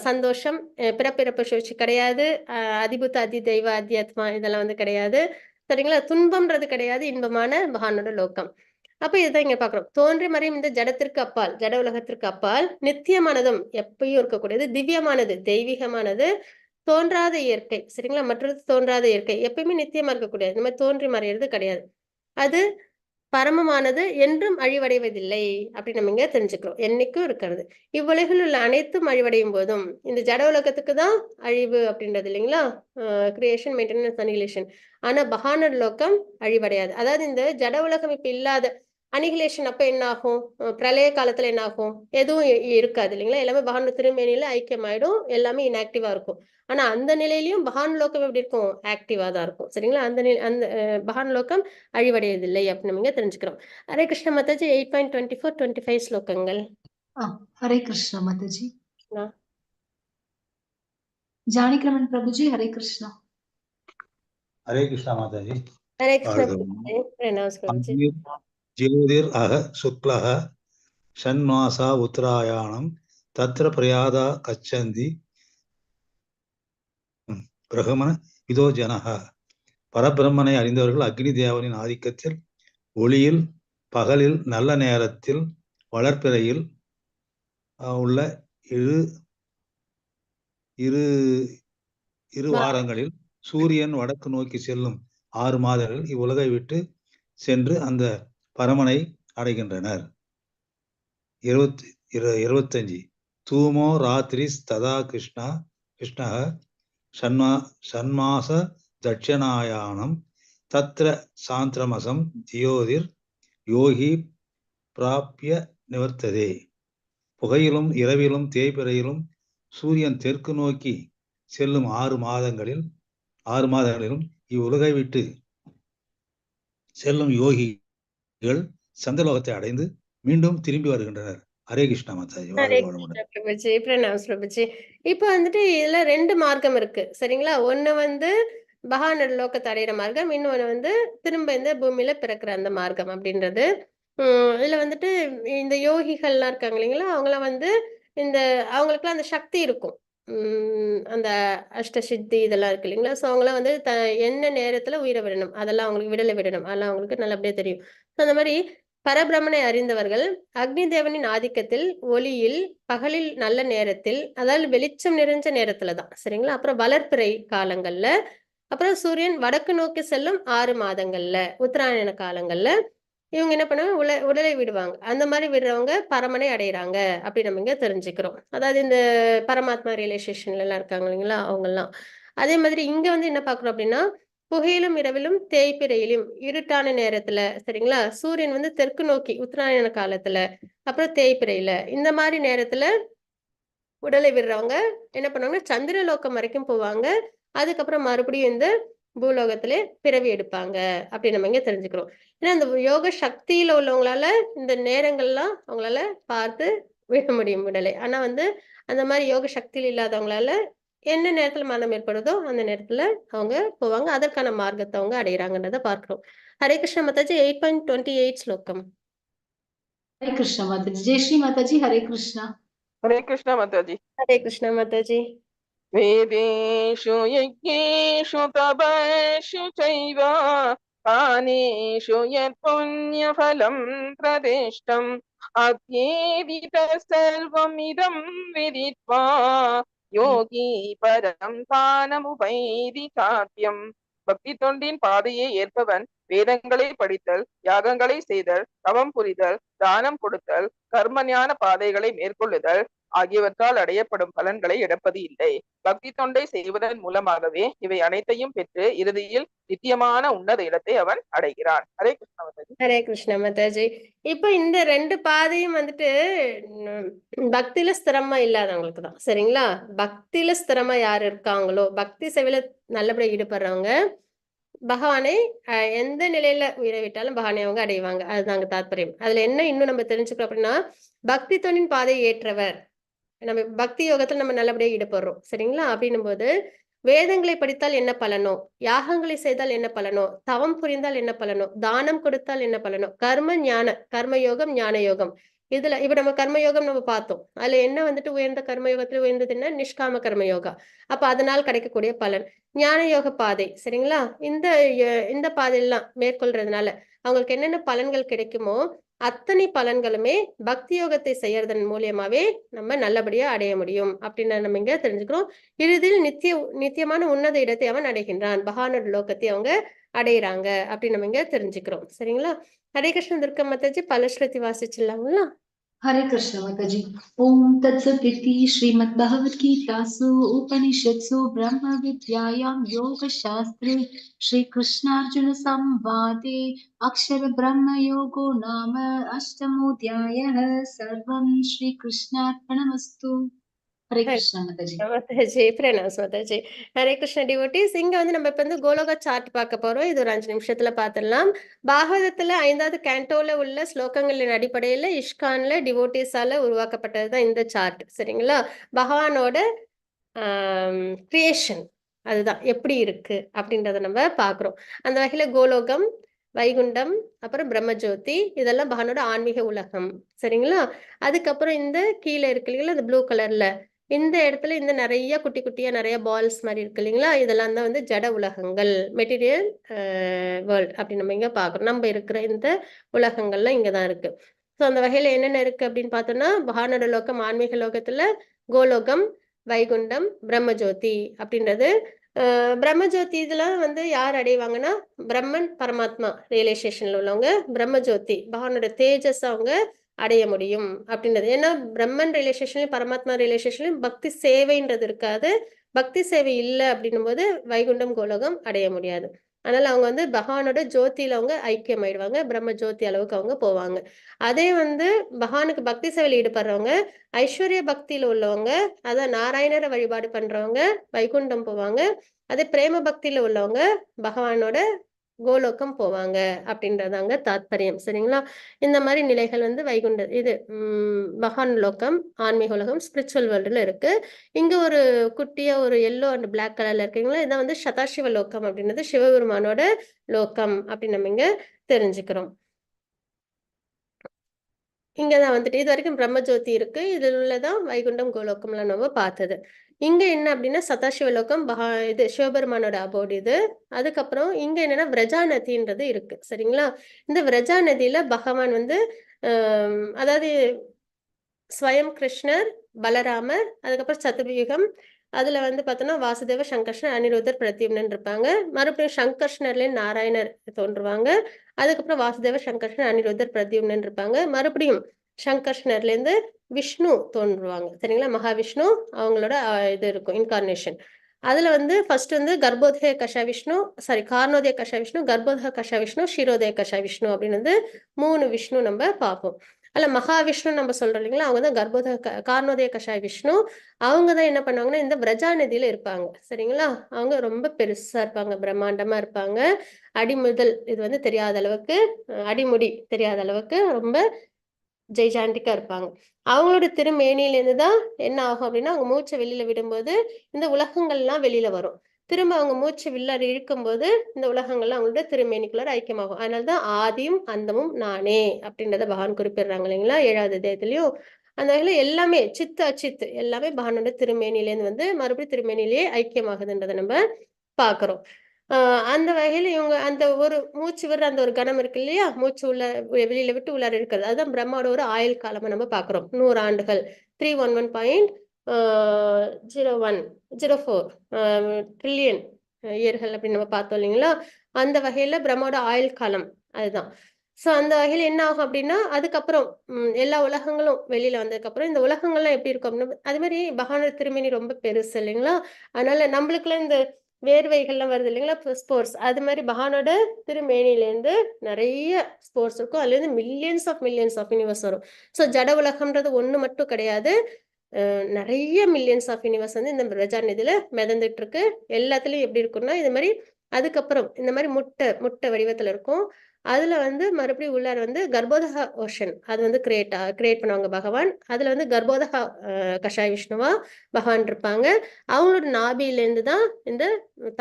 சந்தோஷம், பிறப்பிறப்பு சுழற்சி கிடையாது, அதிபுத்த அதி தெய்வ அத்தியாத்மா இதெல்லாம் வந்து கிடையாது. சரிங்களா? துன்பம்ன்றது கிடையாது, இன்பமான பகவானோட லோகம். அப்ப இதுதான் இங்க பாக்குறோம். தோன்றி மறையும் இந்த ஜடத்திற்கு அப்பால், ஜட உலகத்திற்கு அப்பால் நித்தியமானதும் எப்பயும் இருக்கக்கூடியது, திவ்யமானது, தெய்வீகமானது, தோன்றாத இயற்கை. சரிங்களா? மற்றது தோன்றாத இயற்கை எப்பயுமே நித்தியமா இருக்கக்கூடியது. இந்த மாதிரி தோன்றி மறையிறது கிடையாது. அது பரமமானது, என்றும் அழிவடைவதில்லை அப்படின்னு நம்ம இங்க தெரிஞ்சுக்கிறோம். என்னைக்கும் இருக்கிறது. இவ்வுலகில் உள்ள அனைத்தும் அழிவடையும் போதும் இந்த ஜட உலகத்துக்கு தான் அழிவு அப்படின்றது இல்லைங்களா? Creation, maintenance, annihilation. ஆனா பகவானோட லோகம் அழிவடையாது. அதாவது இந்த ஜட உலகம் இப்ப இல்லாத அனிகிலேஷன் அப்ப என்ன ஆகும்? பிரளய காலத்துல என்ன ஆகும்? எதுவும் இருக்காது இல்லைங்களா? எல்லாமே பகவான் திருமேனியில ஐக்கியமாயிடும், எல்லாமே இன்ஆக்டிவா இருக்கும். ஆனா அந்த நிலையிலயும் பகவான் லோகம் எப்படி இருக்கும்? ஆக்டிவா தான் இருக்கும். சரிங்களா? அந்த பகவான் லோகம் அழிவடையதில்லை அப்படின்னு நம்ம இங்க தெரிஞ்சுக்கிறோம். ஹரே கிருஷ்ண மாதாஜி. 8.24, 25 ஸ்லோகங்கள்.
ஹரே கிருஷ்ணா மாதாஜி. ஜானகிரமன் பிரபுஜி ஹரே கிருஷ்ணா.
ஹரே கிருஷ்ணா மாதாஜி.
ஹரே கிருஷ்ணா.
ஜோதிர் அக சுக்லஹ ஷண்மாசா உத்தராயணம் தத்ர பிரயாதா கச்சந்தி பிரகமன இதோ ஜனஹ. பரபிரம்மனை அறிந்தவர்கள் அக்னி தேவனின் ஆதிக்கத்தில், ஒளியில், பகலில், நல்ல நேரத்தில், வளர்ப்பிறையில் உள்ள இரு வாரங்களில், சூரியன் வடக்கு நோக்கி செல்லும் 6 மாதங்களில் இவ்வுலகை விட்டு சென்று அந்த பரமனை அடைகின்றனர். 25 தூமோ ராத்திரி ததா கிருஷ்ண ஷண்மாச தட்சணாயானம் தத்ர சாந்திரமசம் ஜியோதிர் யோகி பிராப்ய நிவர்த்ததே. புகையிலும் இரவிலும் தேய்பிறையிலும் சூரியன் தெற்கு நோக்கி செல்லும் 6 மாதங்களிலும் இவ்வுலகை விட்டு செல்லும் யோகிகள் சந்திரலோகத்தை அடைந்து மீண்டும் திரும்பி வருகின்றனர். ஹரே கிருஷ்ணா மாதாஜி.
பிரணாம்ஸ் பிரபுஜி. இப்ப வந்துட்டு இதுல 2 மார்க்கம் இருக்கு. சரிங்களா? ஒண்ணு வந்து பகவானோட லோகத்தை அடையிற மார்க்கம், இன்னொன்னு வந்து திரும்ப இந்த பூமியில பிறக்கிற அந்த மார்க்கம் அப்படின்றது. இதுல வந்துட்டு இந்த யோகிகள்லாம் இருக்காங்க இல்லைங்களா? அவங்களாம் வந்து அவங்களுக்குலாம் அந்த சக்தி இருக்கும். அந்த அஷ்டசித்தி இதெல்லாம் இருக்கு இல்லைங்களா? ஸோ அவங்களாம் வந்து என்ன நேரத்துல உயிரை விடணும், அதெல்லாம் அவங்களுக்கு விடலை விடணும், அதெல்லாம் அவங்களுக்கு நல்லபடியா தெரியும். அந்த மாதிரி பரபிரமனை அறிந்தவர்கள் அக்னி தேவனின் ஆதிக்கத்தில், ஒளியில், பகலில், நல்ல நேரத்தில், அதாவது வெளிச்சம் நிறைஞ்ச நேரத்துலதான். சரிங்களா? அப்புறம் வளர்ப்பிறை காலங்கள்ல, அப்புறம் சூரியன் வடக்கு நோக்கி செல்லும் 6 மாதங்கள்ல, உத்தராயண காலங்கள்ல இவங்க என்ன பண்ணுவாங்க? உடலை விடுவாங்க. அந்த மாதிரி விடுறவங்க பரமனை அடையிறாங்க அப்படி நம்ம இங்க தெரிஞ்சுக்கிறோம். அதாவது இந்த பரமாத்மா ரியலைசேஷன்ல எல்லாம் இருக்காங்க இல்லைங்களா? அவங்கெல்லாம். அதே மாதிரி இங்க வந்து என்ன பாக்குறோம் அப்படின்னா, புகையிலும் இரவிலும் தேய்பிறையிலும் இருட்டான நேரத்துல, சரிங்களா? சூரியன் வந்து தெற்கு நோக்கி உத்தராயண காலத்துல, அப்புறம் தேய்பிறையில, இந்த மாதிரி நேரத்துல உடலை விடுறவங்க என்ன பண்ணுவாங்க? சந்திரலோகம் வரைக்கும் போவாங்க. அதுக்கப்புறம் மறுபடியும் இந்த பூலோகத்திலே பிறவி எடுப்பாங்க அப்படின்னு நம்ம இங்க தெரிஞ்சுக்கிறோம். ஏன்னா அந்த யோக சக்தியில உள்ளவங்களால இந்த நேரங்கள்லாம் அவங்களால பார்த்து விட முடியும் உடலை. ஆனா வந்து அந்த மாதிரி யோக சக்தியில் இல்லாதவங்களால என்ன நேரத்துல மரணம் ஏற்படுதோ அந்த நேரத்துல அவங்க போவாங்க. அதற்கான மார்க்கத்தை அவங்க அடையிறாங்கன்றத பார்க்கிறோம். ஹரே கிருஷ்ண மாதாஜி 8.28 ஸ்லோகம்.
हरे कृष्ण माताजी। जय श्री माताजी। हरे कृष्ण।
हरे कृष्ण माताजी।
हरे कृष्ण माताजी।
वेदेषु यज्ञेषु तपस्सु चैव दानेषु यत्पुण्यफलं प्रदिष्टम् अद्येदितः सर्वमिदं विदित्वा யோகி பரம் தானமுபைதி சாத்தியம். பக்தி தொண்டின் பாதையை ஏற்பவன் வேதங்களை படித்தல், யாகங்களை செய்தல், தவம் புரிதல், தானம் கொடுத்தல், கர்ம ஞான பாதைகளை மேற்கொள்ளுதல் ஆகியவற்றால் அடையப்படும் பலன்களை இழப்பது இல்லை. பக்தி தொண்டை செய்வதன் மூலமாகவே இவை அனைத்தையும் பெற்று இறுதியில் நித்தியமான உன்னத இடத்தை அவன் அடைகிறான். ஹரே கிருஷ்ண மாதாஜி.
ஹரே கிருஷ்ண மாதாஜி. இப்ப இந்த 2 பாதையும் வந்துட்டு பக்தியில ஸ்திரமா இல்லாதவங்களுக்கு தான், சரிங்களா? பக்தியில ஸ்திரமா யாரு இருக்காங்களோ, பக்தி சேவையில நல்லபடியா ஈடுபடுறவங்க பகவானை எந்த நிலையில உயிரை விட்டாலும் பகவானை அவங்க அடைவாங்க. அதுதாங்க தாற்பயம். அதுல என்ன இன்னும் நம்ம தெரிஞ்சுக்கிறோம் அப்படின்னா, பக்தி தொண்டின் பாதை ஏற்றவர், நம்ம பக்தி யோகத்துல நம்ம நல்லபடியா ஈடுபடுறோம், சரிங்களா? அப்படின்னும் போது வேதங்களை படித்தால் என்ன பலனோ, யாகங்களை செய்தால் என்ன பலனோ, தவம் புரிந்தால் என்ன பலனோ, தானம் கொடுத்தால் என்ன பலனோ, கர்மயோகம் ஞான யோகம், இதுல இப்ப நம்ம கர்மயோகம் நம்ம பார்த்தோம். அதுல என்ன வந்துட்டு உயர்ந்த கர்மயோகத்துல உயர்ந்தது என்ன? நிஷ்காம கர்மயோகா. அப்ப அதனால் கிடைக்கக்கூடிய பலன் ஞான யோக பாதை, சரிங்களா? இந்த பாதையெல்லாம் மேற்கொள்றதுனால அவங்களுக்கு என்னென்ன பலன்கள் கிடைக்குமோ அத்தனை பலன்களுமே பக்தி யோகத்தை செய்யறதன் மூலியமாவே நம்ம நல்லபடியா அடைய முடியும் அப்படின்னு நம்ம இங்க தெரிஞ்சுக்கிறோம். இறுதியில் நித்தியமான உன்னத இடத்தை அவன் அடைகின்றான், பகவானோட லோகத்தை அவங்க அடையிறாங்க அப்படின்னு நம்ம இங்க தெரிஞ்சுக்கிறோம், சரிங்களா? ஹரே கிருஷ்ண துர்கா மாதாஜி பலஸ்ருதி வாசிச்சிடலாங்களா?
हरे कृष्ण माताजी। ओम तत्सदिति श्रीमद् भगवद गीतासु उपनिषत्सु ब्रह्म विद्यायां योग शास्त्रे श्री कृष्णार्जुन संवादे अक्षर ब्रह्म योगो नाम अष्टमोऽध्यायः। सर्वं श्री कृष्णार्पणमस्तु। हरे कृष्ण माताजी।
மாதாஜி பிரணாஸ் மாதாஜி. ஹரே கிருஷ்ண டிவோட்டிஸ், இங்க வந்து நம்ம இப்ப வந்து கோலோக சார்ட் பார்க்க போறோம். இது ஒரு 5 நிமிஷத்துல பாத்திரலாம். பாகவதத்துல 5வது கேண்டோல உள்ள ஸ்லோகங்களின் அடிப்படையில இஷ்கான்ல டிவோட்டிஸால உருவாக்கப்பட்டதுதான் இந்த சார்ட், சரிங்களா? பகவானோட கிரியேஷன் அதுதான் எப்படி இருக்கு அப்படின்றத நம்ம பாக்குறோம். அந்த வகையில கோலோகம், வைகுண்டம், அப்புறம் பிரம்மஜோதி, இதெல்லாம் பகவானோட ஆன்மீக உலகம், சரிங்களா? அதுக்கப்புறம் இந்த கீழே இருக்கு இல்லைங்களா, இந்த ப்ளூ கலர்ல இந்த இடத்துல இந்த நிறைய குட்டி குட்டியா நிறைய பால்ஸ் மாதிரி இருக்கு இல்லைங்களா, இதெல்லாம் தான் வந்து ஜட உலகங்கள், மெட்டீரியல் வேர்ல்ட் அப்படி நம்ம இங்க பாக்குறோம். நம்ம இருக்கிற இந்த உலகங்கள்லாம் இங்கதான் இருக்கு. ஸோ அந்த வகையில என்னென்ன இருக்கு அப்படின்னு பார்த்தோம்னா, பகவானோட லோகம் ஆன்மீக லோகத்துல கோலோகம், வைகுண்டம், பிரம்மஜோதி அப்படின்றது. பிரம்மஜோதி இதெல்லாம் வந்து யார் அடைவாங்கன்னா, பிரம்மன் பரமாத்மா ரியலைசேஷன்ல உள்ளவங்க பிரம்மஜோதி பகவானோட தேஜஸ் அவங்க அடைய முடியும் அப்படின்றது. ஏன்னா பிரம்மன் ரியலைசேஷன்லயும் பரமாத்மா ரியலைசேஷன்லயும் பக்தி சேவைன்றது இருக்காது. பக்தி சேவை இல்லை அப்படின்னும் போது வைகுண்டம் கோலோகம் அடைய முடியாது. அதனால அவங்க வந்து பகவானோட ஜோதியில அவங்க ஐக்கியம் ஆயிடுவாங்க, பிரம்ம ஜோதி அளவுக்கு அவங்க போவாங்க. அதே வந்து பகவானுக்கு பக்தி சேவையில் ஈடுபடுறவங்க, ஐஸ்வர்ய பக்தியில உள்ளவங்க, அதான் நாராயணரை வழிபாடு பண்றவங்க வைகுண்டம் போவாங்க. அதே பிரேம பக்தியில உள்ளவங்க பகவானோட கோலோகம் போவாங்க அப்படின்றதாங்க தாத்பரியம், சரிங்களா? இந்த மாதிரி நிலைகள் வந்து வைகுண்ட இது பகவான் லோகம் ஆன்மீக உலகம் ஸ்பிரிச்சுவல் வேர்ல்டுல இருக்கு. இங்க ஒரு குட்டியா ஒரு எல்லோ அண்ட் பிளாக் கலர்ல இருக்குங்களா, இதான் வந்து சதாசிவ லோகம் அப்படின்றது சிவபெருமானோட லோகம் அப்படின்னு நம்ம இங்க தெரிஞ்சுக்கிறோம். இங்கதான் வந்துட்டு இது வரைக்கும் பிரம்மஜோதி இருக்கு, இதுல உள்ளதான் வைகுண்டம் கோலோகம்லாம் நம்ம பார்த்தது. இங்க என்ன அப்படின்னா சதாசிவலோகம் இது சிவபெருமானோட அபோர்டு இது. அதுக்கப்புறம் இங்க என்னன்னா விரஜா நதின்றது இருக்கு, சரிங்களா? இந்த விரஜா நதியில பகவான் வந்து அதாவது ஸ்வயம் கிருஷ்ணர், பலராமர், அதுக்கப்புறம் சதுர்யுகம், அதுல வந்து பார்த்தோம்னா வாசுதேவ, சங்கர்ஷ்ணர், அனிருத்தர், பிரத்யும்னன் இருப்பாங்க. மறுபடியும் சங்கர்ஷ்ணர்ல நாராயணர் தோன்றுவாங்க. அதுக்கப்புறம் வாசுதேவ, சங்கர்ஷ்ணர், அனிருத்தர், பிரத்யும்னன் இருப்பாங்க. மறுபடியும் சங்கர்ஷ்ணர்ல இருந்து விஷ்ணு தோன்றுவாங்க, சரிங்களா? மகாவிஷ்ணு அவங்களோட இது இருக்கும் இன்கார்னேஷன். அதுல வந்து ஃபர்ஸ்ட் வந்து கர்ப்போதய கஷா விஷ்ணு, கார்ணோதய கஷா விஷ்ணு, கர்ப்போதய கஷா விஷ்ணு, ஷிரோதய கஷா விஷ்ணு அப்படின்னு வந்து 3 விஷ்ணு நம்ம பார்ப்போம். அல்ல மகாவிஷ்ணு நம்ம சொல்றோம் இல்லைங்களா, அவங்க தான் கார்ணோதய கஷாய விஷ்ணு. அவங்க தான் என்ன பண்ணுவாங்கன்னா இந்த விரஜா நதியில இருப்பாங்க. சரிங்களா, அவங்க ரொம்ப பெருசா இருப்பாங்க, பிரம்மாண்டமா இருப்பாங்க. அடிமுதல் இது வந்து தெரியாத அளவுக்கு, அடிமுடி தெரியாத அளவுக்கு ரொம்ப ஜெய்ஜாண்டிக்கா இருப்பாங்க. அவங்களோட திருமேனியிலேருந்து தான் என்ன ஆகும் அப்படின்னா, அவங்க மூச்சை வெளியில விடும்போது இந்த உலகங்கள்லாம் வெளியில வரும். திரும்ப அவங்க மூச்சு வில்லார் இழுக்கும்போது இந்த உலகங்கள்லாம் அவங்களோட திருமேனிக்குள்ளார ஐக்கியமாகும். அதனாலதான் ஆதியும் அந்தமும் நானே அப்படின்றத பகவான் குறிப்பிடுறாங்க இல்லைங்களா 7வது அத்தியாயத்திலயும். அந்த வகையில எல்லாமே சித்து அச்சித்து எல்லாமே பகவானோட திருமேனிலேருந்து வந்து மறுபடியும் திருமேனிலேயே ஐக்கியமாகுதுன்றதை நம்ம பாக்குறோம். அந்த வகையில இவங்க அந்த ஒரு மூச்சு விடுற அந்த ஒரு கணம் இருக்கு இல்லையா, மூச்சு உள்ள வெளியில விட்டு உள்ளார இருக்கிறது, அதுதான் பிரம்மாவோட ஒரு ஆயுள் காலமா நம்ம பாக்குறோம். 100 ஆண்டுகள் 311.0104 ட்ரில்லியன் இயர்கள் அப்படின்னு நம்ம பார்த்தோம் இல்லைங்களா. அந்த வகையில பிரம்மாவோட ஆயுள் காலம் அதுதான். சோ அந்த வகையில என்ன ஆகும் அப்படின்னா, அதுக்கப்புறம் எல்லா உலகங்களும் வெளியில வந்ததுக்கு அப்புறம் இந்த உலகங்கள்லாம் எப்படி இருக்கும் அப்படின்னா, அது மாதிரி பகவானோட திருமேனி ரொம்ப பெருசு இல்லைங்களா. அதனால நம்மளுக்குள்ள இந்த வேர்வைகள்லாம் வருது இல்லைங்களா, ஸ்போர்ட்ஸ் அது மாதிரி பகவானோட திருமேனிலேருந்து நிறைய ஸ்போர்ட்ஸ் இருக்கும். அதுல இருந்து மில்லியன்ஸ் ஆஃப் யூனிவர்ஸ் வரும். ஸோ ஜட உலகம்ன்றது ஒண்ணு மட்டும் கிடையாது, நிறைய மில்லியன்ஸ் ஆஃப் யூனிவர்ஸ் வந்து இந்த பிரஜா நிதியில மிதந்துட்டு இருக்கு. எல்லாத்துலயும் எப்படி இருக்கும்னா இது மாதிரி அதுக்கப்புறம் இந்த மாதிரி முட்டை முட்டை வடிவத்துல இருக்கும். அதுல வந்து மறுபடியும் உள்ளார வந்து கர்ப்போதகா ஓஷன் அது வந்து கிரியேட் பண்ணுவாங்க பகவான். அதுல வந்து கர்ப்போதகா கஷாய விஷ்ணுவா பகவான் இருப்பாங்க. அவங்களோட நாபியிலேருந்து தான் இந்த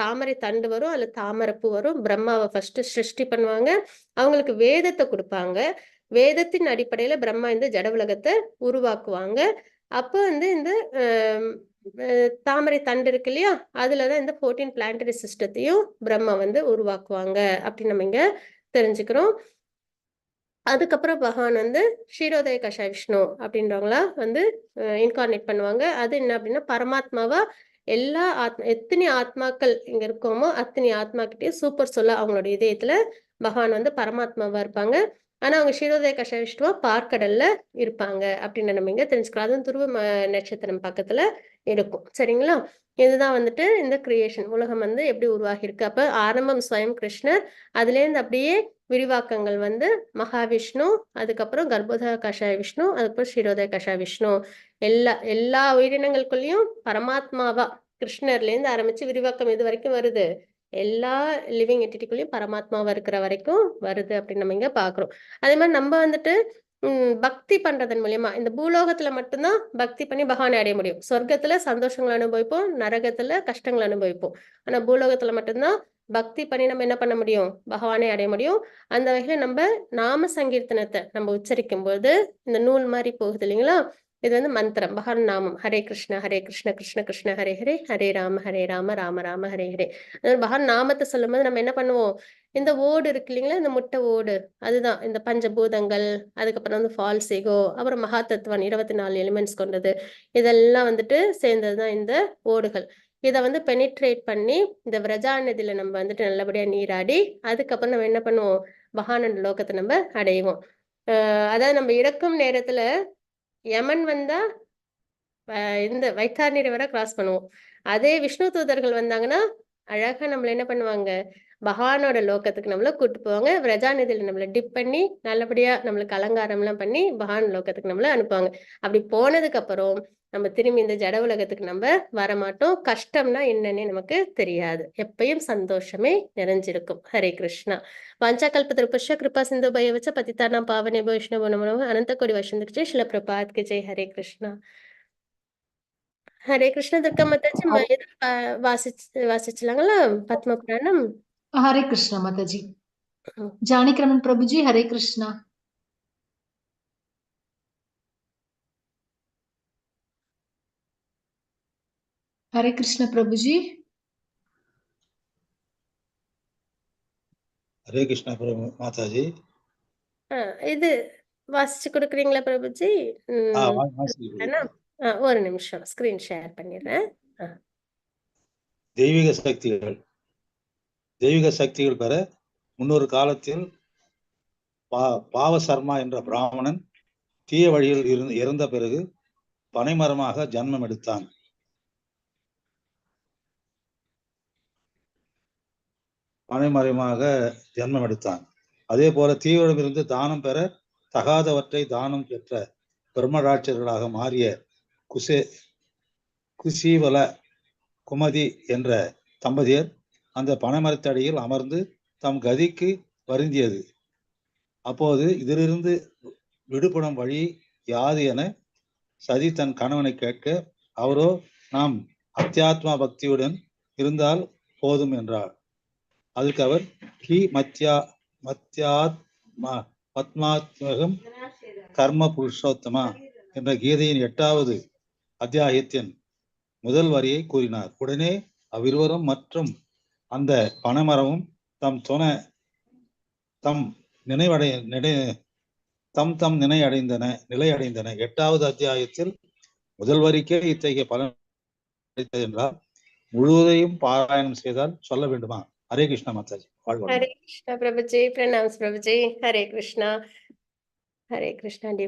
தாமரை தண்டு வரும், அதுல தாமரை பூ வரும். பிரம்மாவை ஃபர்ஸ்ட் சிருஷ்டி பண்ணுவாங்க, அவங்களுக்கு வேதத்தை கொடுப்பாங்க. வேதத்தின் அடிப்படையில பிரம்மா இந்த ஜட உலகத்தை உருவாக்குவாங்க. அப்போ வந்து இந்த தாமரை தண்டு இருக்கு இல்லையா, அதுலதான் இந்த 14 பிளானட்டரி சிஸ்டத்தையும் பிரம்மா வந்து உருவாக்குவாங்க அப்படின்னு நம்ம இங்க தெரிஞ்சுக்கிறோம். அதுக்கப்புறம் பகவான் வந்து க்ஷீரோதய கஷாய விஷ்ணு அப்படின்றவங்களா வந்து இன்கார்னேட் பண்ணுவாங்க. அது என்ன அப்படின்னா பரமாத்மாவா எல்லா எத்தனை ஆத்மாக்கள் இங்க இருக்கோமோ அத்தனை ஆத்மாக்கிட்டே சூப்பர் சொல்ல அவங்களோட இதயத்துல பகவான் வந்து பரமாத்மாவா இருப்பாங்க. ஆனா அவங்க க்ஷீரோதய கஷாய விஷ்ணுவா பார்க்கடல்ல இருப்பாங்க அப்படின்னு நம்ம இங்க தெரிஞ்சுக்கலாம். அதுவும் துருவ நட்சத்திரம் பக்கத்துல இருக்கும். சரிங்களா, இதுதான் வந்துட்டு இந்த கிரியேஷன் உலகம் வந்து எப்படி உருவாகி இருக்கு. அப்ப ஆரம்பம் ஸ்வயம் கிருஷ்ணர், அதுல இருந்து அப்படியே விரிவாக்கங்கள் வந்து மகாவிஷ்ணு, அதுக்கப்புறம் கர்ப்போதக கஷாய விஷ்ணு, அதுக்கப்புறம் க்ஷீரோதய கஷாய விஷ்ணு. எல்லா உயிரினங்களுக்குள்ளயும் பரமாத்மாவா கிருஷ்ணர்ல இருந்து ஆரம்பிச்சு விரிவாக்கம் எது வரைக்கும் வருது, எல்லா லிவிங் என்டிட்டிக்குள்ளயும் பரமாத்மாவா இருக்கிற வரைக்கும் வருது அப்படின்னு நம்ம இங்க பாக்குறோம். அதே மாதிரி நம்ம வந்துட்டு பக்தி பண்றதன் மூலியமா இந்த பூலோகத்துல மட்டும்தான் பக்தி பண்ணி பகவானை அடைய முடியும். சொர்க்கத்துல சந்தோஷங்களை அனுபவிப்போம், நரகத்துல கஷ்டங்களை அனுபவிப்போம். ஆனா பூலோகத்துல மட்டும்தான் பக்தி பண்ணி நம்ம என்ன பண்ண முடியும், பகவானை அடைய முடியும். அந்த வகையில நம்ம நாம சங்கீர்த்தனத்தை நம்ம உச்சரிக்கும் போது இந்த நூல் மாதிரி போகுது இல்லைங்களா, இது வந்து மந்திரம் பகவான் நாமம். ஹரே கிருஷ்ண கிருஷ்ண கிருஷ்ண ஹரே ஹரே, ஹரே ராம ராம ராம ஹரே ஹரே. அதாவது பகவான் நாமத்தை சொல்லும் போது நம்ம என்ன பண்ணுவோம், இந்த ஓடு இருக்கு இல்லைங்களா, இந்த முட்டை ஓடு, அதுதான் இந்த பஞ்சபூதங்கள், அதுக்கப்புறம் வந்து ஃபால்ஸ் ஈகோ, அப்புறம் மகா தத்துவன் 24 எலிமெண்ட்ஸ் கொண்டது, இதெல்லாம் வந்துட்டு சேர்ந்ததுதான் இந்த ஓடுகள். இதை வந்து பெனிட்ரேட் பண்ணி இந்த விரஜா நதியில நம்ம வந்துட்டு நல்லபடியா நீராடி அதுக்கப்புறம் நம்ம என்ன பண்ணுவோம், பகவானோட லோகத்தை நம்ம அடைவோம். அதாவது நம்ம இறக்கும் நேரத்துல யமன் வந்தா இந்த வைத்தாரணி ரிவரை கிராஸ் பண்ணுவோம். அதே விஷ்ணு தூதர்கள் வந்தாங்கன்னா அழகா நம்மள என்ன பண்ணுவாங்க, பகவானோட லோகத்துக்கு நம்மள கூட்டு போவாங்க. விரஜா நதியில நம்மள டிப் பண்ணி நல்லபடியா நம்மளுக்கு அலங்காரம் எல்லாம் பண்ணி பகவான் லோகத்துக்கு நம்மள அனுப்புவாங்க. அப்படி போனதுக்கு அப்புறம் நம்ம திரும்பி இந்த ஜட உலகத்துக்கு நம்ம வரமாட்டோம். கஷ்டம்னா என்னன்னே நமக்கு தெரியாது, எப்பயும் சந்தோஷமே நிறைஞ்சிருக்கும். ஹரே கிருஷ்ணா. வாஞ்சாகல்பத்ருபஸ்ய கிருபா சிந்து பையவச்ச பதிதானாம் பாவனேபோ விஷ்ணுவோ நமோ நமः. அனந்த கோடி வைஷ்ணவ ஜெய் ஸ்ரீல பிரபாத் கி ஜெய். ஹரே கிருஷ்ணா. ஹரே கிருஷ்ண. துர்கா மாதாஜி வாசிச்சலாங்களா பத்ம புராணம்?
हरे कृष्णा माता जी। जानकी रमन प्रभु जी हरे कृष्णा। हरे कृष्ण प्रभु जी।
ஹரே கிருஷ்ணா பிரபு மாதாஜி.
இது வாசிச்சு கொடுக்குறீங்களா பிரபுஜி? ஒரு நிமிஷம் ஸ்கிரீன் ஷேர் பண்ணிடுறேன்.
தெய்வீக சக்திகள் பெற முன்னொரு காலத்தில் பாவசர்மா என்ற பிராமணன் தீய வழியில் இறந்த பிறகு பனைமரமாக ஜன்மம் எடுத்தான். அதே போல தீவிரம் இருந்து தானம் பெற தகாதவற்றை தானம் பெற்ற பிரம்மராட்சர்களாக மாறிய குசீவல குமதி என்ற தம்பதியர் அந்த பனைமரத்தடியில் அமர்ந்து தம் கதிக்கு வருந்தியது. அப்போது இதிலிருந்து விடுபடும் வழி யாது என சதி தன் கணவனை கேட்க, அவரோ நாம் அத்தியாத்மா பக்தியுடன் இருந்தால் போதும் என்றார். அதுக்கு அவர் கி பத்மாத்மகம் கர்ம புருஷோத்தமா என்ற கீதையின் 8வது அத்தியாயத்தின் முதல் வரியை கூறினார். உடனே அவ்விருவரும் மற்றும் அந்த பனைமரமும் தம் நிலையடைந்தன. 8வது அத்தியாயத்தில் முதல் வரிக்கே இத்தகைய பலன் என்றால் முழுவதையும் பாராயணம் செய்தால் சொல்ல வேண்டுமா? ஹரே கிருஷ்ணா மாதாஜி.
ஹரே கிருஷ்ணா பிரபுஜி. பிரணாம்ஸ் பிரபுஜி. ஹரே கிருஷ்ணா. ஹரே கிருஷ்ணா.